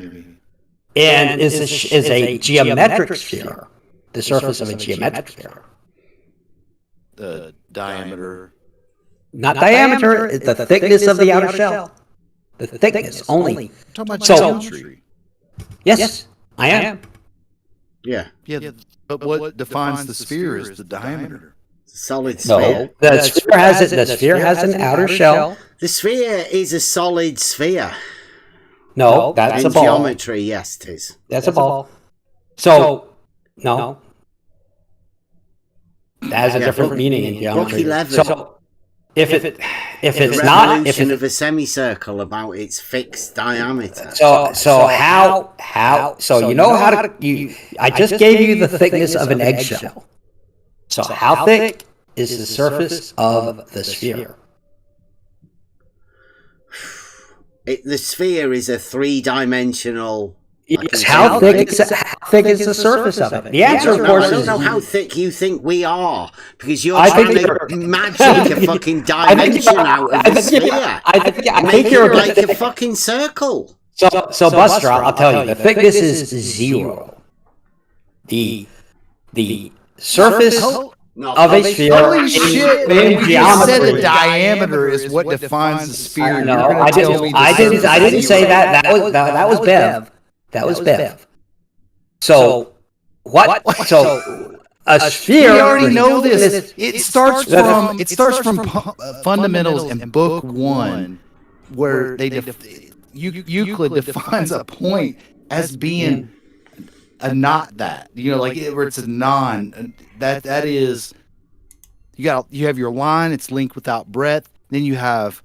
And is a geometric sphere the surface of a geometric sphere? The diameter. Not diameter. It's the thickness of the outer shell. The thickness only. Talking about So- geometry. Yes, I am. Yeah. Yeah, but what defines the sphere is the diameter. Solid No, sphere. the sphere has an outer shell. The sphere is a solid sphere. No, that's In a ball. geometry, yes, it is. That's a ball. So, no. That has a Yeah, different book- meaning in book geometry. 11. So, if it's The not, revolution of a semicircle about its fixed diameter. so how so you know how to I just gave you the thickness of an eggshell. So how thick is the surface of the sphere? The sphere is a three-dimensional. Yes, how thick is the surface of it? The answer, of course, I don't is know how thick you think we are because you're I trying think to you're- magic a fucking dimension out of the sphere. I Make think it you're like a fucking circle. So Buster, I'll tell you, the thickness is 0. The surface of a sphere Holy shit! in You just said geometry. the diameter is what defines the sphere. No, You're gonna I tell me didn't. the I didn't say zero. that. That was Bev. That was Bev. So what? So a sphere. We already know this. It starts from fundamentals in book 1, where Euclid defines a point as being a not that. You know, like where it's a non. That is. You have your line. It's length without breadth. Then you have.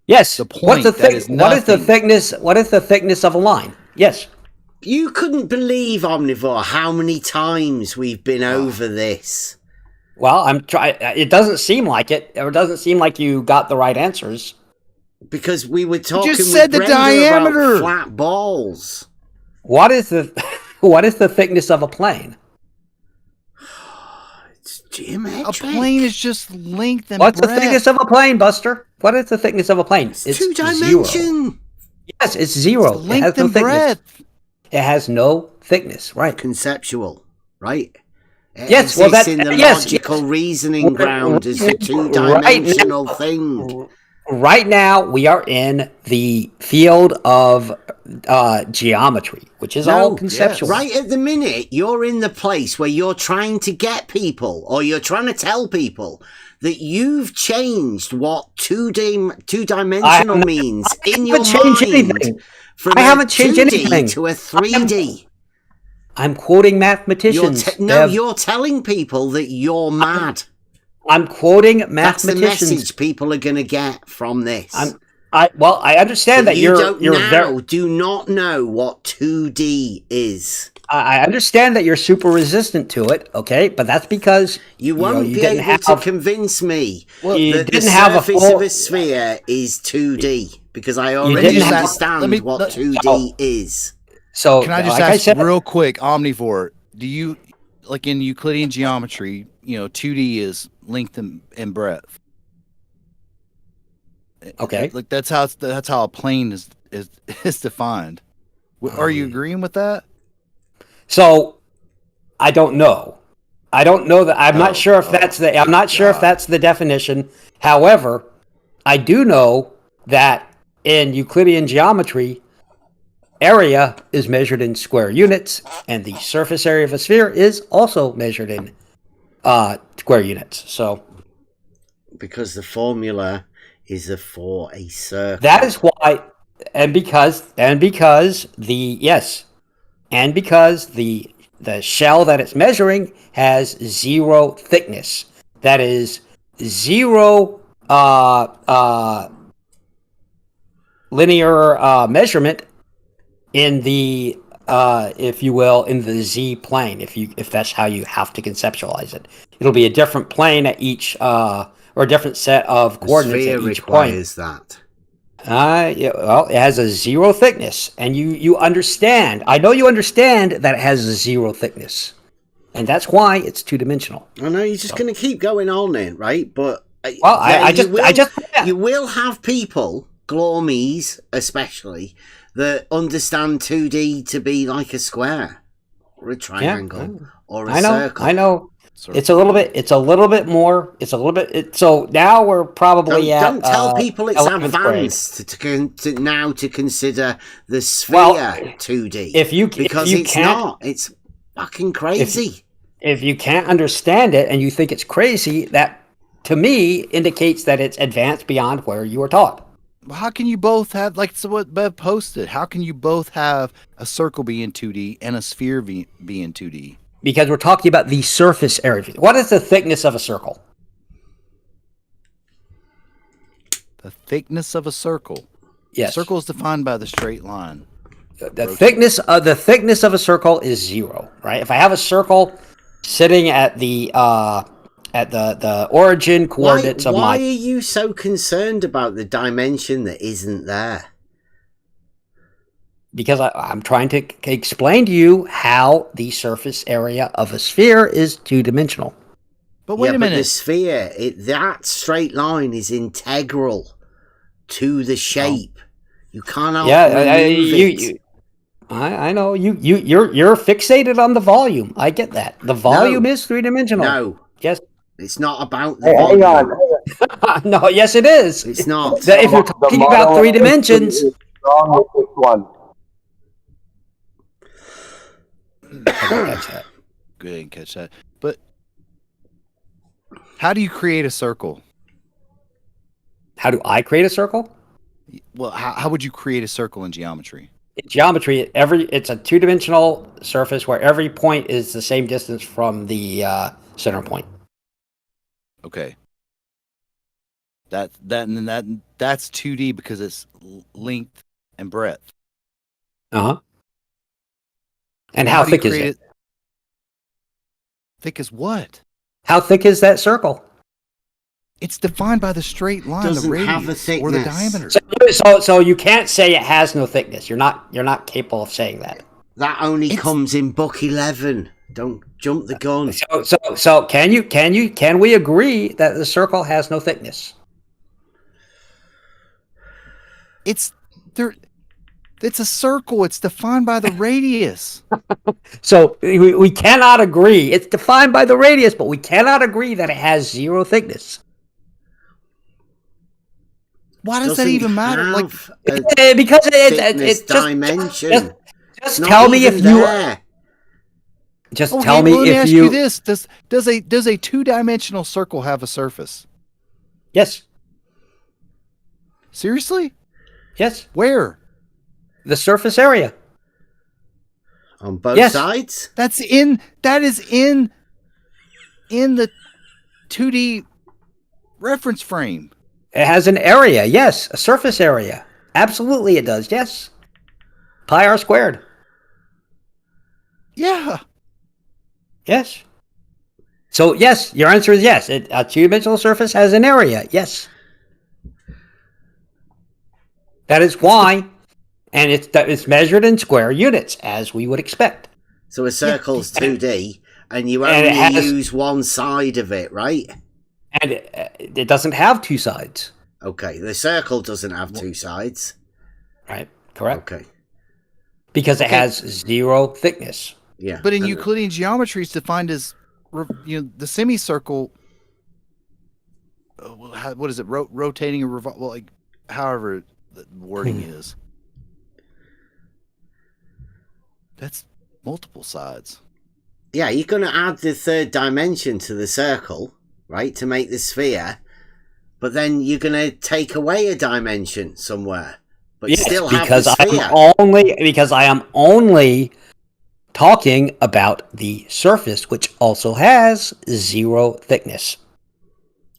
Yes. The point. What is the nothing. thickness? What is the thickness of a line? Yes. You couldn't believe, Omnivore, how many times we've been over this. Well, I'm trying. It doesn't seem like it. Or it doesn't seem like you got the right answers. Because we were talking just said with the Brenda diameter. about flat balls. What is the thickness of a plane? It's geometric. A plane is just length and What's breadth. the thickness of a plane, Buster? What is the thickness of a plane? It's two-dimension. Yes, it's 0. It's length and thickness. breadth. It has no thickness, right? Conceptual, right? It Yes, well, exists that in the yes, logical yes. reasoning ground as a two-dimensional thing. Right now, we are in the field of geometry, which is all conceptual. Right at the minute, you're in the place where you're trying to get people, or you're trying to tell people that you've changed what two-dimensional means in your mind. From I haven't changed 2D anything. to a 3D. I'm quoting mathematicians. You're telling people that you're mad. I'm quoting That's the mathematicians. message people are going to get from this. I understand that you do not know what 2D is. I understand that you're super resistant to it, okay? But that's because you won't be able to convince me that the surface of a sphere is 2D because I already understand what 2D is. So can I just ask real quick, Omnivore? Do you like in Euclidean geometry? 2D is length and breadth. Okay, like that's how a plane is defined. Are you agreeing with that? So, I don't know. I don't know that. I'm not sure if that's the. I'm not sure if that's the definition. However, I do know that in Euclidean geometry, area is measured in square units, and the surface area of a sphere is also measured in square units. So, because the formula is for a circle. That is why, and because the shell that it's measuring has 0 thickness. That is 0 linear measurement in the if you will, in the z plane. If that's how you have to conceptualize it, it'll be a different plane at each, or a different set of coordinates Sphere at each requires point. that. Yeah, well, it has a zero thickness, and you understand. I know you understand that it has a zero thickness, and that's why it's two-dimensional. I know you're just going to keep going on it, right? But you will have people, glormies especially, that understand 2D to be like a square or a triangle or a circle. I know. It's a little bit more. So now we're probably don't tell people it's 11th grade. advanced to consider the sphere 2D. Because it's not. It's fucking crazy. If you can't understand it and you think it's crazy, that to me indicates that it's advanced beyond where you were taught. Well, how can you both have, like what Bev posted, how can you both have a circle be in 2D and a sphere be in 2D? Because we're talking about the surface area. What is the thickness of a circle? The thickness of a circle. Yes. A circle is defined by the straight line. The thickness of a circle is 0, right? If I have a circle sitting at the origin coordinates of my... Why are you so concerned about the dimension that isn't there? Because I'm trying to explain to you how the surface area of a sphere is two-dimensional. But wait a minute. But the sphere, that straight line is integral to the shape. You cannot remove it. I know. You're fixated on the volume. I get that. The volume is three-dimensional. No. Yes. It's not about the volume. Hang on. No, yes it is. It's not. If you're talking about 3 dimensions... Wrong with this one. I didn't catch that. Good, I didn't catch that. But how do you create a circle? How do I create a circle? Well, how would you create a circle in geometry? In geometry, it's a two-dimensional surface where every point is the same distance from the center point. Okay. That's 2D because it's length and breadth. Uh-huh. And how thick is it? Thick as what? How thick is that circle? It's defined by the straight line, the radius, or the diameter. So you can't say it has no thickness. You're not capable of saying that. That only comes in book 11. Don't jump the gun. So can we agree that the circle has no thickness? It's a circle. It's defined by the radius. So we cannot agree. It's defined by the radius, but we cannot agree that it has 0 thickness. Why does that even matter? Like, because it's dimension. Just tell me if you. Just tell me let me if ask you. you this: does a 2-dimensional circle have a surface? Yes. Seriously? Yes. Where? The surface area. On both sides? That is in the 2D reference frame. It has an area, yes, a surface area. Absolutely, it does. Yes. Pi r squared. Yeah. Yes. So yes, your answer is yes. A two-dimensional surface has an area. Yes. That is why, and it's measured in square units as we would expect. So a circle's 2D, and you only use one side of it, right? And it doesn't have 2 sides. Okay, the circle doesn't have 2 sides. Right, correct. Okay. Because it has 0 thickness. Yeah. But in Euclidean geometry, it's defined as, the semicircle. What is it? Rotating or however the wording is. That's multiple sides. Yeah, you're going to add the 3rd dimension to the circle, right, to make the sphere. But then you're going to take away a dimension somewhere. But Yes, still have because the sphere. I am only talking about the surface, which also has 0 thickness.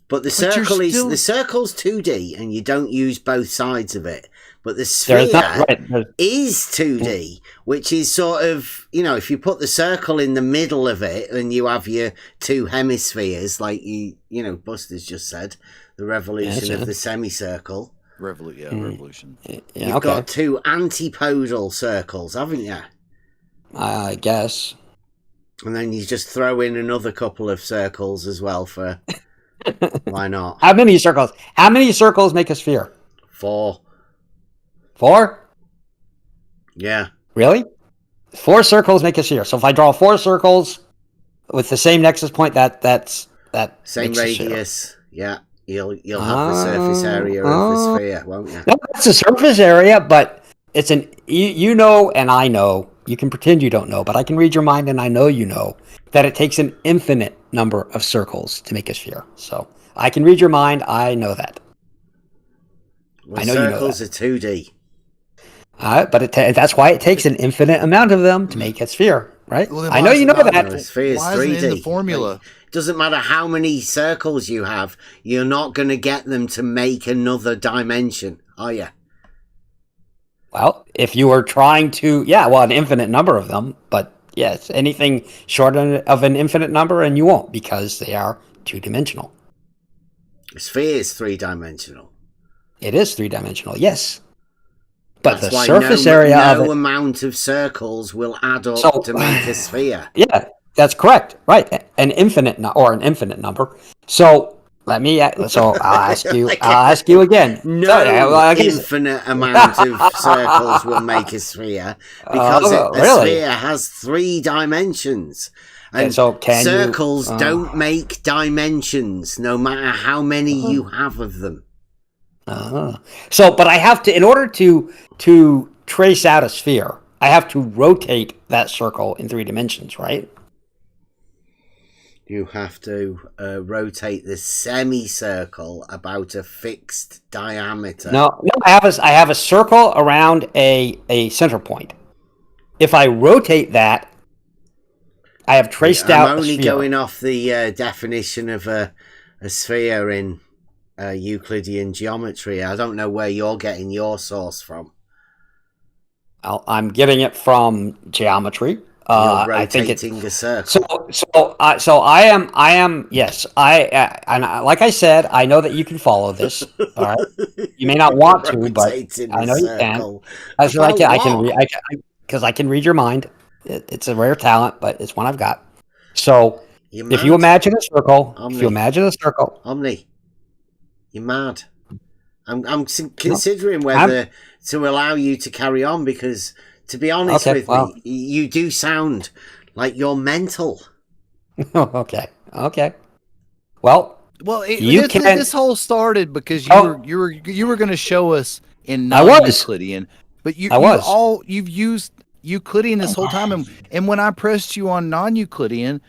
But the circle's 2D, and you don't use both sides of it. But the sphere is 2D, which is sort of, if you put the circle in the middle of it, and you have your two hemispheres, like Buster's just said, the revolution of the semicircle. Revolution. You've got two antipodal circles, haven't you? I guess. And then you just throw in another couple of circles as well for... Why not? How many circles? How many circles make a sphere? 4. 4? Yeah. Really? 4 circles make a sphere. So if I draw 4 circles with the same nexus point, that's same radius. Yeah. You'll have the surface area of the sphere, won't you? No, that's the surface area, but it's an you know and I know. You can pretend you don't know, but I can read your mind and I know you know that it takes an infinite number of circles to make a sphere. So I can read your mind. I know that. Well, I know circles you know that. are 2D. But that's why it takes an infinite amount of them to make a sphere, right? Well, I know you know that. A sphere is Why 3D. isn't it in the formula? Like, doesn't matter how many circles you have, you're not going to get them to make another dimension, are you? Well, if you were trying to, an infinite number of them, but yes, anything short of an infinite number, and you won't because they are 2-dimensional. A sphere is 3-dimensional. It is 3-dimensional, yes. But That's the why surface area of it... amount of circles will add up to make a sphere. Yeah, that's correct. Right, an infinite number. So I'll ask you again. No infinite amount of circles will make a sphere because a sphere has 3 dimensions. And circles don't make dimensions, no matter how many you have of them. But I have to, in order to trace out a sphere, I have to rotate that circle in 3 dimensions, right? You have to rotate the semicircle about a fixed diameter. No, I have a circle around a center point. If I rotate that, I have traced out. I'm only a sphere. going off the definition of a sphere in Euclidean geometry. I don't know where you're getting your source from. I'm getting it from geometry. You're rotating I think it's a circle. So I am. Yes, like I said, I know that you can follow this. All right, you may not want to, but I know you can. Because I can read your mind. It's a rare talent, but it's one I've got. So if you imagine a circle, Omni, you're mad. I'm considering whether to allow you to carry on because, to be honest with me, you do sound like you're mental. Okay. Well, this whole started because you were going to show us in non-Euclidean, but you've used Euclidean this whole time, and when I pressed you on non-Euclidean,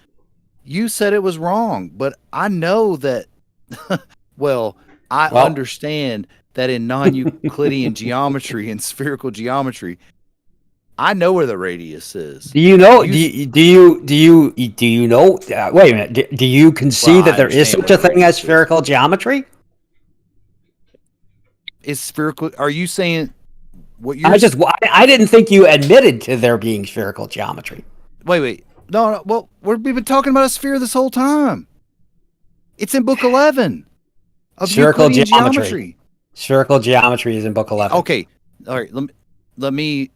you said it was wrong. But I know that. I understand that in non-Euclidean geometry and spherical geometry, I know where the radius is. Do you know? Do you know? Wait a minute. Do you concede that there is such a thing as spherical geometry? Is spherical? Are you saying what you're? I didn't think you admitted to there being spherical geometry. Wait. No. Well, we've been talking about a sphere this whole time. It's in Book 11 of spherical geometry. Spherical geometry is in Book 11. Okay. All right. Let me.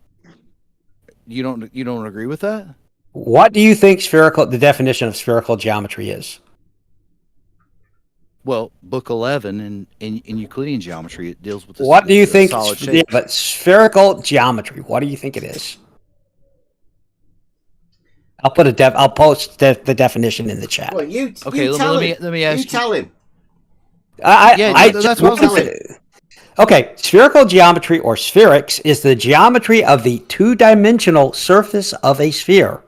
You don't agree with that? What do you think the definition of spherical geometry is? Well, Book 11 in Euclidean geometry, it deals with what do you think? Solid shape. But spherical geometry, what do you think it is? I'll post the definition in the chat. Well, let me ask you. Tell him. That's what I was going to say. Okay, spherical geometry or spherics is the geometry of the 2-dimensional surface of a sphere.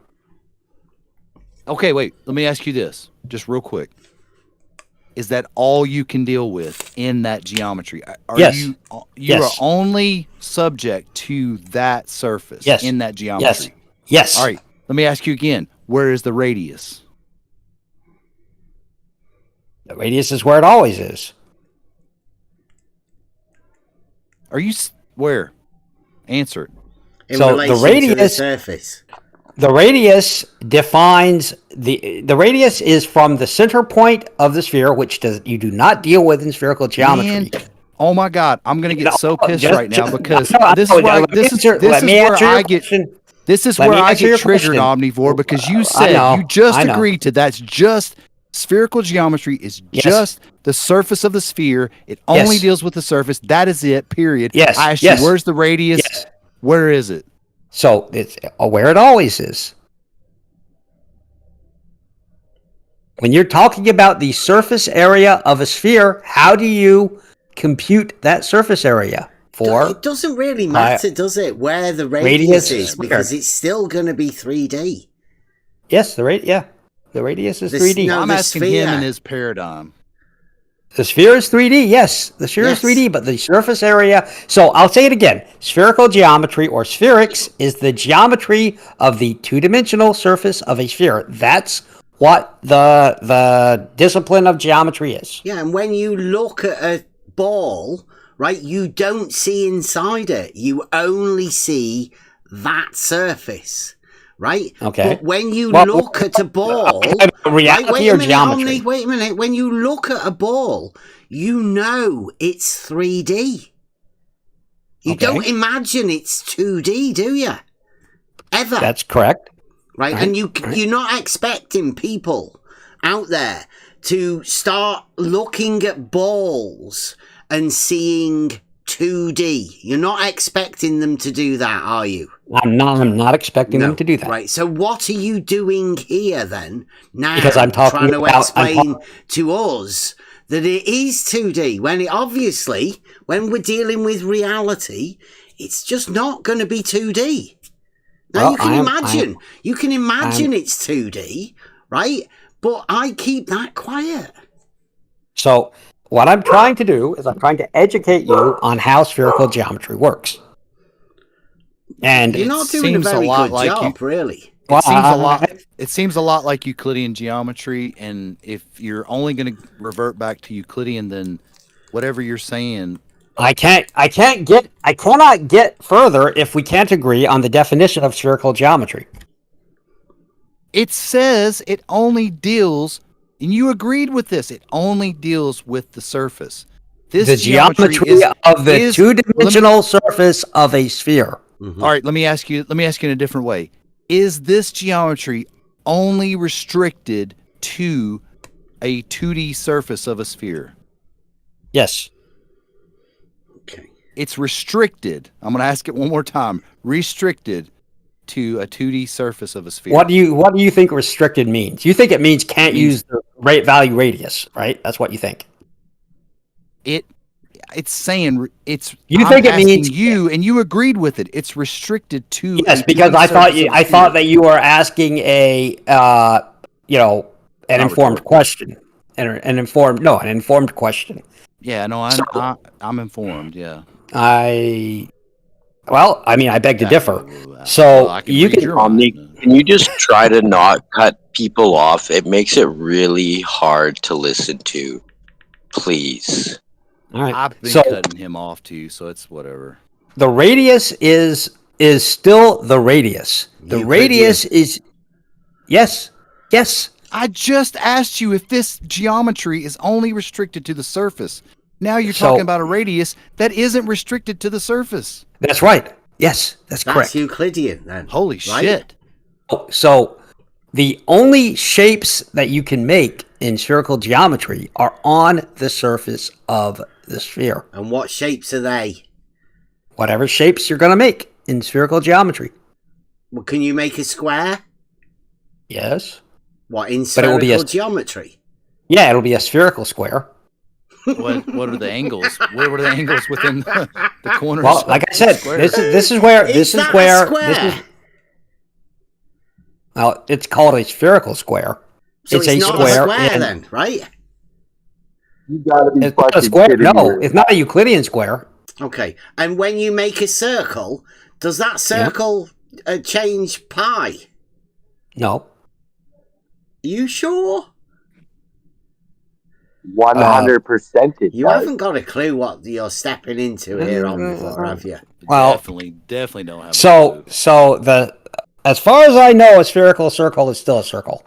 Okay, wait. Let me ask you this, just real quick. Is that all you can deal with in that geometry? Yes. You are only subject to that surface in that geometry? Yes. All right. Let me ask you again. Where is the radius? The radius is where it always is. Are you where? Answer it. In So relation the radius, to the surface. the radius defines the radius is from the center point of the sphere, which you do not deal with in spherical geometry. Man, oh my God, I'm gonna get so pissed just- right now just- because no, this no, is where let me this answer- is this let is me where answer your I get question. this is Let where me I answer your get triggered, question. Omnivore, because you I said know, you just I know. agreed to that's just spherical geometry is Yes. just the surface of the sphere. It only Yes. deals with the surface. That is it. Period. Yes, I asked yes. you, where's the radius? Yes. Where is it? So it's where it always is. When you're talking about the surface area of a sphere, how do you compute that surface area? It doesn't really matter, does it, where the radius is, squared. because it's still going to be 3D. Yes, the radius is 3D. I'm the asking sphere. him in his paradigm. The sphere is 3D, yes. The sphere is 3D, but the surface area... So I'll say it again. Spherical geometry, or spherics, is the geometry of the two-dimensional surface of a sphere. That's what the discipline of geometry is. Yeah, and when you look at a ball, right, you don't see inside it. You only see that surface, right? Okay. But when you Well, look at a ball... reality wait a or minute, geometry? Omni, wait a minute. When you look at a ball, you know it's 3D. You Okay. don't imagine it's 2D, do you? Ever. That's correct. Right? And you're not expecting people out there to start looking at balls and seeing 2D. You're not expecting them to do that, are you? I'm not expecting them to do that. Right. So what are you doing here then? Now, Because I'm talking trying to about- explain to us that it is 2D when it obviously, when we're dealing with reality, it's just not going to be 2D. Now Well, you can I'm- imagine, I'm- it's 2D, right? But I keep that quiet. So what I'm trying to do is I'm trying to educate you on how spherical geometry works. And You're not doing a seems a very lot good like job, really. It seems a lot like Euclidean geometry, and if you're only going to revert back to Euclidean, then whatever you're saying, I cannot get further if we can't agree on the definition of spherical geometry. it says it only deals, and you agreed with this. It only deals with the surface. This The geometry of the two-dimensional surface of a sphere. All right, let me ask you in a different way. Is this geometry only restricted to a 2D surface of a sphere? Yes. It's restricted. I'm going to ask it one more time. Restricted to a 2D surface of a sphere. What do you think restricted means? You think it means can't use the rate value radius, right? That's what you think. It's saying it's. You I'm think it asking means you, and you agreed with it. It's restricted to. Yes, a because 2D I thought surface of a I sphere. thought that you were asking an informed question, an informed question. Yeah, no, I'm informed. Yeah. I beg to differ. Well, So I can you read can. your mind. Omni, can you just try to not cut people off? It makes it really hard to listen to. Please. All right. I've been So cutting him off too, so it's whatever. the radius is still the radius. The radius is yes. I just asked you if this geometry is only restricted to the surface. Now you're So- talking about a radius that isn't restricted to the surface. That's right. Yes, that's correct. Euclidean then. Holy right? shit. So the only shapes that you can make in spherical geometry are on the surface of the sphere. And what shapes are they? Whatever shapes you're going to make in spherical geometry. Well, can you make a square? Yes. What, in But it will spherical be geometry? Yeah, it'll be a spherical square. What are the angles? What are the angles within the corners? Well, like I said, square? this is where well, it's called a spherical square. So it's it's a not square, a square in- then, right? You gotta be It's not a fucking square. kidding No, me. it's not a Euclidean square. Okay. And when you make a circle, does that circle change pi? No. You sure? 100% it You does. haven't got a clue what you're stepping into here on before, have you? Well, definitely don't have. As far as I know, a spherical circle is still a circle.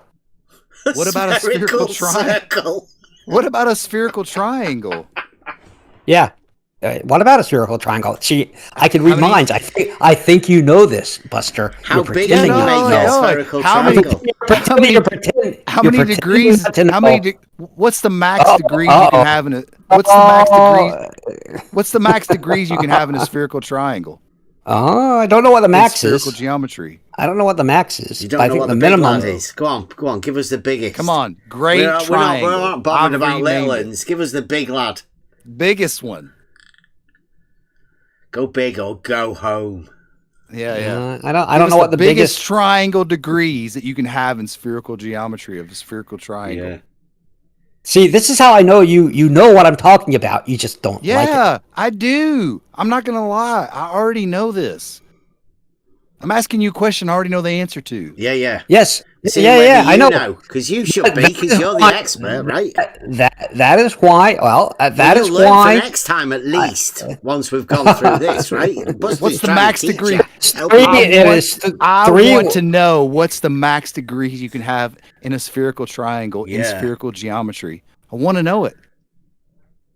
What about a spherical triangle? What about a spherical triangle? Yeah. What about a spherical triangle? See, I can read minds. I think you know this, Buster. How big can you make a spherical triangle? How many degrees? What's the max degrees you can have in a? What's the max degrees you can have in a spherical triangle? Oh, I don't know what the max is. Spherical geometry. I don't know what the max is. You don't know what the minimum is. Go on, give us the biggest. Come on, great triangle. We're not bothered about little ones. Give us the big lad. Biggest one. Go big or go home. Yeah. I don't know what the biggest triangle degrees that you can have in spherical geometry of a spherical triangle. Yeah. See, this is how I know you know what I'm talking about. You just don't like it. Yeah, I do. I'm not going to lie. I already know this. I'm asking you a question I already know the answer to. Yeah. Yes. See, I know. Because you should be, because you're the expert, right? That is why, that is why. For next time, at least, once we've gone through this, right? What's the max degree? I want to know what's the max degree you can have in a spherical triangle in spherical geometry. I want to know it.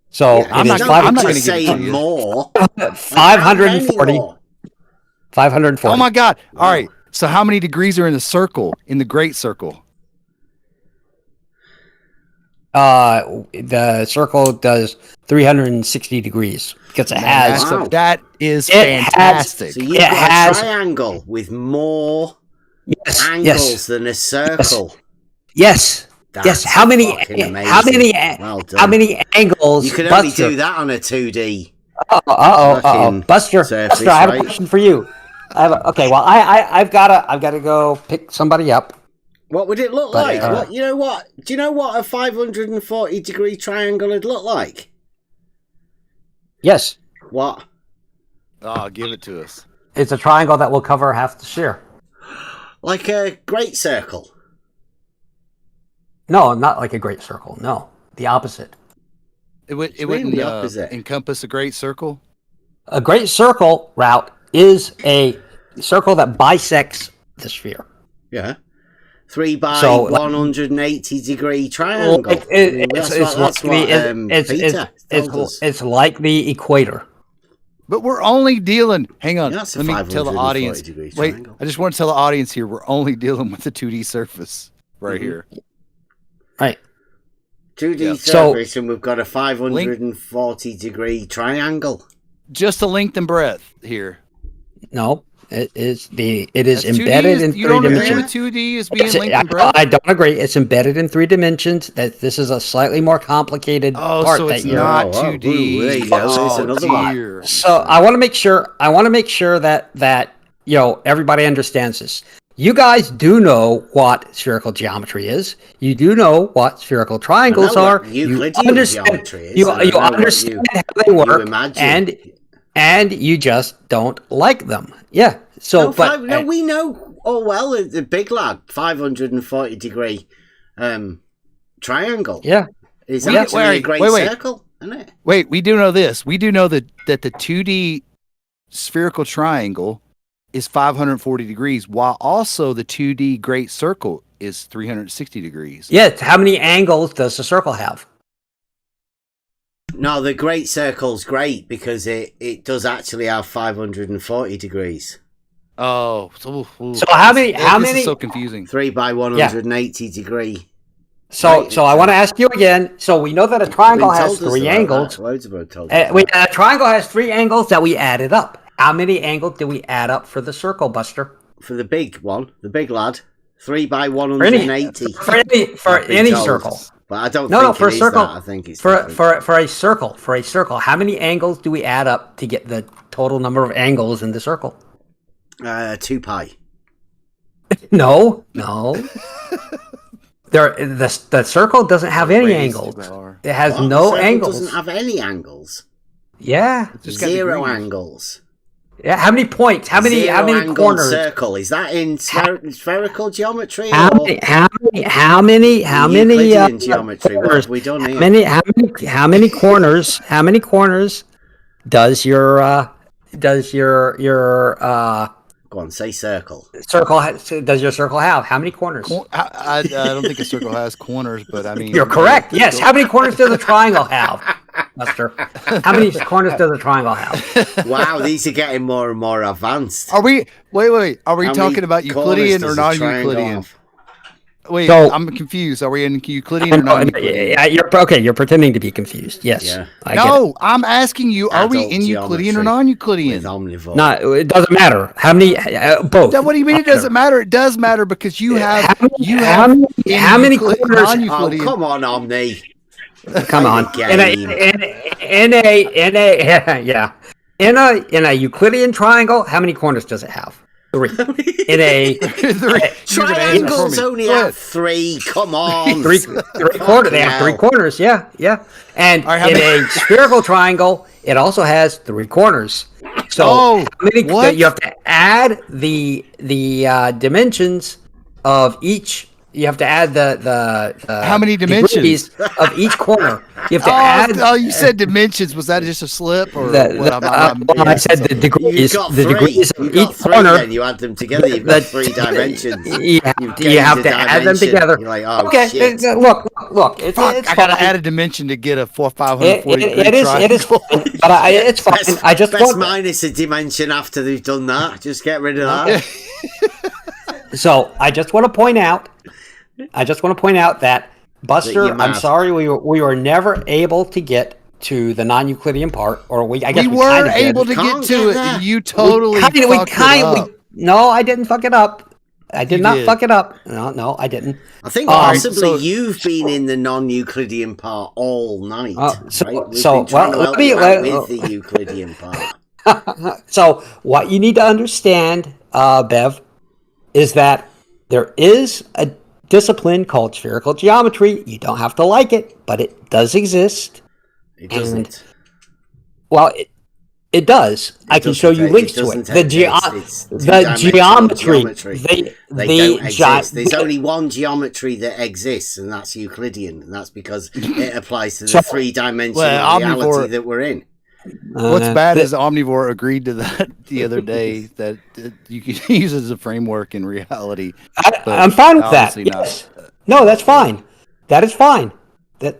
So I'm not going to say more. 540. 540. Oh my God! All right. So how many degrees are in the circle? In the great circle? The circle does 360 degrees because it has. That is fantastic. So you've got a triangle with more angles than a circle. Yes. That's How many? How many? Well done. How many angles? You can only do that on a 2D. Buster, surface, I have right? a question for you. I've got to go pick somebody up. What would it look like? Do you know what a 540 degree triangle would look like? Yes. What? Oh, give it to us. It's a triangle that will cover half the sphere. Like a great circle? No, not like a great circle. No, the opposite. It wouldn't encompass a great circle? A great circle route is a circle that bisects the sphere. Yeah. 3 by 180 degree triangle. It's like the equator. But we're only dealing. Hang on. That's Let me tell the audience. Wait, I just want to tell the audience here. We're only dealing with the 2D surface right here. Right. 2D surface, and we've got a 540 degree triangle. Just the length and breadth here. No, it is embedded in 3 dimensions. You don't agree with 2D as being length and breadth? I don't agree. It's embedded in 3 dimensions. That this is a slightly more complicated part. So it's not 2D. It's another one. So I want to make sure. that everybody understands this. You guys do know what spherical geometry is. You do know what spherical triangles are. You understand. You understand how they work, and you just don't like them. Yeah. So, we know all well the big lad 540 degree triangle. Yeah, is actually a great circle, isn't it? Wait, we do know this. We do know that the 2D spherical triangle is 540 degrees, while also the 2D great circle is 360 degrees. Yeah, how many angles does the circle have? No, the great circle's great because it does actually have 540 degrees. Oh, so how many? This is so confusing. 3 by 180 degree. So I want to ask you again. So we know that a triangle has 3 angles. Loads of told a triangle has 3 angles that we added up. How many angles do we add up for the circle, Buster? For the big one, the big lad, 3 by 180. For any circle. But I don't think for it a circle. That. I think it's for a circle. How many angles do we add up to get the total number of angles in the circle? 2 pi. No. The circle doesn't have any angles. It has no angles. It doesn't have any angles. Yeah. Zero angles. Yeah, how many points? How many Zero-angled corners? circle. Is that in spherical geometry? How or many Euclidean geometry? What corners? have we done here? How many corners? How many corners does your Go on, say circle. Does your circle have? How many corners? I don't think a circle has corners, but I mean, You're correct. Yes. How many corners does a triangle have, Buster? How many corners does a triangle have? Wow, these are getting more and more advanced. Are we? Wait. Are we How talking many about Euclidean corners or does a triangle non-Euclidean? have? Wait, So- I'm confused. Are we in Euclidean or non-Euclidean? Yeah, you're okay. You're pretending to be confused. Yes. Yeah. I get it. No, I'm asking you: Are we Adult in Euclidean or geometry non-Euclidean? with omnivore. No, it doesn't matter. How many? Both. What do you mean it doesn't matter? It does matter because you have how many corners? Oh, non-Euclidean. come on, Omni. Come on. Game. In a Euclidean triangle, how many corners does it have? 3. In a Triangles only have 3. Come on. three corners. They have 3 corners. Yeah. And in a spherical triangle, it also has 3 corners. So how many? You have to add the dimensions of each. You have to add the how many dimensions of each corner. You have to add. Oh, you said dimensions. Was that just a slip or what? I said the degrees. You've got the 3. degrees of You've got each 3, corner. then you add them together. You've got 3 dimensions. You have to add them together. You're like, oh, okay, shit. Look. It's I gotta fine. add a dimension to get a 540 It is fine, but it's fine. I just Best want minus a dimension after they've done that. Just get rid of that. So I just want to point out that Buster, you're mad. I'm sorry, we were never able to get to the non-Euclidean part, or we We kind were of able to get to it, and you totally fucked it up. No, I didn't fuck it up. I did You not did. fuck it up. No, I didn't. I think possibly you've been in the non-Euclidean part all night. Right? We've been trying to help you out with the Euclidean part. So what you need to understand, Bev, is that there is a discipline called spherical geometry. You don't have to like it, but it does exist. It doesn't. Well, it does. I can show you links to it. The geometry. They don't exist. There's only one geometry that exists, and that's Euclidean, and that's because it applies to the 3-dimensional reality that we're in. What's bad is Omnivore agreed to that the other day, that you can use it as a framework in reality. I'm fine with that. Obviously Yes. No, that's fine. That is fine.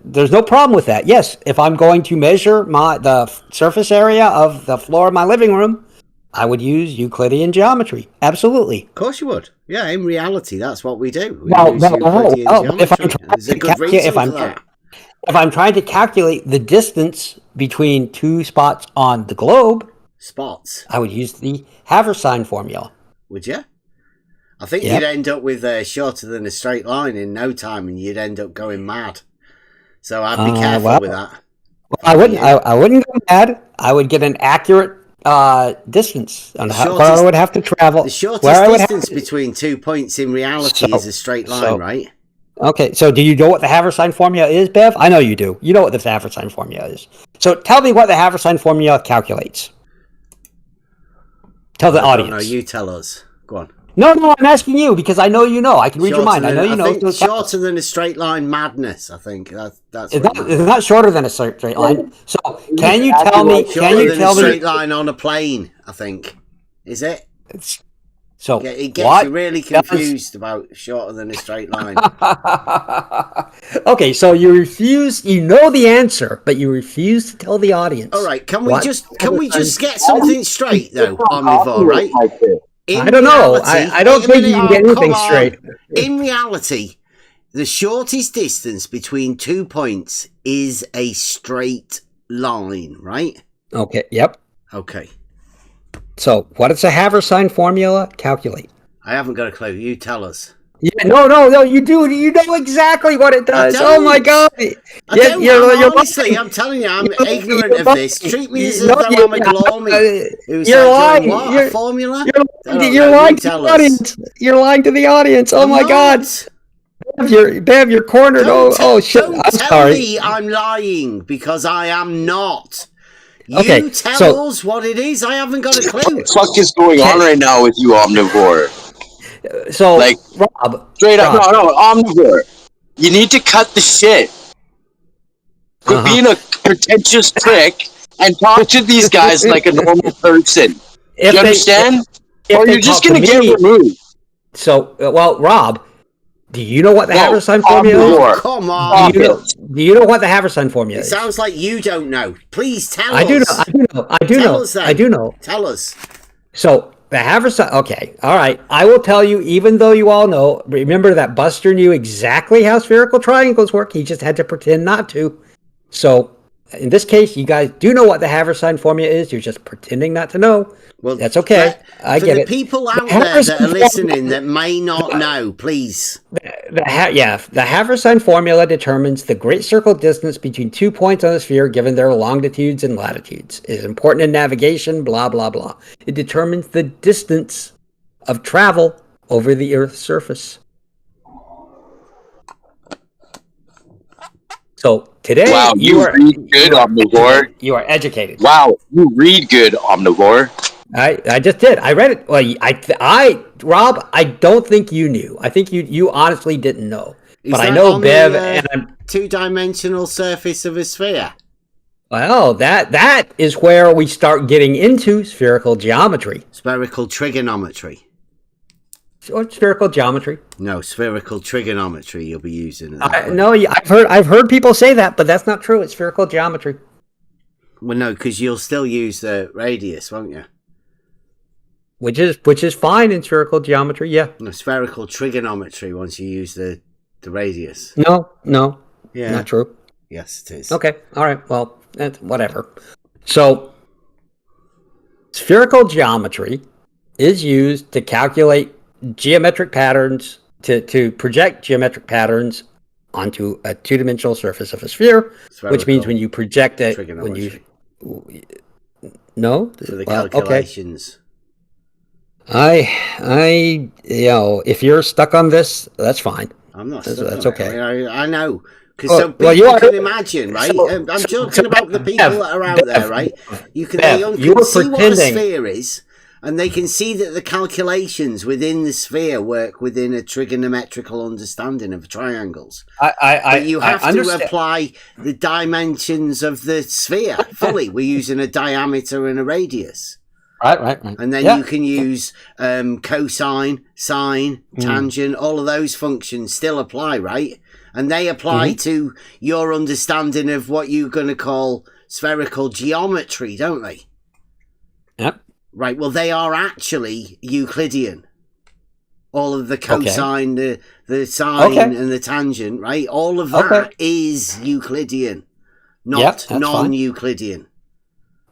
There's no problem with that. Yes, if I'm going to measure the surface area of the floor of my living room, I would use Euclidean geometry. Absolutely. Of course you would. Yeah, in reality, that's what we do. We Well, use no, Euclidean if I'm geometry. There's a good reason for that. If I'm trying to calculate the distance between 2 spots on the globe, I would use the Haversine formula. Would you? I think you'd end up with shorter than a straight line in no time, and you'd end up going mad. So I'd be careful with that. Well, I wouldn't go mad. I would get an accurate distance on where I would have to travel. The shortest distance between 2 points in reality is a straight line, right? Okay, so do you know what the Haversine formula is, Bev? I know you do. You know what the Haversine formula is. So tell me what the Haversine formula calculates. Tell the audience. No, you tell us. Go on. No, I'm asking you because I know you know. I can read your mind. I know you know. Think shorter than a straight line madness. I think that's. It's not shorter than a straight line. So can you tell me? Straight line on a plane? I think. Is it? So it gets you really confused about shorter than a straight line. Okay, so you refuse. You know the answer, but you refuse to tell the audience. All right, can we just get something straight though, Omnivore? Right? I don't know. I don't think you can get anything straight. In reality, the shortest distance between 2 points is a straight line, right? Okay. Yep. Okay. So, what does the Haversine formula calculate? I haven't got a clue. You tell us. Yeah, no, you do. You know exactly what it does. Oh my god! Honestly, I'm telling you, I'm ignorant of this. Treat me as though I'm a glommy. You're lying. What? A formula? You're lying to the audience. You're lying to the audience. Oh my god! Bev, you're cornered. Oh shit! I'm sorry. Tell me I'm lying because I am not. You tell us what it is. I haven't got a clue. What the fuck is going on right now with you, Omnivore? So, like, Rob, straight up, no, Omnivore. You need to cut the shit. Quit being a pretentious prick and talk to these guys like a normal person. You understand? Or you're just gonna get removed. So, well, Rob, do you know what the Haversine formula is? Come on. Do you know what the Haversine formula It is? sounds like you don't know. Please tell I us. I do Tell know. us then. I do know. Tell us. So the Haversine. Okay, all right. I will tell you, even though you all know. Remember that Buster knew exactly how spherical triangles work. He just had to pretend not to. So in this case, you guys do know what the Haversine formula is. You're just pretending not to know. Well, that's okay. I get it. For the people out there that are listening that may not know, please. The Haversine formula determines the great circle distance between 2 points on the sphere given their longitudes and latitudes. It is important in navigation, blah, blah, blah. It determines the distance of travel over the Earth's surface. So today, wow, you read good, Omnivore. You are educated. Wow, you read good, Omnivore. I just did. I read it. Well, Rob, I don't think you knew. I think you honestly didn't know. But I know Bev and I'm two-dimensional surface of a sphere. Well, that is where we start getting into spherical geometry. Spherical trigonometry. Or spherical geometry. No, spherical trigonometry you'll be using. No, I've heard people say that, but that's not true. It's spherical geometry. Well, no, because you'll still use the radius, won't you? Which is fine in spherical geometry, yeah. No, spherical trigonometry once you use the radius. No, Yeah. not true. Yes, it is. Okay, all right, well, that's whatever. So, spherical geometry is used to calculate geometric patterns, to project geometric onto a two-dimensional surface of a sphere, which means when you project it, no, for the calculations. If you're stuck on this, that's fine. I'm not. That's okay. I know. Because you can imagine, right? I'm talking about the people that are out there, right? They can see what a sphere is, and they can see that the calculations within the sphere work within a trigonometrical understanding of triangles. But you have to apply the dimensions of the sphere fully. We're using a diameter and a radius. Right. And then you can use cosine, sine, tangent, all of those functions still apply, right? And they apply to your understanding of what you're going to call spherical geometry, don't they? Yep. Right, well, they are actually Euclidean. All of the cosine, the sine, and the tangent, right? All of that is Euclidean, not non-Euclidean.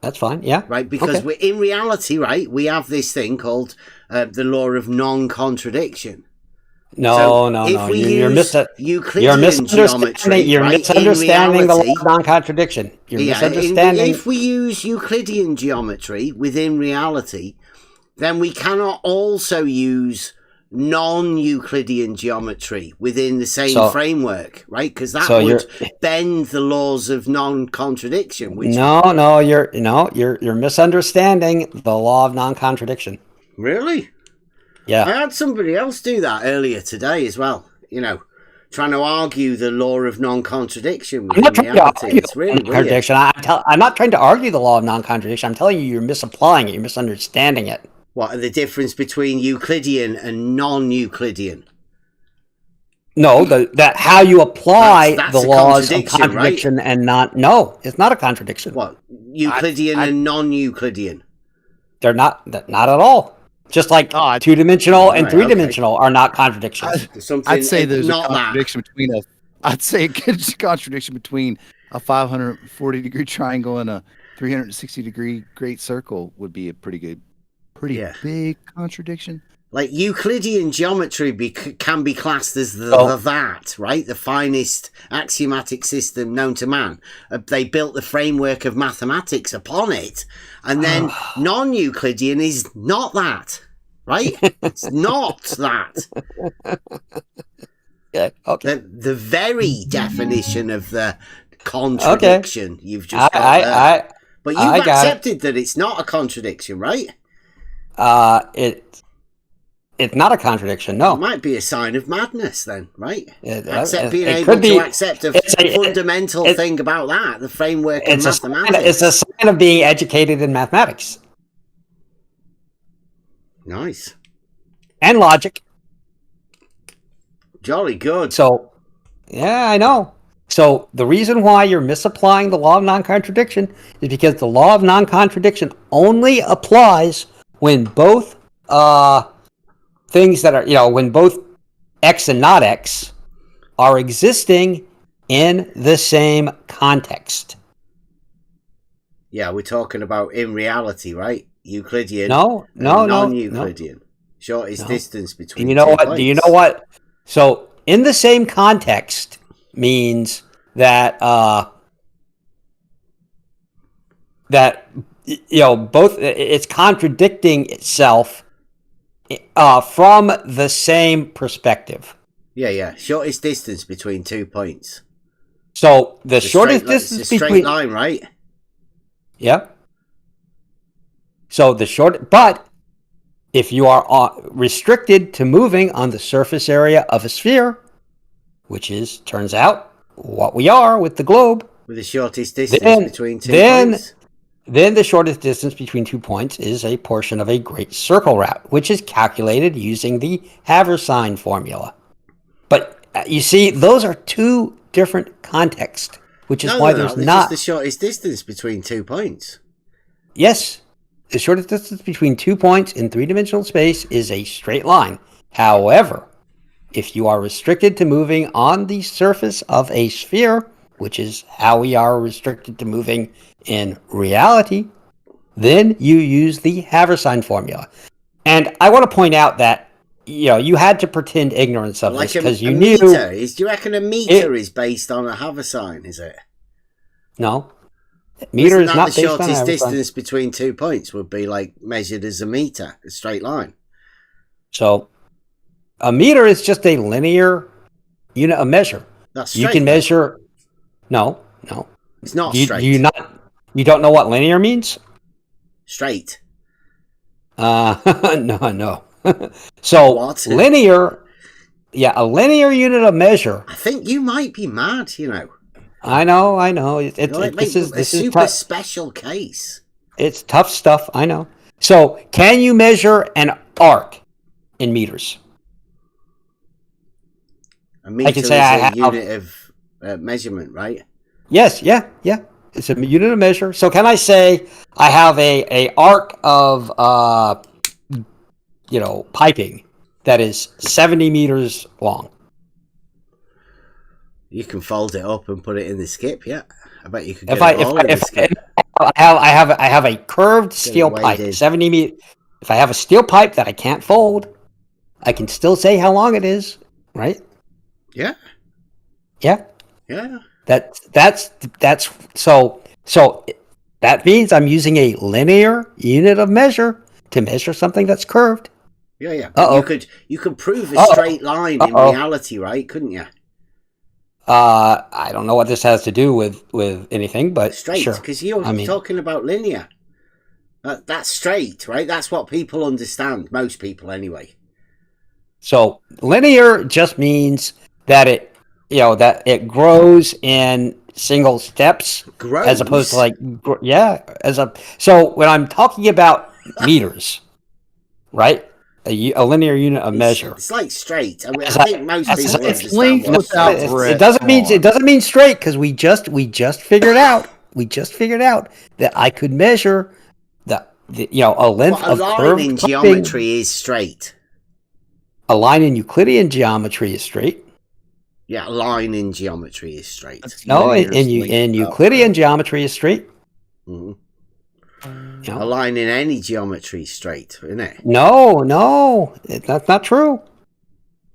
That's fine, yeah. Right, because we're in reality, right, we have this thing called the law of non-contradiction. You're misunderstanding geometry, you're misunderstanding the law of non-contradiction. You're misunderstanding. If we use Euclidean geometry within reality, then we cannot also use non-Euclidean geometry within the same framework, right? Because that would bend the laws of non-contradiction. You're misunderstanding the law of non-contradiction. Really? Yeah. I had somebody else do that earlier today as well. Trying to argue the law of non-contradiction within reality. It's really weird. I'm not trying to argue the law of non-contradiction. I'm telling you, you're misapplying it. You're misunderstanding it. What are the difference between Euclidean and non-Euclidean? No, that how you apply the laws of contradiction, right? And not. No, it's not a contradiction. What Euclidean and non-Euclidean? They're not at all. Just like two-dimensional and three-dimensional are not contradictions. I'd say there's a contradiction between a 540-degree triangle and a 360-degree great circle would be a pretty big contradiction. Like Euclidean geometry can be classed as that, right? The finest axiomatic system known to man. They built the framework of mathematics upon it. And then non-Euclidean is not that, right? It's not that. Yeah, okay. The very definition of the contradiction you've just got there. But you've accepted that it's not a contradiction, right? It's not a contradiction. No, it might be a sign of madness, then, right? Being it able could be, to accept a fundamental thing about that, the framework of mathematics. It's a sign of being educated in mathematics. Nice. And logic. Jolly good. So, yeah, I know. So the reason why you're misapplying the law of non-contradiction is because the law of non-contradiction only applies when both things that are, when both X and not X are existing in the same context. Yeah, we're talking about in reality, right? Euclidean. No, non-Euclidean. No. Shortest distance between. Do you know what? So in the same context means that both it's contradicting itself from the same perspective. Yeah. Shortest distance between 2 points. So the shortest distance between straight line, right? Yeah. So but if you are restricted to moving on the surface area of a sphere, which turns out what we are with the globe, with the shortest distance between 2 points. Then the shortest distance between 2 points is a portion of a great circle route, which is calculated using the Haversine formula. But you see, those are two different contexts, which is why there's not just the shortest distance between 2 points. Yes, the shortest distance between 2 points in three-dimensional space is a straight line. However, if you are restricted to moving on the surface of a sphere, which is how we are restricted to moving in reality, then you use the Haversine formula. And I want to point out that you had to pretend ignorance of this because you knew. Meter. Do you reckon a meter is based on a Haversine? Is it? No, meter is not the based on shortest Haversine. distance between 2 points would be measured as a meter, a straight line. So, a meter is just a linear unit of measure. That's straight. You can measure. No. It's not straight. You don't know what linear means? Straight. No. So what? Linear. Yeah, a linear unit of measure. I think you might be mad. I know. This is a super special case. It's tough stuff. I know. So, can you measure an arc in meters? A meter is a unit of measurement, right? Yes. Yeah. It's a unit of measure. So, can I say I have a arc of piping that is 70 meters long? You can fold it up and put it in the skip. Yeah, I bet you could. If I have a curved steel pipe, 70 meters. If I have a steel pipe that I can't fold, I can still say how long it is, right? Yeah. Yeah. Yeah. That's so that means I'm using a linear unit of measure to measure something that's curved. Yeah. You could prove a straight line in reality, right? Couldn't you? I don't know what this has to do with anything, but straight, sure. Because you're talking about linear. That's straight, right? That's what people understand. Most people, anyway. So linear just means that it grows in single steps, as opposed to so when I'm talking about meters, right? A linear unit of measure. It's like straight. I think most people understand. It doesn't mean straight because we just figured out that I could measure a length of curved. A line in geometry is straight. A line in Euclidean geometry is straight. Yeah, a line in geometry is straight. No, in Euclidean geometry is straight. Mm-hmm. A line in any geometry is straight, isn't it? No, that's not true.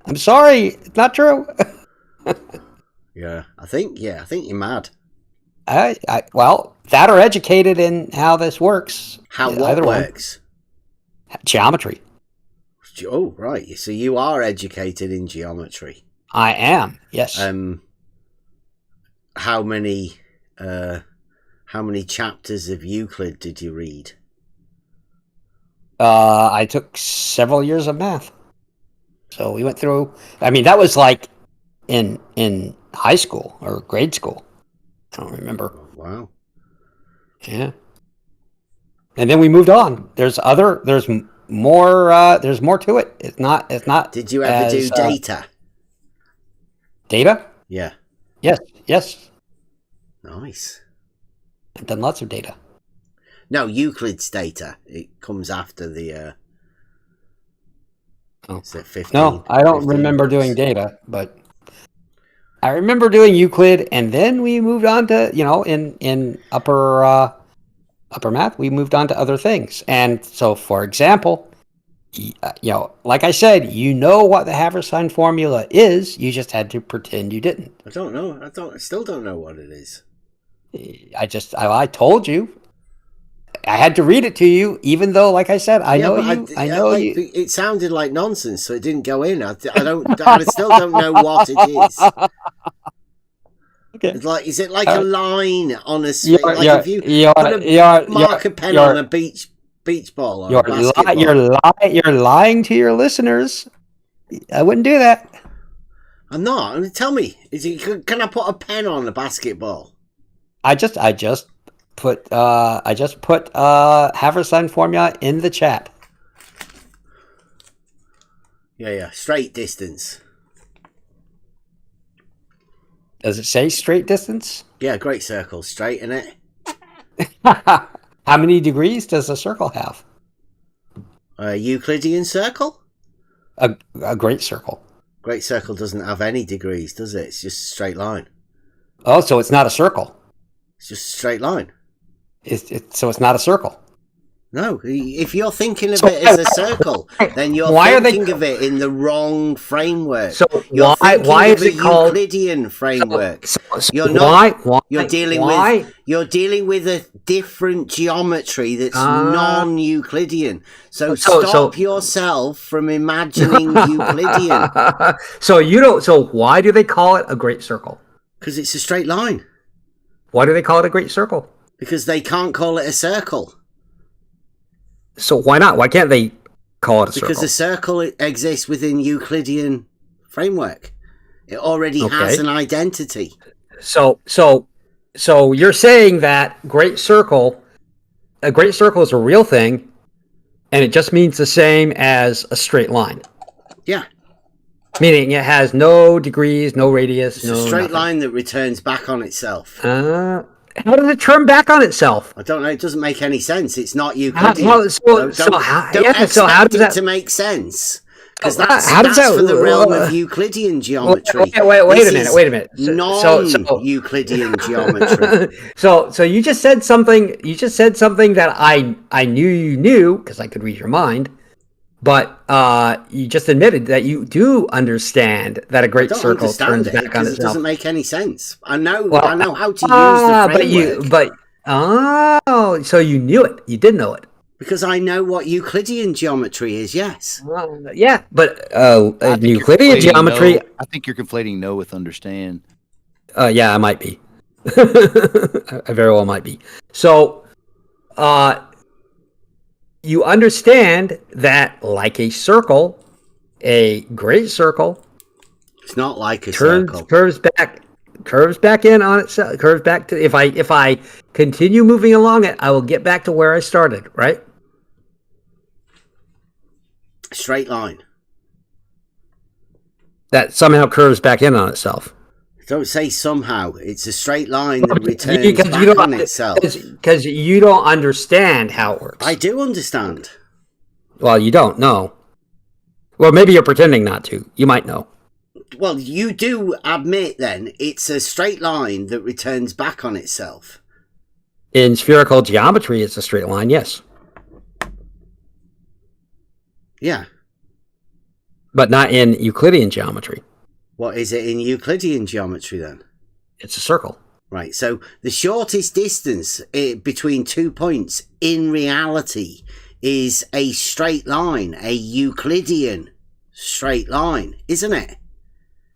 I'm sorry, it's not true. Yeah, I think you're mad. Well, that or educated in how this works. What works? Geometry. Oh, right. So you are educated in geometry. I am. Yes. How many How many chapters of Euclid did you read? I took several years of math. So we went through. I mean, that was like in high school or grade school. I don't remember. Wow. Yeah. And then we moved on. There's more to it. It's not. Did you ever do data? Data? Yeah. Yes. Nice. I've done lots of data. No, Euclid's data. It comes after the. Is it 15? No, I don't remember doing data, but I remember doing Euclid, and then we moved on to in upper math, we moved on to other things. And so, for example, like I said, what the Haversine formula is. You just had to pretend you didn't. I don't know. I still don't know what it is. I told you. I had to read it to you, even though, like I said, I know you. It sounded like nonsense, so it didn't go in. I still don't know what it is. Okay. It's like, is it like a line on a sphere? If you put a marker pen on a beach ball or a basketball. You're lying to your listeners. I wouldn't do that. I'm not. Tell me, can I put a pen on a basketball? I just put Haversine formula in the chat. Yeah. Straight distance. Does it say straight distance? Yeah, great circle, straight, innit? How many degrees does a circle have? A Euclidean circle? A great circle. Great circle doesn't have any degrees, does it? It's just a straight line. Oh, so it's not a circle. It's just a straight line. So it's not a circle. No, if you're thinking of it as a circle, then you're thinking of it in the wrong framework. So why is it called Euclidean framework? You're dealing with a different geometry that's non-Euclidean. So stop yourself from imagining Euclidean. So why do they call it a great circle? Because it's a straight line. Why do they call it a great circle? Because they can't call it a circle. So why not? Why can't they call it a circle? Because a circle exists within Euclidean framework. It already has an identity. So you're saying that a great circle is a real thing, and it just means the same as a straight line. Yeah. Meaning it has no degrees, no radius, it's a straight line that returns back on itself. How does it turn back on itself? I don't know. It doesn't make any sense. It's not Euclidean. Don't expect it to make sense. Because that's for the realm of Euclidean geometry. Wait a minute. Non-Euclidean geometry. So you just said something. That I knew you knew because I could read your mind. But you just admitted that you do understand that a great circle turns back on itself. It doesn't make any sense. I know how to use the framework. So you knew it. You did know it. Because I know what Euclidean geometry is, yes. Well, yeah, but Euclidean geometry... I think you're conflating know with understand. Yeah, I might be. I very well might be. So, you understand that, like a circle, a great circle, it's not like a circle. Curves back in on itself. Curves back to if I continue moving along it, I will get back to where I started. Right? Straight line. That somehow curves back in on itself. Don't say somehow. It's a straight line that returns back on itself. Because you don't understand how it works. I do understand. Well, you don't know. Well, maybe you're pretending not to. You might know. Well, you do admit then it's a straight line that returns back on itself. In spherical geometry, it's a straight line, yes. Yeah. But not in Euclidean geometry. What is it in Euclidean geometry then? It's a circle. Right, so the shortest distance between 2 points in reality is a straight line, a Euclidean straight line, isn't it?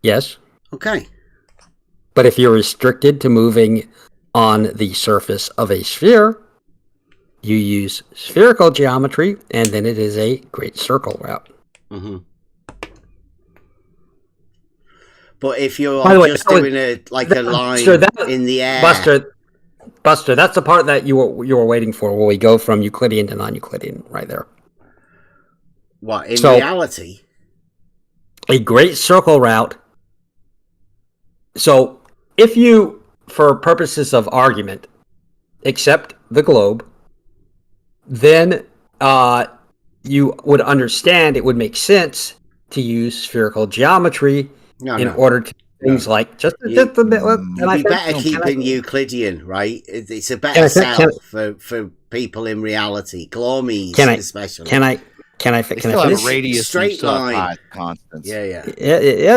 Yes. Okay. But if you're restricted to moving on the surface of a sphere, you use spherical geometry, and then it is a great circle route. Mm-hmm. But if you're By the way, just doing a line in the air, Buster, that's the part that you were waiting for, where we go from Euclidean to non-Euclidean, right there. What in reality? A great circle route. So, if you, for purposes of argument, accept the globe, then you would understand it would make sense to use spherical geometry in order to things like just a bit. You'd be better keeping Euclidean, right? It's a better sell for people in reality. Glormies, especially. Can I finish? Radius straight line constants. Yeah.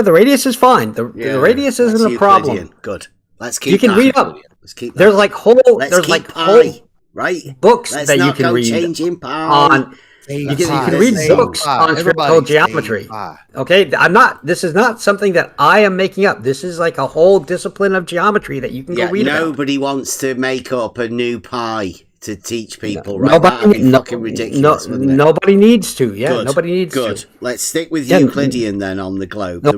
The radius is fine. The radius isn't a problem. Good. Let's keep. You can read up. Let's keep. There's like whole. There's like whole right books that you can read on. You can read books on spherical geometry. Okay, this is not something that I am making up. This is like a whole discipline of geometry that you can go read about. Nobody wants to make up a new pi to teach people, right? That'd be fucking ridiculous, wouldn't it? Nobody needs to. Yeah, Good. nobody needs to. Good. Let's stick with Euclidean then on the globe. No.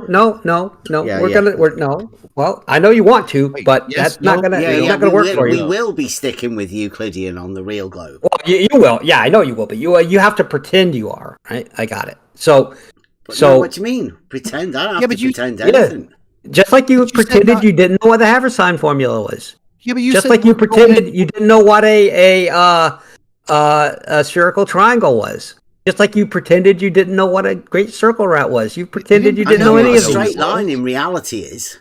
No. Well, I know you want to, but that's not gonna work for you. We will be sticking with Euclidean on the real globe. Well, you will. Yeah, I know you will, but you have to pretend you are. Right? I got it. So what do you mean? Pretend? I don't have to pretend anything. Just like you pretended you didn't know what the Haversine formula was. Yeah, but you just like you pretended you didn't know what a spherical triangle was. Just like you pretended you didn't know what a great circle route was. You pretended you didn't know any of these. A straight line in reality is.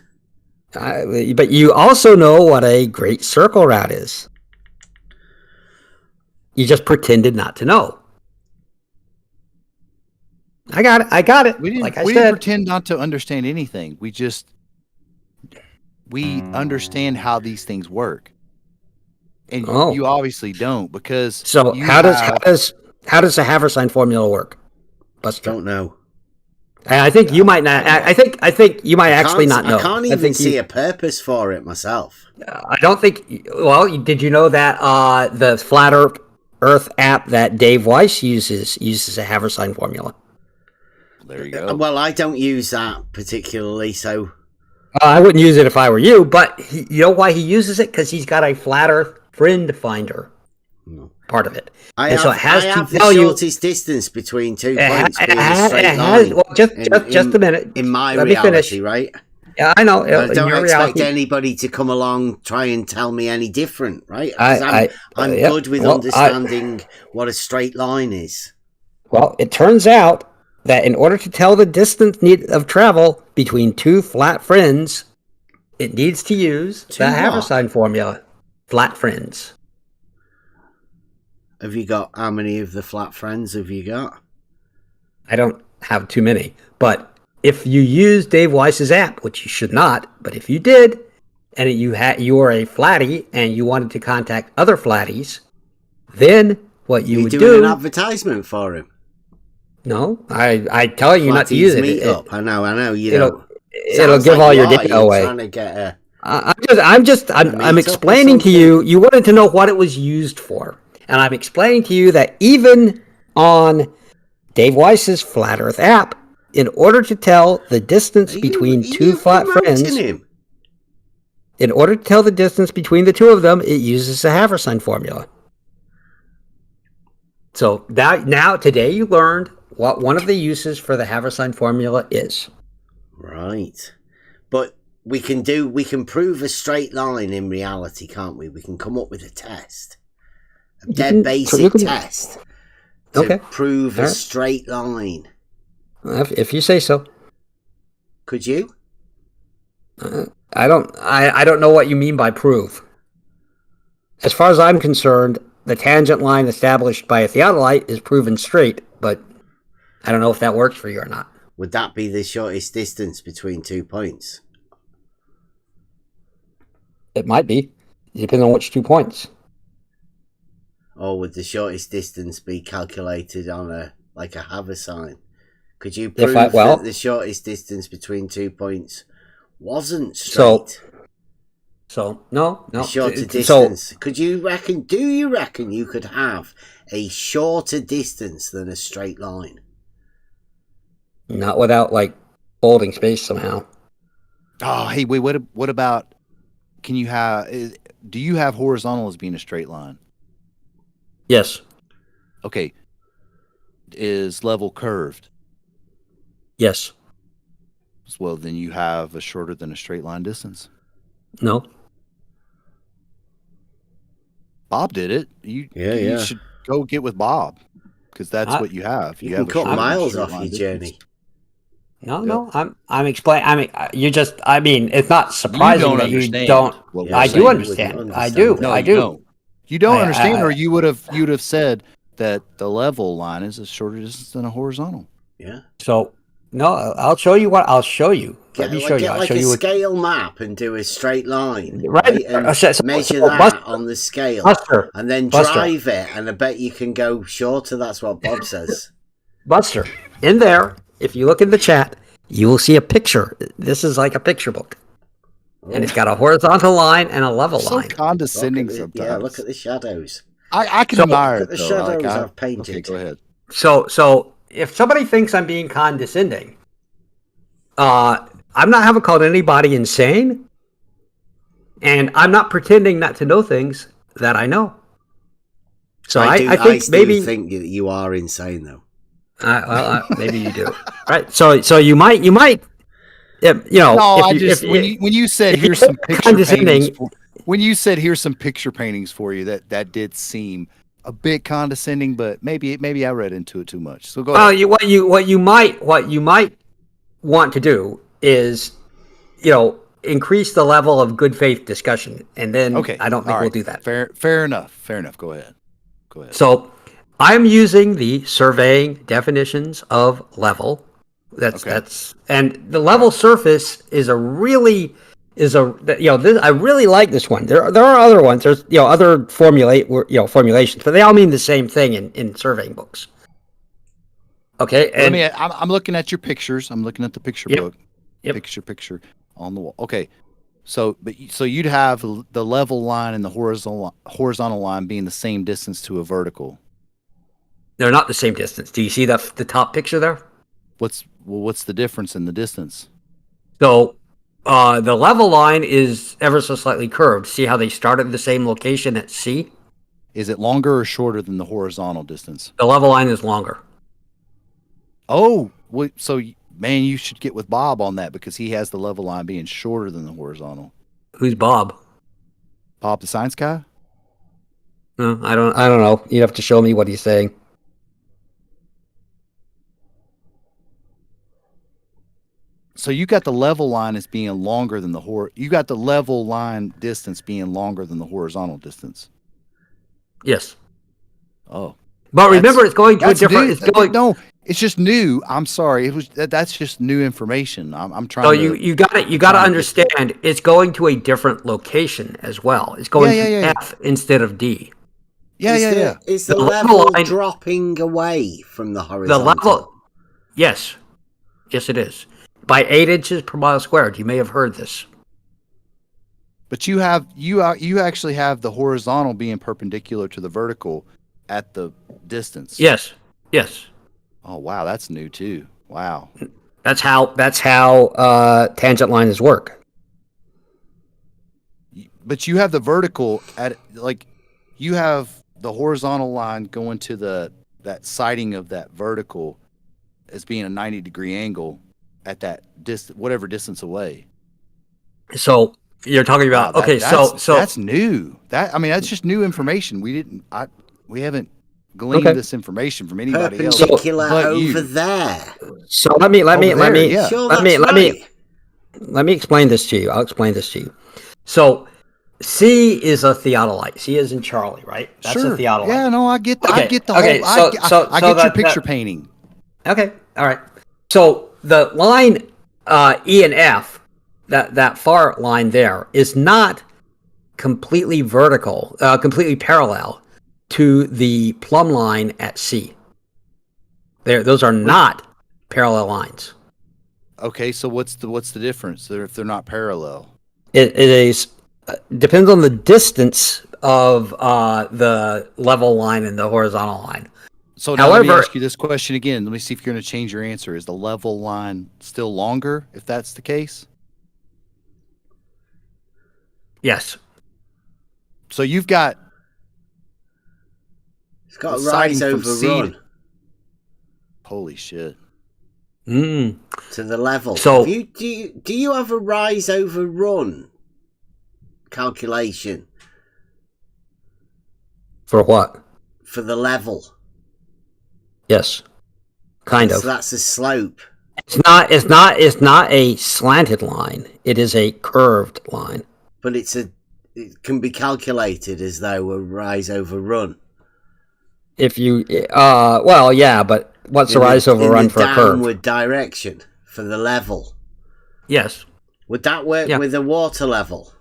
But you also know what a great circle route is. You just pretended not to know. I got it. We didn't pretend not to understand anything. We understand how these things work, and you obviously don't, because. So how does the Haversine formula work? Buster? Don't know. I think you might not. I think you might actually not know. I can't even see a purpose for it myself. I don't think. Well, did you know that the Flat Earth app that Dave Weiss uses a Haversine formula? There you go. Well, I don't use that particularly, so. I wouldn't use it if I were you, but you know why he uses it? Because he's got a Flat Earth friend finder part of it. I have the shortest distance between 2 points being a straight line. Well, just a minute. In my Let reality, me finish. right? Yeah, I know. I don't expect anybody to come along try and tell me any different, right? I'm good with understanding what a straight line is. Well, it turns out that in order to tell the distance of travel between two flat friends, it needs to use the Haversine formula. Flat friends. Have you got, how many of the flat friends have you got? I don't have too many, but if you use Dave Weiss's app, which you should not, but if you did, and you are a flatty and you wanted to contact other flatties, then what you would do... an advertisement for him. No, I tell you not to use it. I know. It'll give all your data away. Trying to get I'm explaining to you. You wanted to know what it was used for, and I'm explaining to you that even on Dave Weiss's Flat Earth app, in order to tell the distance between two flat friends, in order to tell the distance between the two of them, it uses the Haversine formula. So now today you learned what one of the uses for the Haversine formula is. Right. But we can prove a straight line in reality, can't we? We can come up with a test. A dead basic test to prove a straight line. If you say so. Could you? I don't know what you mean by prove. As far as I'm concerned, the tangent line established by a theodolite is proven straight, but I don't know if that works for you or not. Would that be the shortest distance between 2 points? It might be, depending on which 2 points. Or would the shortest distance be calculated on a Haversine? Could you prove that the shortest distance between 2 points wasn't straight? So no. A shorter So distance. Do you reckon you could have a shorter distance than a straight line? not without like folding space somehow. Oh, hey, wait. What about? Can you have? Do you have horizontal as being a straight line? Yes. Okay. Is level curved? Yes. Well, then you have a shorter than a straight line distance. No. Bob did it. You should go get with Bob because that's what you have. You have can a cut shorter than a miles straight off line your distance. journey. No. I'm explaining. I mean, it's not surprising that you don't. I do understand. I do. No, I do. You don't understand, or you'd have said that the level line is a shorter distance than a horizontal. Yeah. So no, I'll show you what I'll show you. Let me show you. Get I'll like show a you scale map and do a straight line, Right. And measure that Buster, on the scale, Buster, and then Buster. drive it. And I bet you can go shorter. That's what Bob says. Buster, in there, if you look in the chat, you will see a picture. This is like a picture book. And it's got a horizontal line and a level So line. condescending sometimes. Yeah, look at the shadows. I can admire Look it at the though. shadows Like, I've painted. Okay, go ahead. So if somebody thinks I'm being condescending, I'm not having called anybody insane, and I'm not pretending not to know things that I know. So I think maybe think you are insane though. Maybe you do. Right. So you might. No, when you said here's some picture paintings. When you said here's some picture paintings for you, that did seem a bit condescending, but maybe I read into it too much. So go ahead. What you might want to do is, increase the level of good faith discussion, and then I don't think we'll do that. Fair enough. Go ahead. So I'm using the surveying definitions of level. And the level surface is I really like this one. There are other ones. There's other formulations, but they all mean the same thing in surveying books. Okay, and I'm looking at your pictures. I'm looking at the picture book. Yep. Picture on the wall. Okay, so you'd have the level line and the horizontal line being the same distance to a vertical. They're not the same distance. Do you see the top picture there? What's the difference in the distance? So the level line is ever so slightly curved. See how they start at the same location at C? Is it longer or shorter than the horizontal distance? The level line is longer. Oh, so man, you should get with Bob on that because he has the level line being shorter than the horizontal. Who's Bob? Bob the science guy? No, I don't know. You have to show me what he's saying. So you got the level line as being longer than you got the level line distance being longer than the horizontal distance. Yes. Oh. But remember, it's going to a different. No, it's just new. I'm sorry. That's just new information. I'm trying. So you got to understand. It's going to a different location as well. It's going to F instead of D. Is the level dropping away from the horizontal? The level. Yes, it is. By 8 inches per mile squared. You may have heard this. But you actually have the horizontal being perpendicular to the vertical at the distance. Yes. Oh wow, that's new too. Wow. That's how tangent lines work. But you have the vertical you have the horizontal line going to that siding of that vertical as being a 90-degree angle at that whatever distance away. So you're talking about so that's new. That's just new information. We haven't gleaned this information from anybody else. Perpendicular over there. So let me explain this to you. I'll explain this to you. So C is a theodolite. C is in Charlie, right? That's a theodolite. Yeah, no, I get that. Okay. I get the whole. I get your picture painting. Okay, all right. So the line E and F, that far line there, is not completely vertical, completely parallel to the plumb line at C. Those are not parallel lines. Okay, so what's the difference if they're not parallel? It is depends on the distance of the level line and the horizontal line. So now let me ask you this question again. Let me see if you're going to change your answer. Is the level line still longer if that's the case? Yes. So you've got... It's got a rise over run. Holy shit. To the level. So do you have a rise over run calculation? For what? For the level. Yes. Kind of. So that's a slope. It's not a slanted line. It is a curved line. But it can be calculated as though a rise over run. If you well, yeah, but what's the rise over run for a curve? Downward direction for the level. Yes. Would that work with a water level?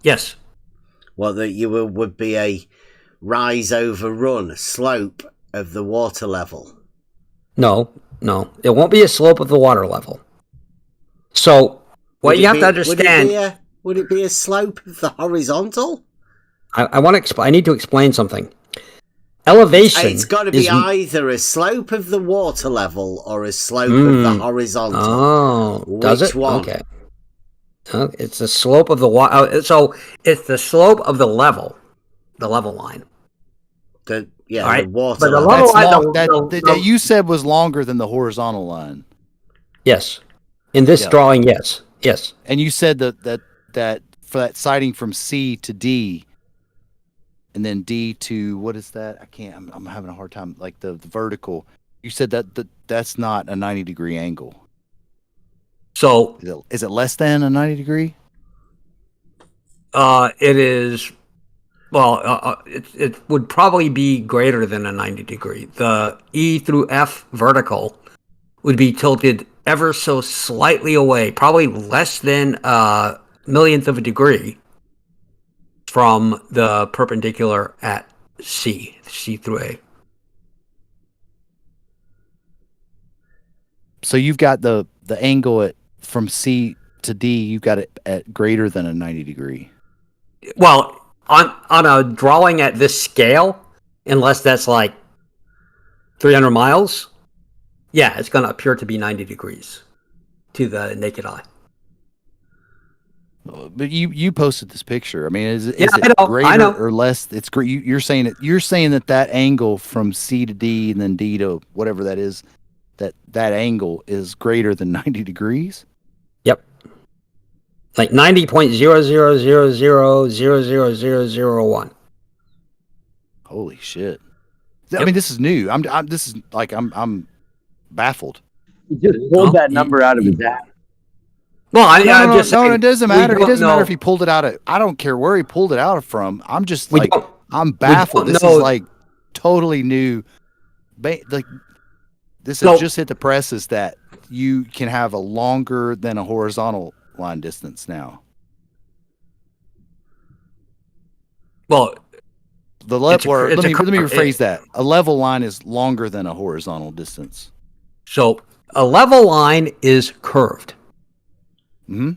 Yes. Well, that you would be a rise over run, a slope of the water level. No, it won't be a slope of the water level. So what you have to understand. Would it be a slope of the horizontal? I need to explain something. Elevation. It's got to be either a slope of the water level or a slope of the horizontal. Oh, does it? One? Okay. It's the slope of the water. So it's the slope of the level line. The right? water but the level. level line, that you said was longer than the horizontal line. Yes. In this drawing, yes. Yes. And you said that for that sighting from C to D, and then D to, what is that? I'm having a hard time. Like the vertical. You said that's not a 90-degree angle. So is it less than a 90 degree? It is. Well, it would probably be greater than a 90 degree. The E through F vertical would be tilted ever so slightly away, probably less than a millionth of a degree from the perpendicular at C through A. So you've got the angle from C to D, you've got it at greater than a 90 degree. Well, on a drawing at this scale, unless that's like 300 miles, yeah, it's going to appear to be 90 degrees to the naked eye. But you posted this picture. I mean, is it I know. or less? It's great. You're saying it. You're saying that angle from C to D and then D to whatever that is, that angle is greater than 90 degrees. Yep. Like 90.000000001. Holy shit! I mean, this is new. I'm baffled. He just pulled that number out of his ass. Well, I'm just saying, it doesn't matter. It doesn't matter if he pulled it out of. I don't care where he pulled it out from. I'm just I'm baffled. This is like totally new. Like this has just hit the press. Is that you can have a longer than a horizontal line distance now? Well, let me rephrase that. A level line is longer than a horizontal distance. So a level line is curved. Hmm.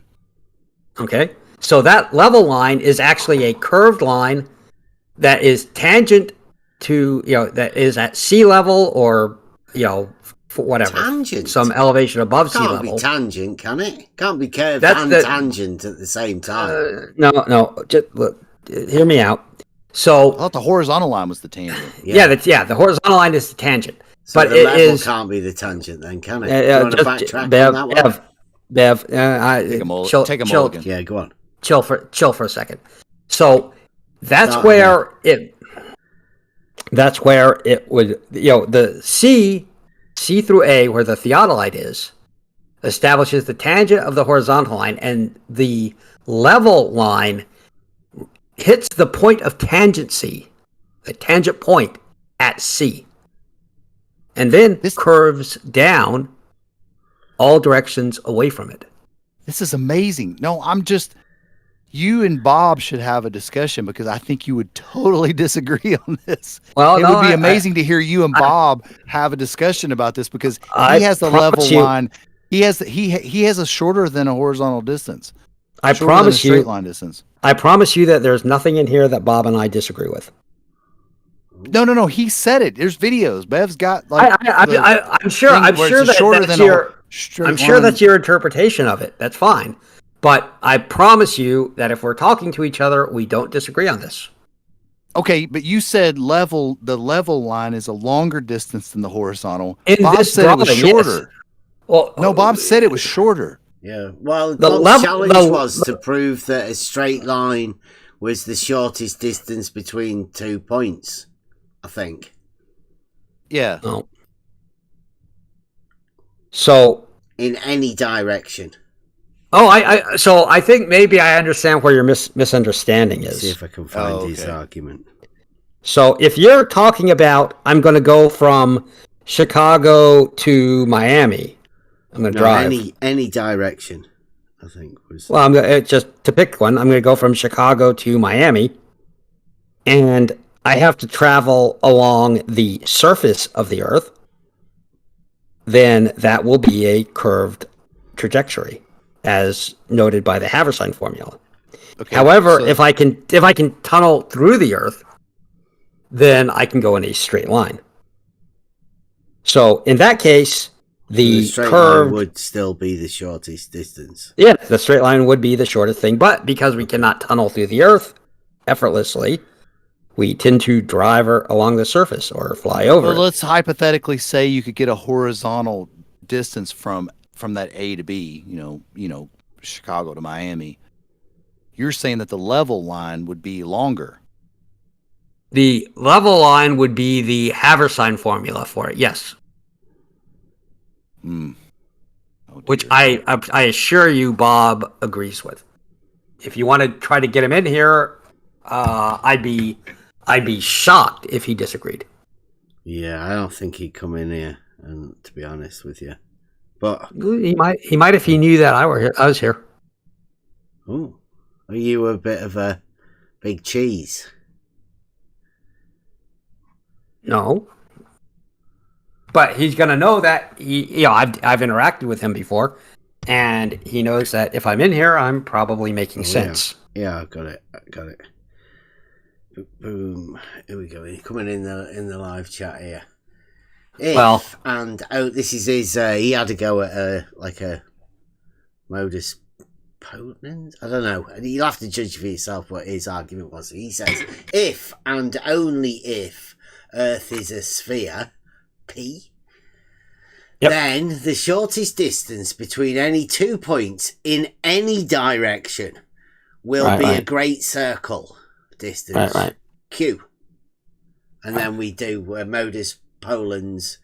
Okay. So that level line is actually a curved line that is tangent to, that is at sea level or, whatever. Tangent. Some elevation above sea level. Can't be tangent, can it? Can't be curved and tangent at the same time. No. Just look, hear me out. So I thought the horizontal line was the tangent. The horizontal line is the tangent. So but the it level is can't be the tangent then, can it? Do you want to backtrack on that one? Bev, take a mulligan. Yeah, go on. Chill for a second. So that's where it would, the C through A, where the theodolite is, establishes the tangent of the horizontal line, and the level line hits the point of tangency, the tangent point at C, and then curves down all directions away from it. This is amazing. No, you and Bob should have a discussion because I think you would totally disagree on this. Well, it would be amazing to hear you and Bob have a discussion about this because he has the level line. He has a shorter than a horizontal distance. I promise you, straight line distance. I promise you that there's nothing in here that Bob and I disagree with. No. He said it. There's videos. Bev's got like. I'm sure that's your interpretation of it. That's fine. But I promise you that if we're talking to each other, we don't disagree on this. Okay, but you said the level line is a longer distance than the horizontal. Bob said it was shorter. Yes. Well, no, Bob said it was shorter. Yeah. Well, Bob's challenge was to prove that a straight line was the shortest distance between 2 points, I think. Yeah. Oh. So in any direction. Oh, I think maybe I understand where your misunderstanding is. See if I can find his argument. So if you're talking about, I'm going to go from Chicago to Miami, I'm going to drive. Any direction, I think was. Well, I'm gonna, just to pick one, I'm going to go from Chicago to Miami, and I have to travel along the surface of the Earth. Then that will be a curved trajectory, as noted by the Haversine formula. Okay, however, if I can tunnel through the Earth, then I can go in a straight line. So in that case, the straight curve line would still be the shortest distance. Yeah, the straight line would be the shortest thing, but because we cannot tunnel through the Earth effortlessly, we tend to drive along the surface or fly over. Well, let's hypothetically say you could get a horizontal distance from that A to B, you know, Chicago to Miami. You're saying that the level line would be longer. The level line would be the Haversine formula for it, yes. Which I assure you Bob agrees with. If you want to try to get him in here, I'd be shocked if he disagreed. Yeah, I don't think he'd come in here, and to be honest with you. But he might if he knew that I was here. Oh, are you a bit of a big cheese? No, but he's gonna know that I've interacted with him before, and he knows that if I'm in here, I'm probably making sense. Yeah, I got it. Boom. Here we go. He's coming in the live chat here. This is his. He had to go at a modus ponens. I don't know. You'll have to judge for yourself what his argument was. He says, if and only if Earth is a sphere, P, then the shortest distance between any 2 points in any direction will be a great circle distance, Q. And then we do modus ponens,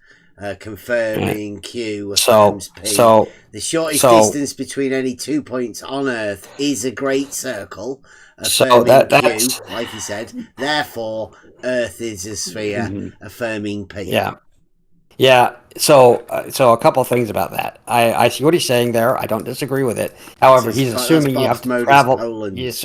confirming Q affirms P. The shortest distance between any 2 points on Earth is a great circle, affirming Q, like he said. Therefore, Earth is a sphere, affirming P. Yeah. So a couple of things about that. I see what he's saying there. I don't disagree with it. However, he's assuming you have to travel. He's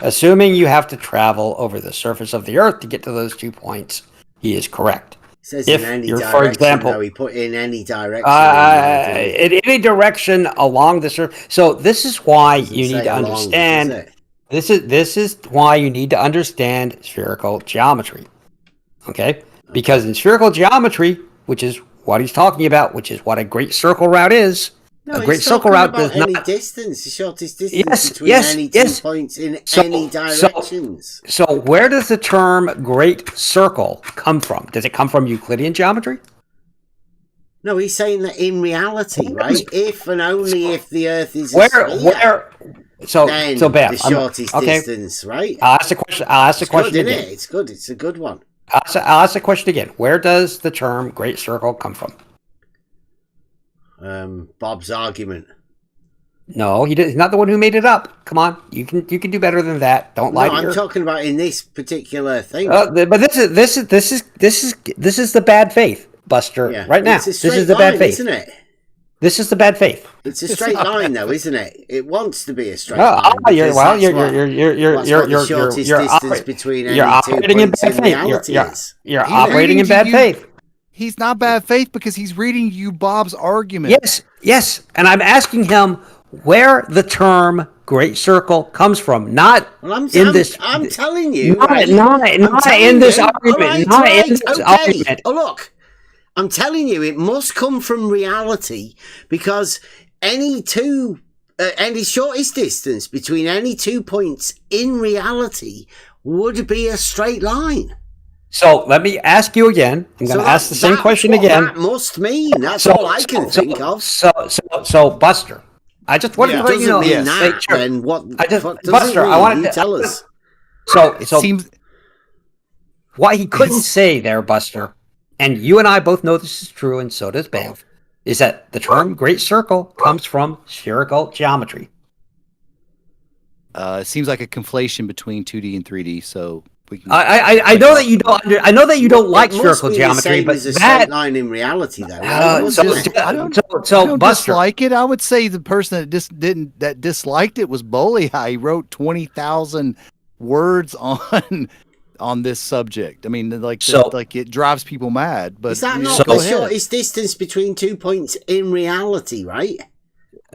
assuming you have to travel over the surface of the Earth to get to those 2 points. He is correct. He says in any direction, for example, he put in any direction. In any direction along the surface. So this is why you need to understand. This is why you need to understand spherical geometry. Okay, because in spherical geometry, which is what he's talking about, which is what a great circle route is. No, a great circle route does any not distance, the shortest distance between any 2 points in any directions. So where does the term great circle come from? Does it come from Euclidean geometry? No, he's saying that in reality, right? If and only if the Earth is a sphere, then Beth, the shortest distance, right? I'll ask the question Isn't again. it? It's good. It's a good one. I'll ask the question again. Where does the term great circle come from? Bob's argument. No, he's not the one who made it up. Come on, you can do better than that. Don't lie. I'm talking about in this particular thing. But this is the bad faith, Buster. Yeah. Right now, this is the bad faith, isn't it? This is the bad faith. It's a straight line, though, isn't it? It wants to be a straight line. You're operating in bad faith. You're operating in bad faith. He's not bad faith because he's reading you Bob's argument. Yes, and I'm asking him where the term great circle comes from. Not I'm telling you. Not right? in this argument. Okay. Oh, look. I'm telling you, it must come from reality, because any shortest distance between any 2 points in reality would be a straight line. So let me ask you again. I'm going to ask the same question again. That must mean. That's all I can think of. So Buster, I just wanted to let you know. Then what? Buster, I wanted to tell us. So what he couldn't say there, Buster, and you and I both know this is true, and so does Bev, is that the term great circle comes from spherical geometry. It seems like a conflation between 2D and 3D. So we can. I know that you don't. I know that you don't like spherical geometry, but a straight line in reality, though. I don't Buster, dislike it. I would say the person that disliked it was Bully. He wrote 20,000 words on this subject. I mean, like it drives people mad. But is that not the shortest distance between 2 points in reality, right?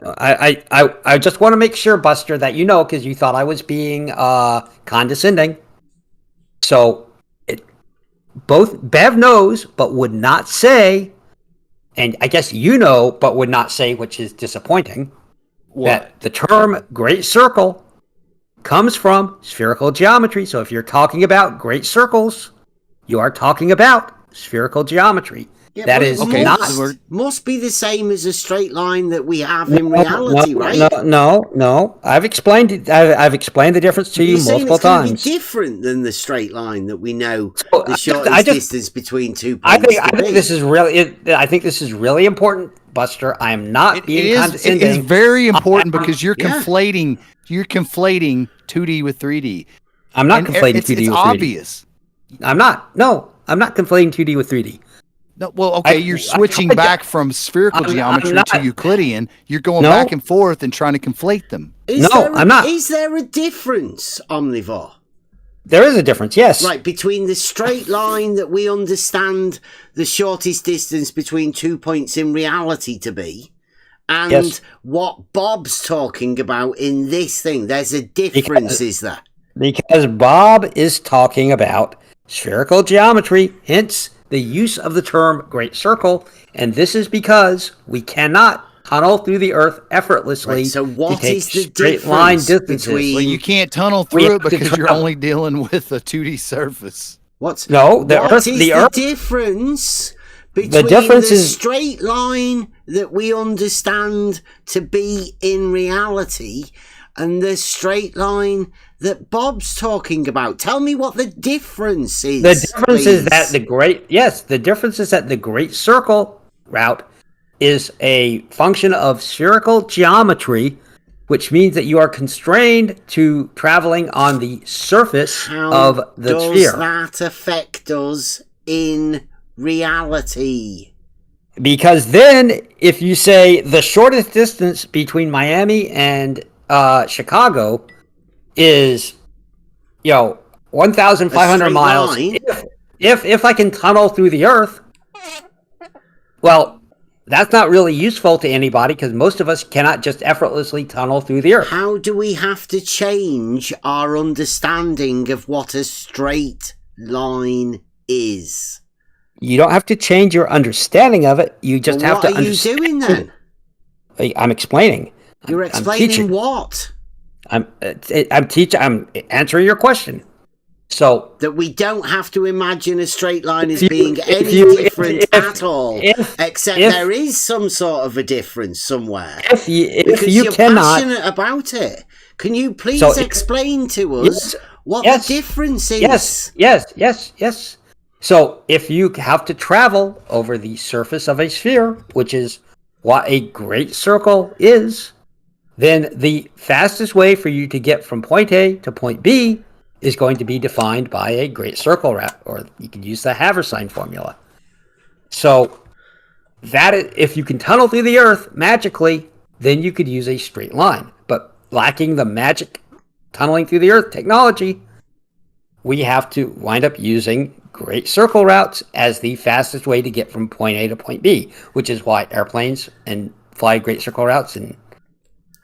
I just want to make sure, Buster, that you know, because you thought I was being condescending. So both Bev knows, but would not say, and I guess you know, but would not say, which is disappointing, that the term great circle comes from spherical geometry. So if you're talking about great circles, you are talking about spherical geometry. Yeah, that is must be the same as a straight line that we have in reality, right? No. I've explained it. I've explained the difference to you multiple times. It's different than the straight line that we know the shortest distance between 2 points. I think this is really. I think this is really important, Buster. I am not being condescending. It is very important because you're conflating. You're conflating 2D with 3D. I'm not conflating 2D with 3D. It's obvious. I'm not. No, I'm not conflating 2D with 3D. No, well, okay, you're switching back from spherical geometry to Euclidean. You're going back and forth and trying to conflate them. I'm not. Is there a difference, Omnivore? There is a difference, yes. Right, between the straight line that we understand the shortest distance between 2 points in reality to be, and what Bob's talking about in this thing. There's a difference, is there? Because Bob is talking about spherical geometry, hence the use of the term great circle, and this is because we cannot tunnel through the earth effortlessly. Right, so what is the straight line distances? Well, you can't tunnel through it because you're only dealing with a 2D surface. What is the difference between the straight line that we understand to be in reality and the straight line that Bob's talking about? Tell me what the difference is. The difference is that the difference is that the great circle route is a function of spherical geometry, which means that you are constrained to traveling on the surface of the sphere. How does that affect us in reality? Because then, if you say the shortest distance between Miami and Chicago is, 1,500 miles. If I can tunnel through the Earth, well, that's not really useful to anybody because most of us cannot just effortlessly tunnel through the Earth. How do we have to change our understanding of what a straight line is? You don't have to change your understanding of it. You just have to What understand. are you doing then? I'm explaining. You're explaining what? I'm answering your question. So that we don't have to imagine a straight line as being any different at all, except there is some sort of a difference somewhere. Because you're passionate about it. Can you please explain to us what the difference is? Yes. So if you have to travel over the surface of a sphere, which is what a great circle is, then the fastest way for you to get from point A to point B is going to be defined by a great circle route, or you can use the Haversine formula. So that if you can tunnel through the Earth magically, then you could use a straight line. But lacking the magic tunneling through the Earth technology, we have to wind up using great circle routes as the fastest way to get from point A to point B, which is why airplanes and fly great circle routes and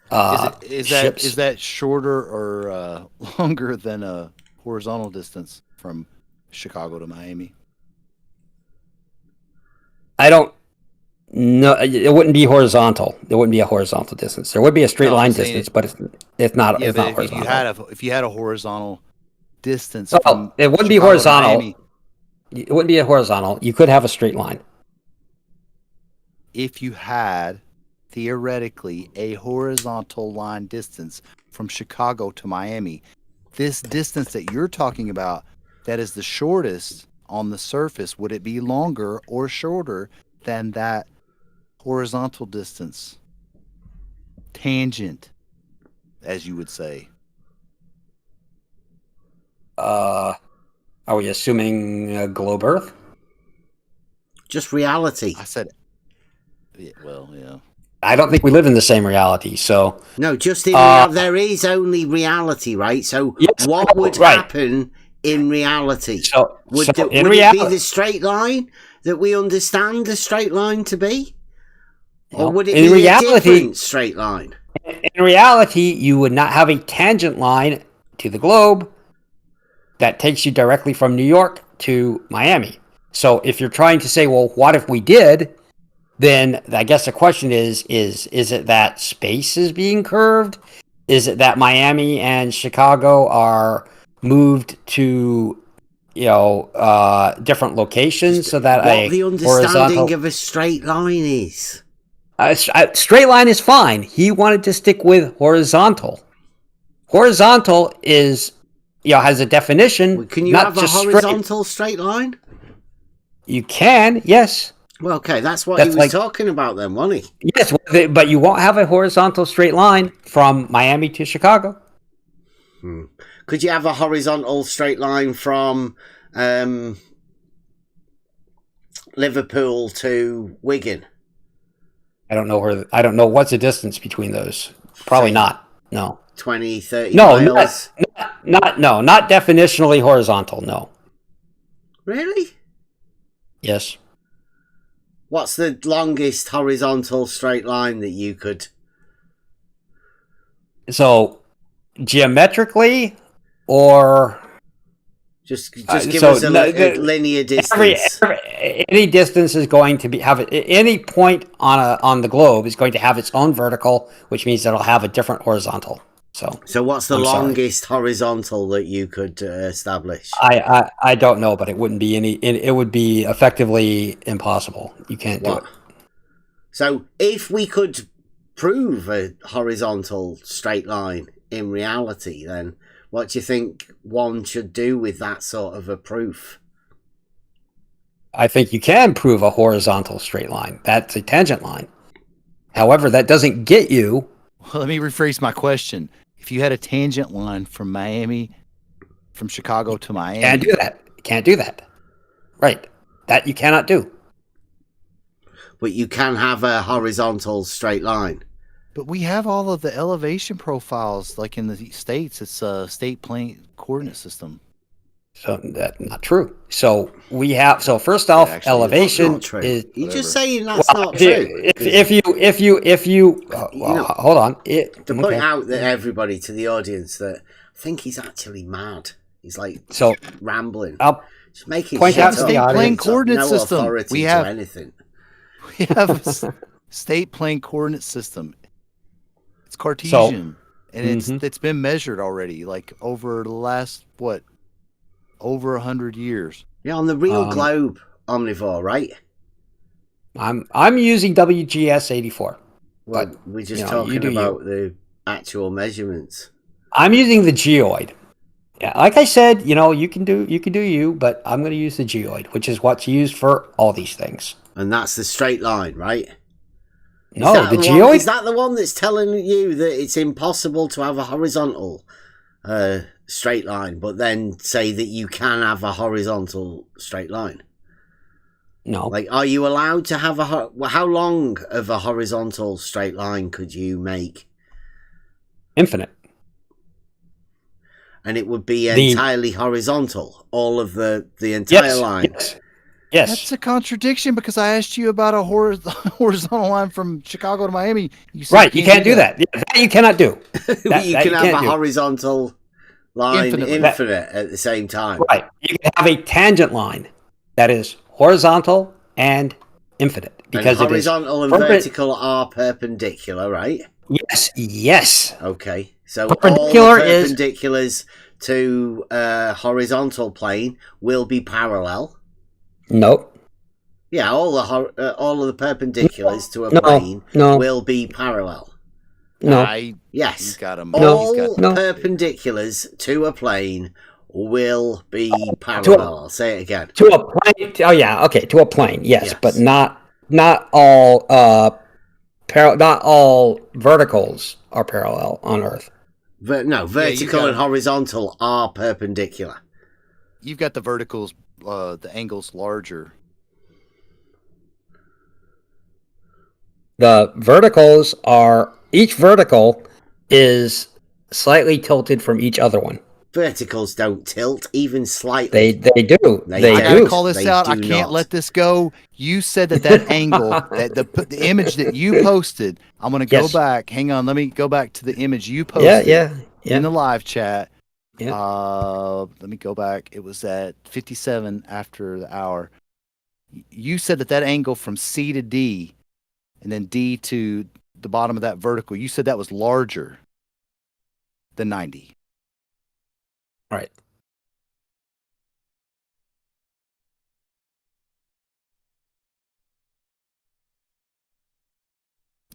Is ships. that shorter or longer than a horizontal distance from Chicago to Miami? I don't know. It wouldn't be horizontal. There wouldn't be a horizontal distance. There would be a straight line distance, but it's not. Yeah, it's not but horizontal. if you had a horizontal distance Well, from it wouldn't be Chicago to horizontal. Miami, It wouldn't be a horizontal. You could have a straight line. if you had theoretically a horizontal line distance from Chicago to Miami, this distance that you're talking about, that is the shortest on the surface, would it be longer or shorter than that horizontal distance? Tangent, as you would say. Are we assuming globe Earth? Just reality. I said, well, yeah. I don't think we live in the same reality. So no, just in there is only reality, right? So yes, what would happen in reality? Would it be the straight line that we understand the straight line to be, or would it be a different straight line? In reality, you would not have a tangent line to the globe that takes you directly from New York to Miami. So if you're trying to say, well, what if we did? Then I guess the question is it that space is being curved? Is it that Miami and Chicago are moved to, different locations so that what the understanding of a straight line is? Straight line is fine. He wanted to stick with horizontal. Horizontal is, has a definition. Can you not have a just horizontal straight line? You can, yes. Well, okay, that's what he was talking about then, wasn't he? Yes, but you won't have a horizontal straight line from Miami to Chicago. Could you have a horizontal straight line from Liverpool to Wigan? I don't know what's the distance between those. Probably not. No. 20, 30 miles? Not definitionally horizontal, no. Really? Yes. What's the longest horizontal straight line that you could? So, geometrically, or just give us a linear distance. Any distance is going to any point on the globe is going to have its own vertical, which means it'll have a different horizontal. So what's the longest horizontal that you could establish? I don't know, but it wouldn't be it would be effectively impossible. You can't do it. So if we could prove a horizontal straight line in reality, then what do you think one should do with that sort of a proof? I think you can prove a horizontal straight line. That's a tangent line. However, that doesn't get you. Well, let me rephrase my question. If you had a tangent line from Chicago to Miami. Can't do that. Right. That you cannot do. But you can have a horizontal straight line. But we have all of the elevation profiles, like in the States. It's a state plane coordinate system. So that's not true. So we have. So first off, elevation is. You're just saying that's not true. If you hold on. To point out that everybody to the audience that I think he's actually mad. He's like rambling. I'll just making point out state plane coordinate system. We have anything. We have a state plane coordinate system. It's Cartesian, and it's been measured already, like over the last over 100 years. Yeah, on the real globe, omnivore, right? I'm using WGS 84. Well, but we're just talking about the actual measurements. I'm using the geoid. Yeah, like I said, you can do you, but I'm going to use the geoid, which is what's used for all these things. And that's the straight line, right? No, the geoid? Is that the one that's telling you that it's impossible to have a horizontal straight line, but then say that you can have a horizontal straight line? No. Like, are you allowed to have how long of a horizontal straight line could you make? Infinite. And it would be entirely horizontal, all of the entire line. Yes. That's Yes. a contradiction because I asked you about a horizontal line from Chicago to Miami. You said Right. You can't do that. Yeah, that you cannot do. That You that can you have can't a do. horizontal line Infinitely. infinite at the same time. Right. You can have a tangent line that is horizontal and infinite And because it is horizontal and vertical are perpendicular, right? Yes. Yes. Okay. So Perpendicular all the is perpendiculars to a horizontal plane will be parallel. nope. Yeah, all of the perpendiculars to a No. plane No. will be parallel. No. Yes. got him. All No. perpendiculars to a plane will be parallel. I'll say it again. To a plane. Oh yeah. Okay. To a plane. Yes, Yes. but not all not all verticals are parallel on Earth. Vertical and horizontal are perpendicular. You've got the verticals, the angles larger. The verticals are each vertical is slightly tilted from each other one. Verticals don't tilt even slightly. They do. They I do. gotta call this out. I can't let this go. You said that angle, that the image that you posted. I'm gonna go back. Hang on. Let me go back to the image you posted. Yeah. In the live chat. Yeah. Let me go back. It was at 57 after the hour. You said that angle from C to D, and then D to the bottom of that vertical. You said that was larger than 90. Right.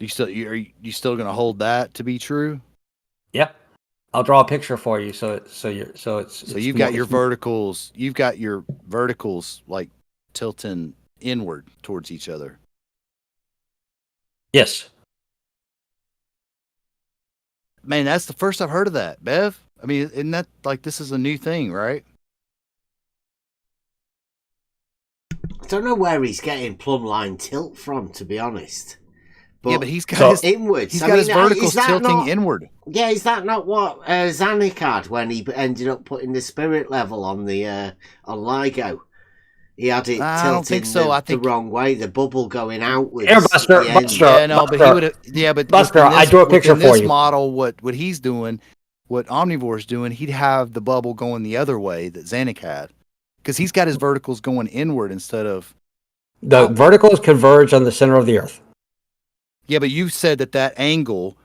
Are you still going to hold that to be true? Yeah. I'll draw a picture for you so you've got your verticals. You've got your verticals like tilting inward towards each other. Yes. Man, that's the first I've heard of that, Bev. I mean, isn't that like this is a new thing, right? I don't know where he's getting plumb line tilt from, to be honest. But he's got his inwards. He's got his verticals tilting inward. Yeah, is that not what Zanuck had when he ended up putting the spirit level on the on LIGO? He had it I don't think tilting so. I think the wrrong way, the bubble going outwards. Here, Buster. Yeah, no, but he would. Yeah, but Buster, I drew a picture for you. This model, what he's doing, what Omnivore's doing, he'd have the bubble going the other way that Zanuck had, because he's got his verticals going inward instead of. The verticals converge on the center of the Earth. Yeah, but you said that angle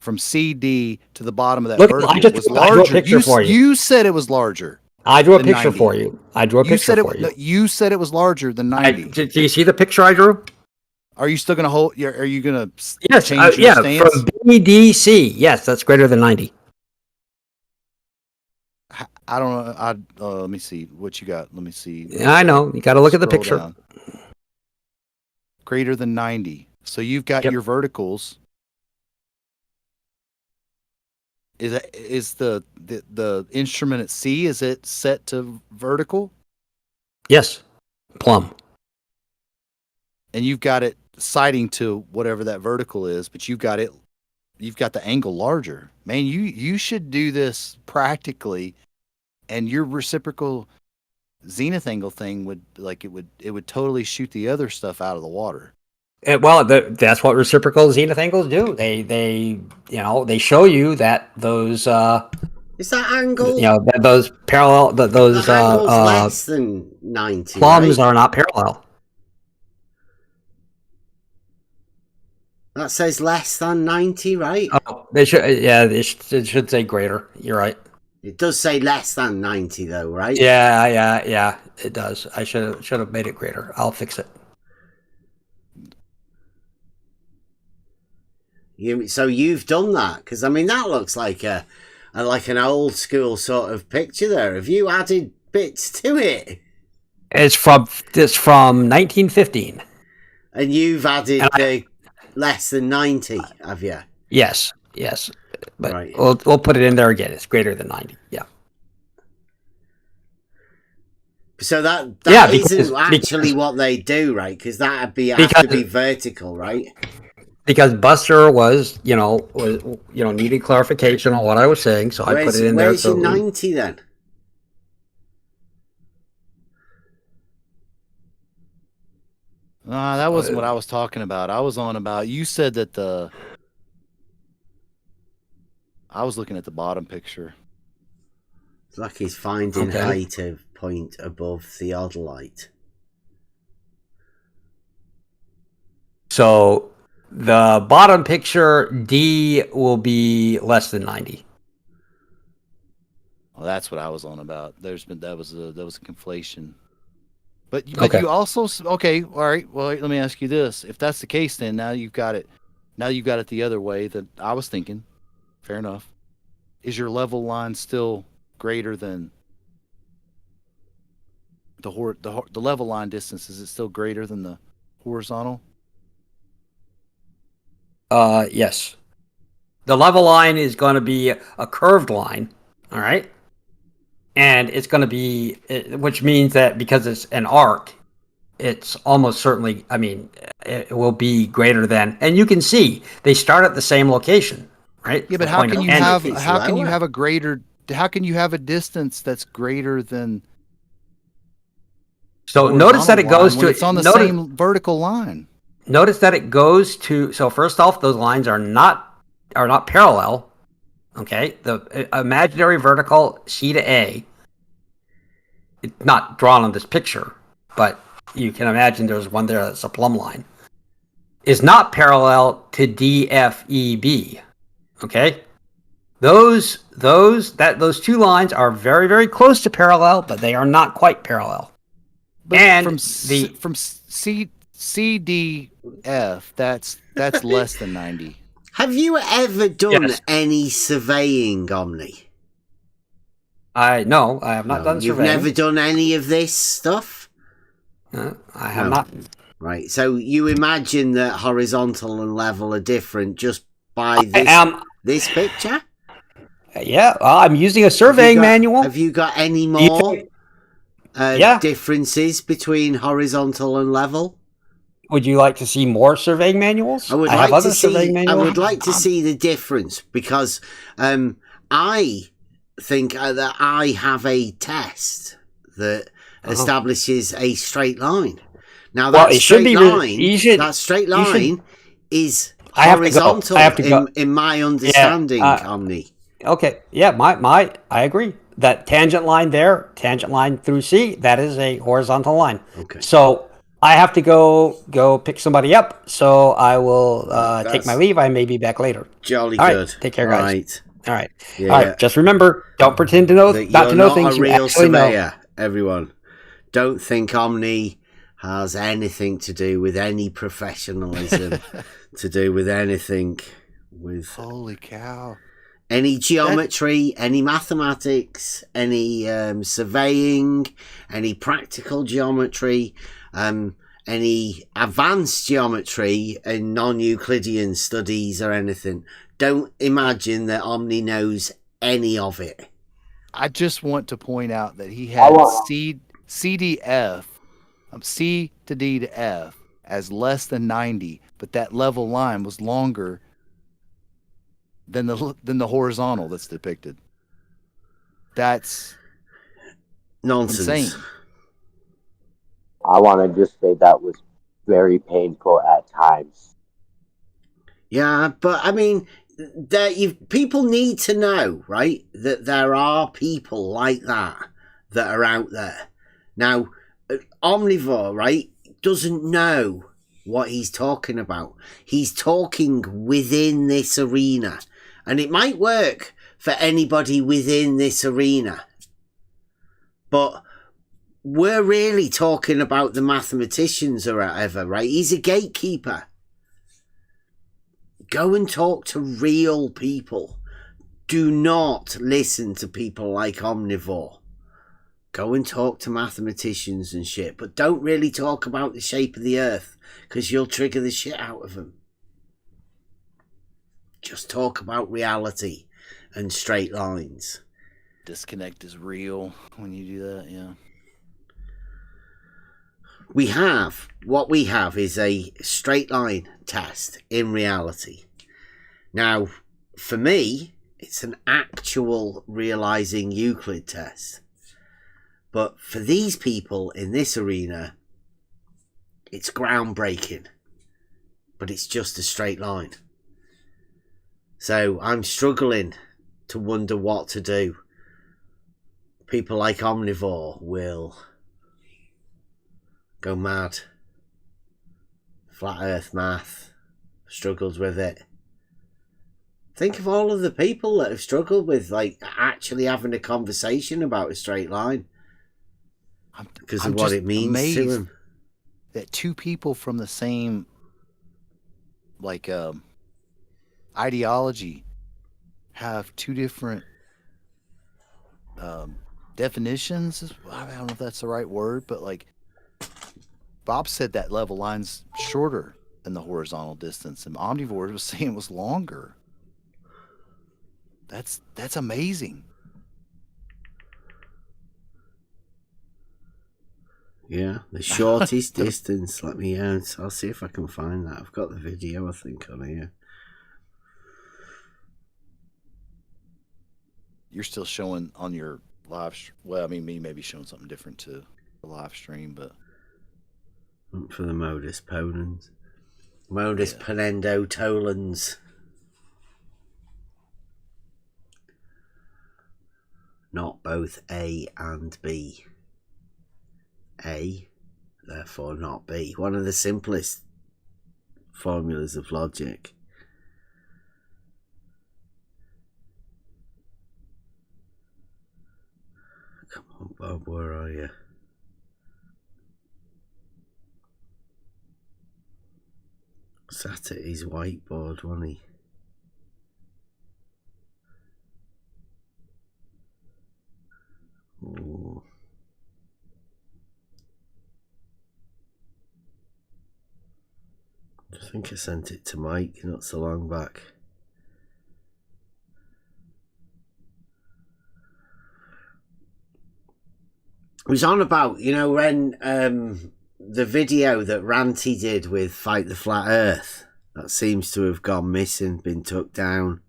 from CD to the bottom of that Look, vertical was larger. I drew a picture for you. You said it was larger. I drew a picture for you. You said it was larger than 90. Do you see the picture I drew? Are you still going to hold? Are you going to yes, change your stance? From BDC. Yes, that's greater than 90. I don't know. Let me see what you got. Let me see. Yeah, I know. You got to look at the picture. Down. Greater than 90. So you've got your verticals. Is the instrument at C, is it set to vertical? Yes. Plumb. And you've got it sighting to whatever that vertical is, but you've got the angle larger. Man, you should do this practically, and your reciprocal zenith angle thing would totally shoot the other stuff out of the water. Well, that's what reciprocal zenith angles do. They show you that those is that angle? That those parallel those angle's less than 90. Plums right? are not parallel. That says less than 90, right? Oh, they should. Yeah, it should say greater. You're right. It does say less than 90, though, right? Yeah. It does. I should have made it greater. I'll fix it. So you've done that, because I mean that looks like like an old school sort of picture there. Have you added bits to it? It's from 1915. And you've added the less than 90, have you? Yes. But right. We'll put it in there again. It's greater than 90. Yeah. So that isn't actually what they do, right? Because that have to be vertical, right? Because Buster was needed clarification on what I was saying, so I put it in there. Where's your 90 then? That wasn't what I was talking about. I was on about, you said that I was looking at the bottom picture. It's like he's finding height of point above theodolite. So the bottom picture, D will be less than 90. Well, that's what I was on about. That was a conflation. But you also, okay, all right. Well, let me ask you this: if that's the case, then now you've got it the other way that I was thinking. Fair enough. Is your level line still greater than the level line distance? Is it still greater than the horizontal? Yes. The level line is going to be a curved line, all right? And it's going to be, which means that because it's an arc, it's almost certainly, I mean, it will be greater than, and you can see they start at the same location, right? Yeah, but how can you have a distance that's greater than? So notice that it goes to, it's on the same vertical line. Notice that it goes to, so first off, those lines are not parallel. Okay, the imaginary vertical C to A, it's not drawn on this picture, but you can imagine there's one there that's a plumb line, is not parallel to DFEB. Okay, those two lines are very, very close to parallel, but they are not quite parallel. But and from CDF, that's less than 90. Have you ever done any surveying, Omni? No, I have not done You've surveying. never done any of this stuff? I have not. Right, so you imagine that horizontal and level are different just by this picture? Yeah, well, I'm using a surveying manual. Have you got any more differences between horizontal and level? Would you like to see more surveying manuals? I would like to see the difference because I think that I have a test that establishes a straight line. Now that straight line is horizontal in my understanding, Omni. Okay, yeah, I agree. That tangent line there, tangent line through C, that is a horizontal line. Okay. So I have to go pick somebody up, so I will take my leave. I may be back later. Jolly All good. Right, take care, guys. All right. Yeah, all right. Just remember, don't pretend to know not to know things. You're not a real surveyor, know. Everyone. Don't think Omni has anything to do with any professionalism, to do with anything with. Holy cow. Any geometry, any mathematics, any surveying, any practical geometry, any advanced geometry and non-Euclidean studies or anything. Don't imagine that Omni knows any of it. I just want to point out that he had CDF, C to D to F, as less than 90, but that level line was longer than the horizontal that's depicted. That's nonsense. Insane. I want to just say that was very painful at times. Yeah, but I mean, people need to know, right, that there are people like that are out there. Now, Omnivore, right, doesn't know what he's talking about. He's talking within this arena. And it might work for anybody within this arena. But we're really talking about the mathematicians or whatever, right? He's a gatekeeper. Go and talk to real people. Do not listen to people like Omnivore. Go and talk to mathematicians and shit. But don't really talk about the shape of the earth, because you'll trigger the shit out of them. Just talk about reality and straight lines. Disconnect is real when you do that, yeah. What we have is a straight line test in reality. Now, for me, it's an actual realizing Euclid test. But for these people in this arena, It's groundbreaking, but it's just a straight line. So I'm struggling to wonder what to do. People like Omnivore will go mad. Flat Earth Math struggles with it. Think of all of the people that have struggled with like actually having a conversation about a straight line because of what it means to them. That two people from the same like ideology have two different definitions. I don't know if that's the right word, but like Bob said, that level line's shorter than the horizontal distance, and Omnivore was saying it was longer. That's amazing. Yeah, the shortest distance. Let me out. I'll see if I can find that. I've got the video, I think, on here. You're still showing on your live. Well, I mean, me maybe showing something different to the live stream, but for the modus ponens, modus ponendo tolens. Not both A and B. A, therefore not B. One of the simplest formulas of logic. Come on, Bob, where are you? Sat at his whiteboard, wasn't he? Oh. I think I sent it to Mike not so long back. It was on about, you know, when the video that Ranty did with Fight the Flat Earth, that seems to have gone missing, been took down.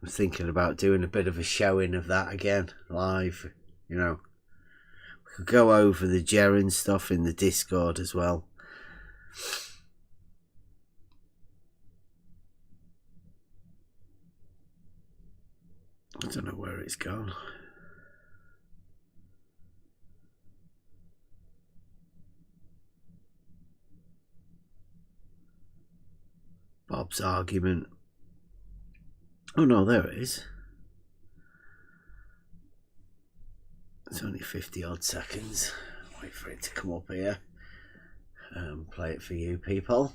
I'm thinking about doing a bit of a showing of that again, live, you know. We could go over the Jeren stuff in the Discord as well. I don't know where it's gone. Bob's argument. Oh no, there it is. It's only 50 odd seconds. Wait for it to come up here. Play it for you people.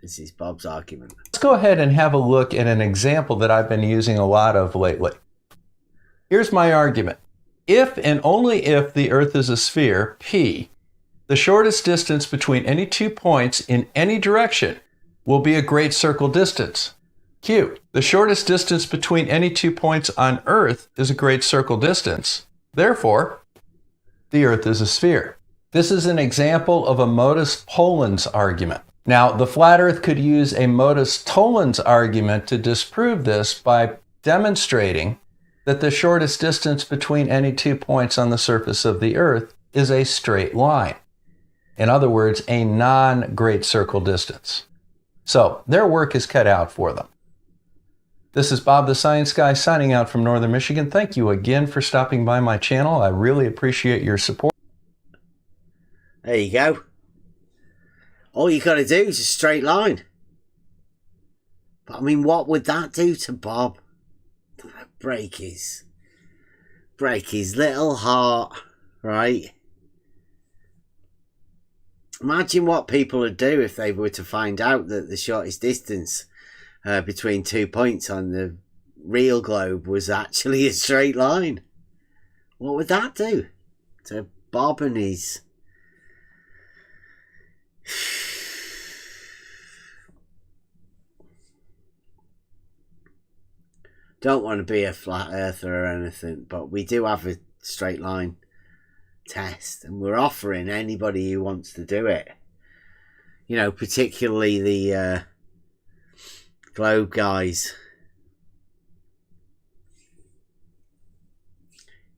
This is Bob's argument. Let's go ahead and have a look at an example that I've been using a lot of lately. Here's my argument. If and only if the Earth is a sphere, P, the shortest distance between any 2 points in any direction will be a great circle distance. Q, the shortest distance between any 2 points on Earth is a great circle distance. Therefore, the Earth is a sphere. This is an example of a modus tollens argument. Now, the flat Earth could use a modus tollens argument to disprove this by demonstrating that the shortest distance between any 2 points on the surface of the Earth is a straight line. In other words, a non-great circle distance. So, their work is cut out for them. This is Bob the Science Guy signing out from Northern Michigan. Thank you again for stopping by my channel. I really appreciate your support. There you go. All you got to do is a straight line. But I mean, what would that do to Bob? Break his little heart, right? Imagine what people would do if they were to find out that the shortest distance between 2 points on the real globe was actually a straight line. What would that do to Bob and his... Don't want to be a flat earther or anything, but we do have a straight line test, and we're offering anybody who wants to do it. You know, particularly the globe guys.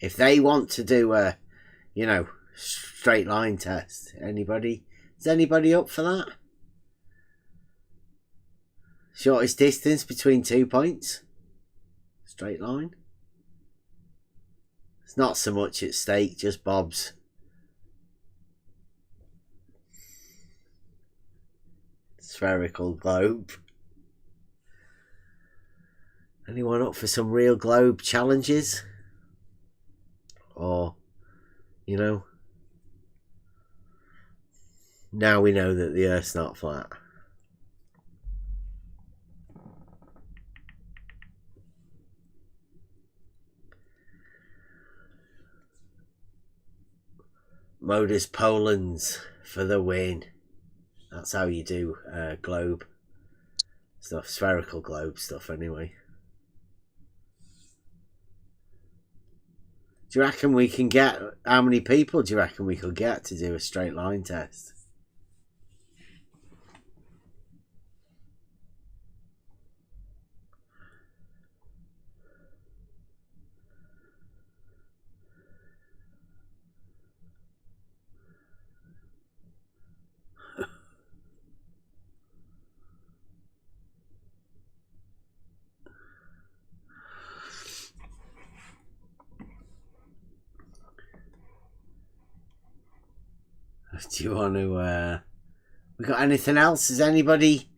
If they want to do a, straight line test, is anybody up for that? Shortest distance between 2 points. Straight line. It's not so much at stake, just bobs. Spherical globe. Anyone up for some real globe challenges? Or, now we know that the Earth's not flat. Modus Polens for the win. That's how you do globe stuff, spherical globe stuff anyway. Do you reckon we can get, how many people do you reckon we could get to do a straight line test? Do you want to, we got anything else? Has anybody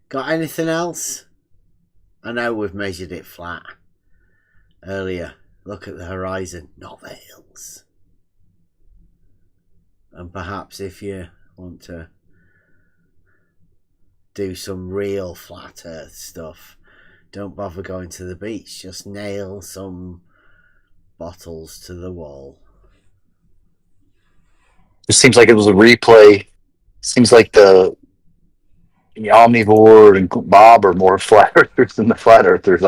got anything else? I know we've measured it flat earlier. Look at the horizon, not the hills. And perhaps if you want to do some real flat earth stuff, don't bother going to the beach. Just nail some bottles to the wall. It seems like it was a replay. Seems like the omnivore and Bob are more flat earthers than the flat earthers.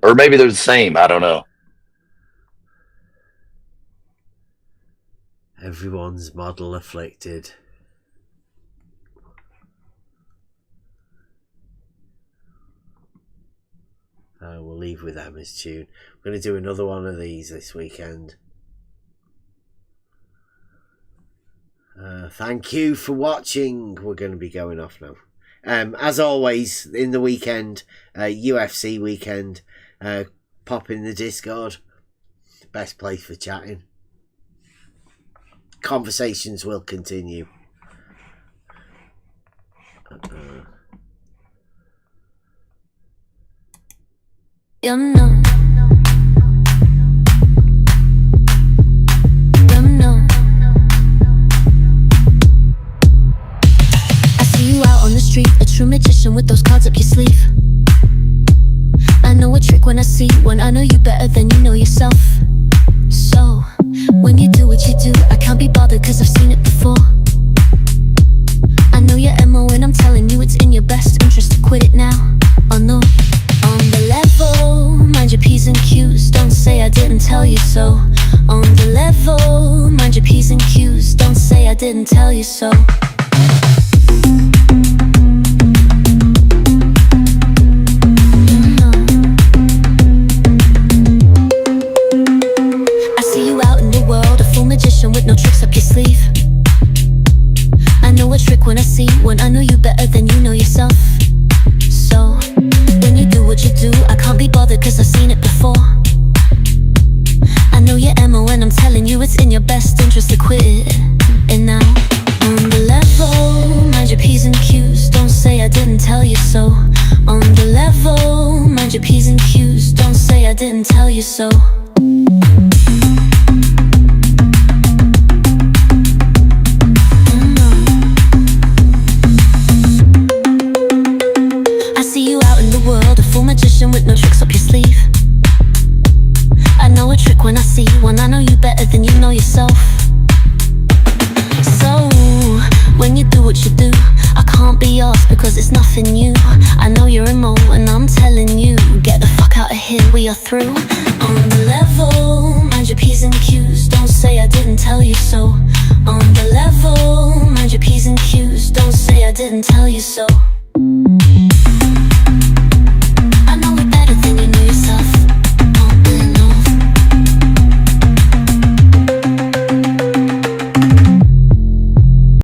Or maybe they're the same. I don't know. Everyone's model afflicted. We'll leave with Emma's tune. We're going to do another one of these this weekend. Thank you for watching. We're going to be going off now. As always, in the weekend, UFC weekend, pop in the Discord. Best place for chatting. Conversations will continue. Street, a true magician with those cards up your sleeve. I know a trick when I see one. I know you better than you know yourself. So, when you do what you do, I can't be bothered cause I've seen it before. I know your MO and I'm telling you it's in your best interest to quit it now. Oh no. On the level, mind your P's and Q's. Don't say I didn't tell you so. On the level, mind your P's and Q's. Don't say I didn't tell you so. With no tricks up your sleeve. I know a trick when I see one. I know you better than you know yourself. So, when you do what you do, I can't be bothered cause I've seen it before. I know your MO and I'm telling you it's in your best interest to quit it. And now, on the level, mind your P's and Q's. Don't say I didn't tell you so. On the level, mind your P's and Q's. Don't say I didn't tell you so. With no tricks up your sleeve. I know a trick when I see one. I know you better than you know yourself. So, when you do what you do, I can't be off because it's nothing new. I know you're a mo and I'm telling you, get the fuck out of here, we are through. On the level, mind your P's and Q's. Don't say I didn't tell you so. On the level, mind your P's and Q's. Don't say I didn't tell you so.